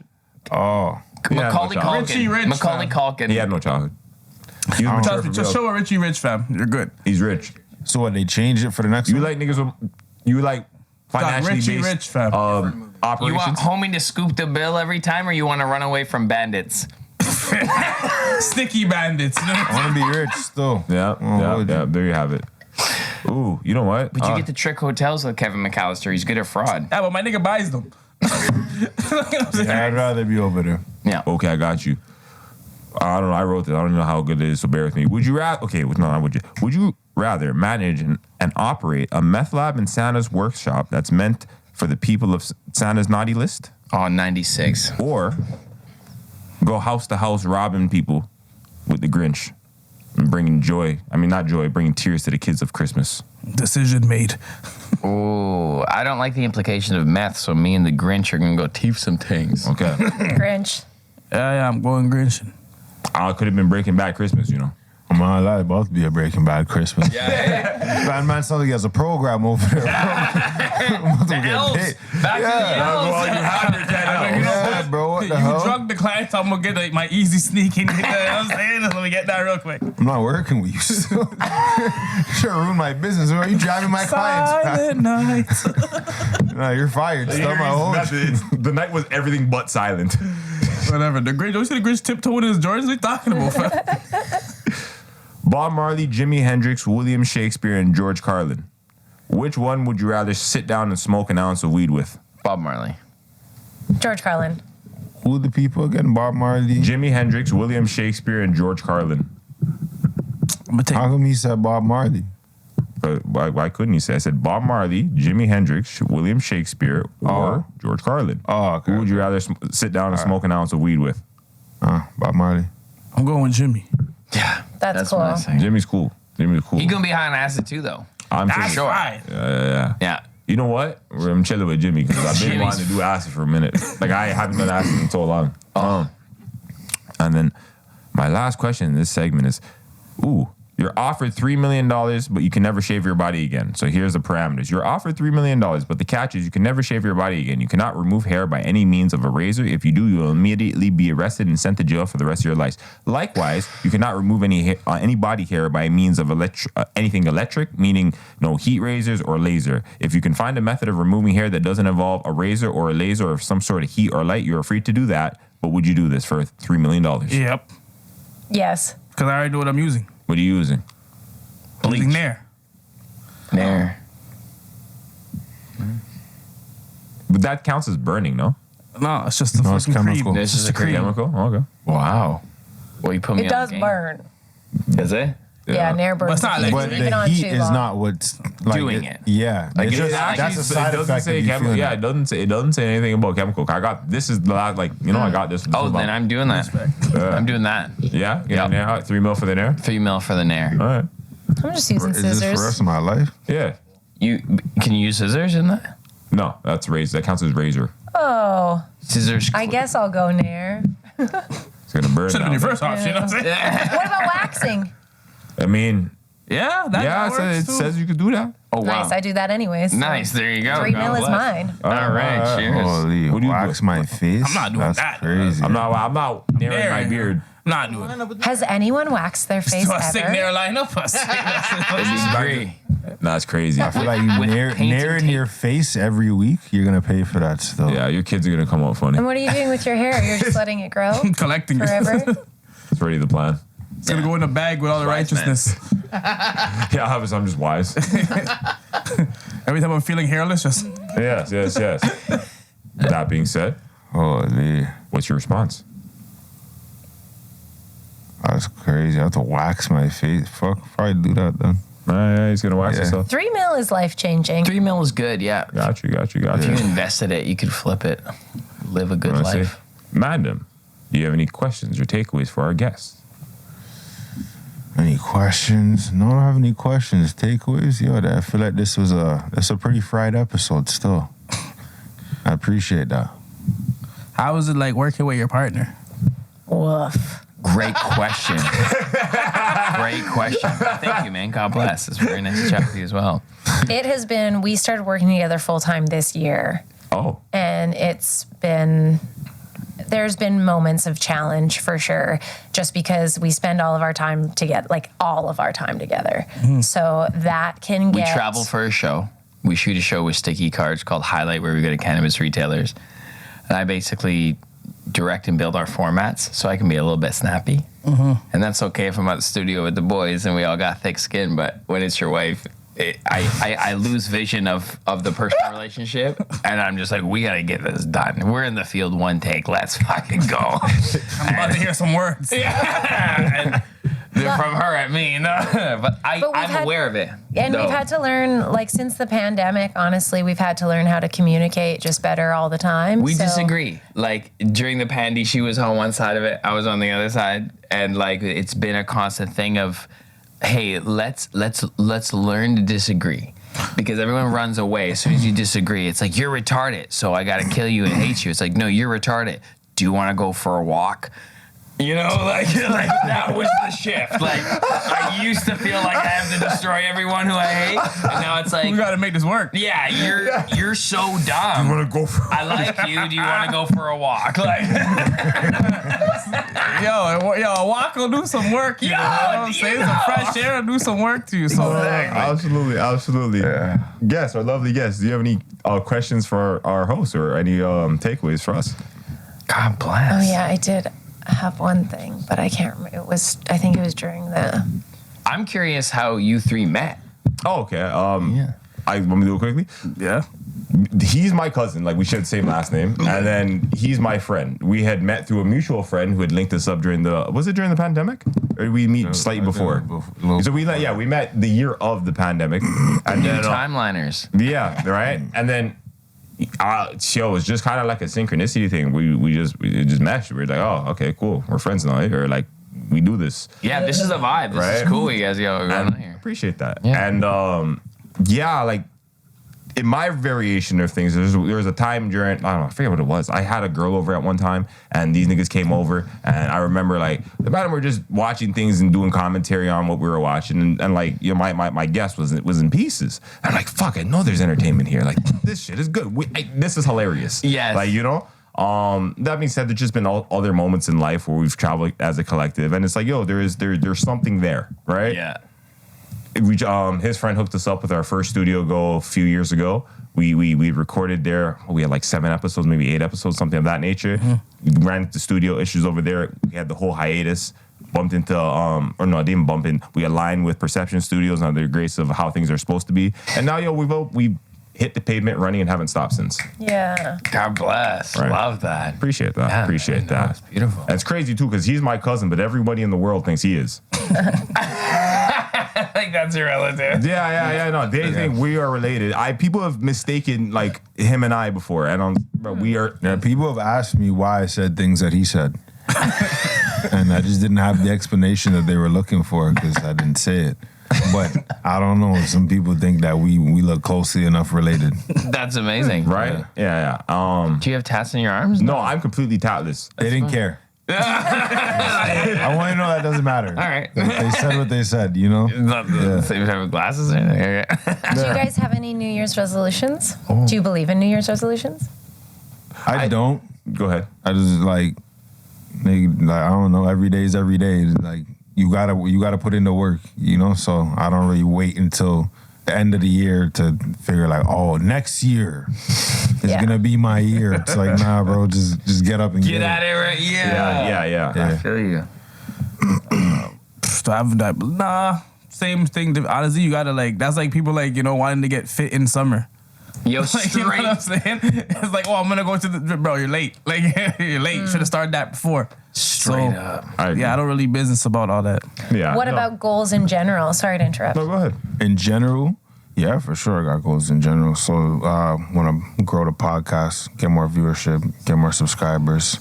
Oh, Macaulay no child. Culkin. Richie Rich, Macaulay fam. Culkin. He had no childhood. He was mature Trust me, for just real. show a Richie Rich, fam. You're good. He's rich. so what? They changed it for the next You one? like niggas with, you like financially Richie based Rich, fam. You want operations? homie to scoop the bill every time, or you want to run away from bandits? Sticky bandits. You know what I'm I want to be rich still. Yeah, Oh, there you have it. Ooh, you know what? But you get to trick hotels with Kevin McAllister. He's good at fraud. Yeah, but my nigga buys them. Yeah, I'd rather be over there. Yeah. Okay, I got you. I don't know. I wrote this. I don't know how good it is, so bear with me. Would you rather? Okay, no, not would you? Would you rather manage and operate a meth lab in Santa's workshop that's meant for the people of Santa's naughty list, Oh, 96. or go house to house robbing people with the Grinch and bringing joy? I mean, not joy, bringing tears to the kids of Christmas. Decision made. Oh, I don't like the implication of meth, so me and the Grinch are going to go teeth some things. Okay, Grinch. Yeah, I'm going Grinch. I could have been Breaking Bad Christmas, you know. I'm not lie, about to be a Breaking Bad Christmas. Yeah. Man sounds like he has a program over there. The elves. Back to the elves. Yeah, bro, what the You hell? drug the client, I'm gonna get like, my easy sneaking. You know what I'm saying? Let me get that real quick. I'm not working with you still. Sure ruined my business. Where are you driving my clients? Silent night. No, you're fired. Stop my home. The night was everything but silent. Whatever. The Grinch. Don't you see the Grinch tiptoeing in his Jordans? What are you talking about, fam? Bob Marley, Jimi Hendrix, William Shakespeare, and George Carlin. Which one would you rather sit down and smoke an ounce of weed with? Bob Marley. George Carlin. Who are the people again? Bob Marley. Jimi Hendrix, William Shakespeare, and George Carlin. I'm gonna take. How come he said Bob Marley? But why couldn't you say? I said Bob Marley, Jimi Hendrix, William Shakespeare, or George Carlin. Oh, okay. Who would you rather sit down and smoke an ounce of weed with? Bob Marley. I'm going with Jimmy. Yeah. That's cool. what I say. Jimmy's cool. Jimmy's cool. He going to be high on acid too, though. I'm That's sure. right. Yeah. Yeah. You know what? I'm chilling with Jimmy because I've been Jimmy's- wanting to do acid for a minute. Like I haven't done acid in so long. And then my last question in this segment is, ooh, You're offered $3 million, but you can never shave your body again. So here's the parameters. You're offered $3 million, but the catch is you can never shave your body again. You cannot remove hair by any means of a razor. If you do, you will immediately be arrested and sent to jail for the rest of your life. Likewise, you cannot remove any body hair by means of anything electric, meaning no heat razors or laser. If you can find a method of removing hair that doesn't involve a razor or a laser or some sort of heat or light, you are free to do that. But would you do this for $3 million? Yep. Yes. Because I already know what I'm using. What are you using? I'm using Nair. Nair. But that counts as burning, no? No, it's just a No, it's fucking chemical. cream. This is a cream. Chemical? Okay. Wow. Well, you put me It on does game. burn. Does it? Yeah, Nair burns. But it's not if you like- But leave it on the heat too is long. not what's like Doing it. Yeah, Like, it's it just, actually- that's a side effect of you feeling Yeah, it. it doesn't say anything about chemical. This is the last, I got this. Oh, then I'm doing that. I'm doing that. Yeah, Yep. Nair, $3 million for the Nair. $3 million for the Nair. All right. I'm just using Is this for the scissors. rest of my life? Yeah. Can you use scissors in that? No, that's razor. That counts as razor. Oh, Scissors. I guess I'll go Nair. It's gonna burn. Should have been now. your first option. You know what I'm saying? What about waxing? I mean, Yeah, that yeah, works it too. says you could do that. Oh wow. Nice, I do that anyways. so Nice. There you go. $3 God million is bless. mine. All right. Cheers. Holy, What do you wax do? my face. I'm not doing That's that. crazy. I'm not nearing my Nair. beard. I'm not doing it. Has anyone waxed their face Do a sick ever? Nair lineup? Agree. That's crazy. I feel like you With painted nair in tape. your face every week. You're gonna pay for that still. Yeah, your kids are gonna come out funny. And what are you doing with your hair? You're just letting it grow Collecting it. forever? It's already the plan. It's gonna go in a bag with all the Wise man. righteousness. Yeah, I'm just wise. Every time I'm feeling hairless, just yes. That being said, Holy, what's your response? that's crazy. I have to wax my face. Fuck, probably do that then. Yeah, he's gonna wax Yeah. himself. $3 million is life changing. $3 million is good. Yeah. Got you. If you invested it, you could flip it. Live a good Wanna say, life. Mandem, do you have any questions or takeaways for our guests? Any questions? No, I don't have any questions. Takeaways? Yo, I feel like this was a pretty fried episode still. I appreciate that. how is it like working with your partner? Woof. Great question. Great question. Thank you, man. God bless. It's very nice to chat with you as well. It has been, we started working together full time this year. Oh, And there's been moments of challenge for sure, just because we spend all of our time together, So that can We get. travel for a show. We shoot a show with sticky cards called Highlight, where we go to cannabis retailers. And I basically direct and build our formats so I can be a little bit snappy. And that's okay if I'm at the studio with the boys and we all got thick skin, but when it's your wife, I lose vision of the personal relationship, and I'm just like, we gotta get this done. We're in the field, one take. Let's fucking go. I'm about to hear some words. And they're from her at me, no. But we've I'm had- aware of it. And though. we've had to learn, like, since the pandemic, honestly, we've had to learn how to communicate just better all the time. We So- disagree. Like during the pandy, she was on one side of it, I was on the other side, and like it's been a constant thing of, hey, let's learn to disagree. Because everyone runs away as soon as you disagree. It's like, you're retarded, so I gotta kill you and hate you. It's like, no, you're retarded. Do you want to go for a walk? You know, like that was the shift. Like I used to feel like I have to destroy everyone who I hate, and now it's like, We gotta make this work. yeah, you're so dumb. want to go for? I like you. Do you want to go for a walk? Like, Yo, a walk will do some work. You know what I'm saying? Some fresh air will do some work to you. So Absolutely. Yeah. Guests, our lovely guests. Do you have any questions for our host or any takeaways for us? God bless. Oh, yeah, I did have one thing, but I can't remember. I think it was during the. I'm curious how you three met. Oh, okay. Yeah. I want me to do it quickly. yeah. He's my cousin. Like we share the same last name, and then he's my friend. We had met through a mutual friend who had linked us up during the pandemic, or did we meet slightly before? So we met the year of the pandemic, and New then timeliners. yeah, right, and then. Show was just kind of like a synchronicity thing. We just meshed. We were like, oh, okay, cool. We're friends now, or like we do this. Yeah, this is a vibe. This Right? is cool. You guys got going on here. Appreciate that. Yeah. And like in my variation of things, there was a time during, I don't know, I forget what it was. I had a girl over at one time, and these niggas came over, and I remember, like, the bottom were just watching things and doing commentary on what we were watching, and like, you know, my guest was in pieces. I'm like, fuck, I know there's entertainment here. Like, this shit is good. This is hilarious. Yes. Like, you know? That being said, there's just been other moments in life where we've traveled as a collective, and it's like, yo, there's something there, right? Yeah. His friend hooked us up with our first studio goal a few years ago. We recorded there. We had like 7 episodes, maybe 8 episodes, something of that nature. We ran into studio issues over there. We had the whole hiatus. Bumped into, or no, I didn't bump in. We aligned with Perception Studios under the grace of how things are supposed to be. And now, yo, we hit the pavement running and haven't stopped since. Yeah. God bless. Right. Love that. Appreciate that. Yeah, Appreciate that. It's beautiful. And it's crazy too because he's my cousin, but everybody in the world thinks he is. I think that's irrelative. Yeah. No, they think we are related. People have mistaken like him and I before, and we are. Yeah, people have asked me why I said things that he said, and I just didn't have the explanation that they were looking for because I didn't say it. But I don't know. Some people think that we look closely enough related. That's amazing. Right? Yeah. Do you have tats in your arms? No, I'm completely tatless. They didn't care. I want you to know that doesn't matter. All right. They said what they said, you know? Not the same type of glasses or anything. Okay. Do you guys have any New Year's resolutions? Do you believe in New Year's resolutions? I don't. Go ahead. I just like I don't know. Every day is every day. Like you gotta put in the work, you know. So I don't really wait until the end of the year to figure like, oh, next year is gonna be my year. It's like, nah, bro, just get up and Get at it, right? Yeah. I feel you. Nah, same thing. Honestly, you gotta like. That's like people like wanting to get fit in summer. Yo, Like, straight. you know what I'm saying? It's like, oh, I'm gonna go to the bro. You're late. Like you're late. Should have started that before. Straight up. I don't really business about all that. Yeah. What about goals in general? Sorry to interrupt. No, go ahead. In general, yeah, for sure, I got goals in general. So want to grow the podcast, get more viewership, get more subscribers,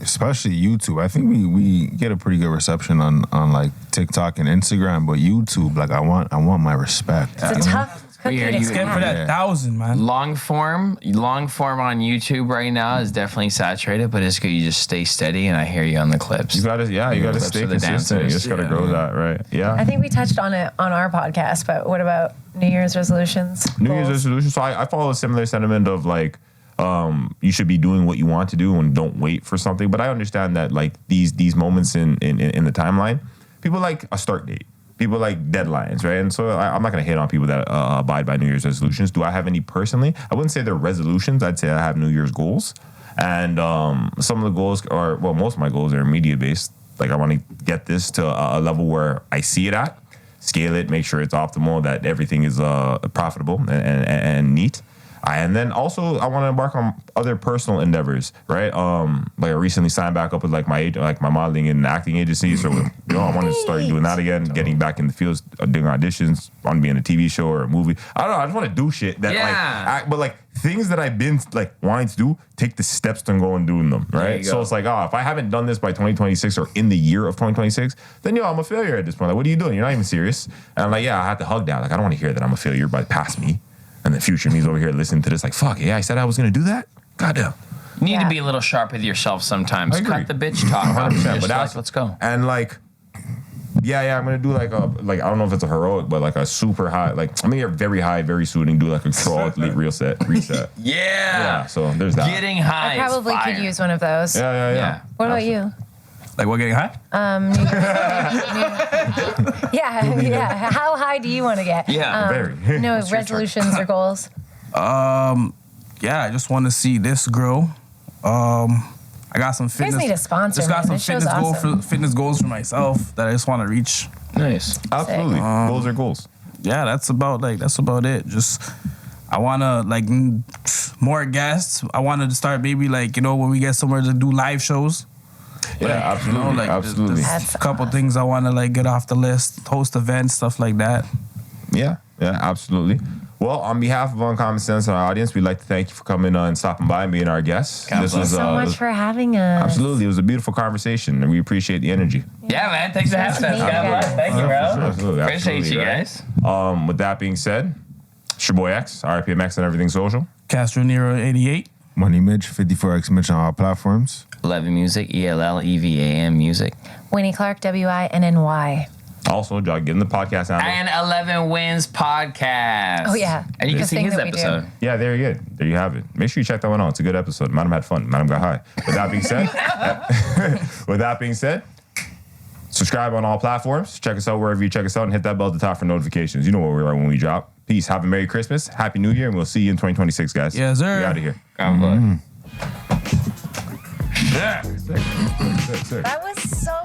especially YouTube. I think we get a pretty good reception on like TikTok and Instagram, but YouTube, like I want my respect. It's a tough cookie Yeah, to you- Get for crack. that 1,000, man. Long form on YouTube right now is definitely saturated, but it's good. You just stay steady, and I hear you on the clips. You gotta Clips stay of the consistent. You dancers. just gotta grow that, right? Yeah. I think we touched on it on our podcast, but what about New Year's resolutions? New Year's Goals? resolution. So I follow a similar sentiment of like, you should be doing what you want to do and don't wait for something. But I understand that like these moments in the timeline, people like a start date. People like deadlines, right? And so I'm not going to hate on people that abide by New Year's resolutions. Do I have any personally? I wouldn't say they're resolutions. I'd say I have New Year's goals. And some of the goals are, well, most of my goals are media-based. Like I want to get this to a level where I see it at, scale it, make sure it's optimal, that everything is profitable and neat. And then also I want to embark on other personal endeavors, right? Like I recently signed back up with like my modeling and acting agency, so I want to start doing that again, getting back in the fields, doing auditions, want to be in a TV show or a movie. I don't know. I just want to do shit that but like things that I've been like wanting to do, take the steps to go and doing them, right? So it's like, if I haven't done this by 2026 or in the year of 2026, then I'm a failure at this point. Like, what are you doing? You're not even serious. And I'm like, I have to hug that. Like, I don't want to hear that I'm a failure past me. And the future me's over here listening to this like, fuck, I said I was going to do that? Goddamn. You need to be a little sharp with yourself sometimes. I agree. Cut the bitch talk. 100%, Just but like, let's go. And like, I'm going to do like I don't know if it's a heroic, but like a super high, like I'm going to get very high very soon and do like a crawl reset. Yeah, so there's that. Getting high. I probably is could fire. use one of those. Yeah. What about you? Like what, getting high? Yeah. How high do you want to get? Yeah, very. No resolutions or goals. I just want to see this grow. I got some You guys fitness. need a sponsor. Just got man. some This show's fitness awesome. goals for myself that I just want to reach. Nice. Absolutely. Goals are goals. Yeah, that's about it. Just I want to like more guests. I wanted to start maybe like when we get somewhere to do live shows. Yeah, absolutely. Absolutely. That's A couple things I want to like get off the list, host events, stuff like that. Yeah, absolutely. Well, on behalf of Uncommon Sense and our audience, we'd like to thank you for coming and stopping by and being our guests. Thanks so much for having us. Absolutely. It was a beautiful conversation, and we appreciate the energy. Yeah, man. Thanks for having us. Thank you, God bless. guys. Thank you, bro. Absolutely. Appreciate you Right? guys. With that being said, It's your boy X, RIPMX on everything social. Castro Nero 88. Money Midge, 54X Mitch on all platforms. 11 Music, ELLEVAM Music. Winnie Clark, WINNY. Also, Jog, get in the podcast handle. And 11 Wins Podcast. Oh, yeah. And you The can see thing his that we do. episode. Yeah, there you go. There you have it. Make sure you check that one out. It's a good episode. Madam had fun. Madam got high. With that being said, subscribe on all platforms. Check us out wherever you check us out and hit that bell at the top for notifications. You know what we're like when we drop. Peace. Have a Merry Christmas. Happy New Year. And we'll see you in 2026, guys. Yes, sir. We out of here. God bless. Yeah. Sick. That was so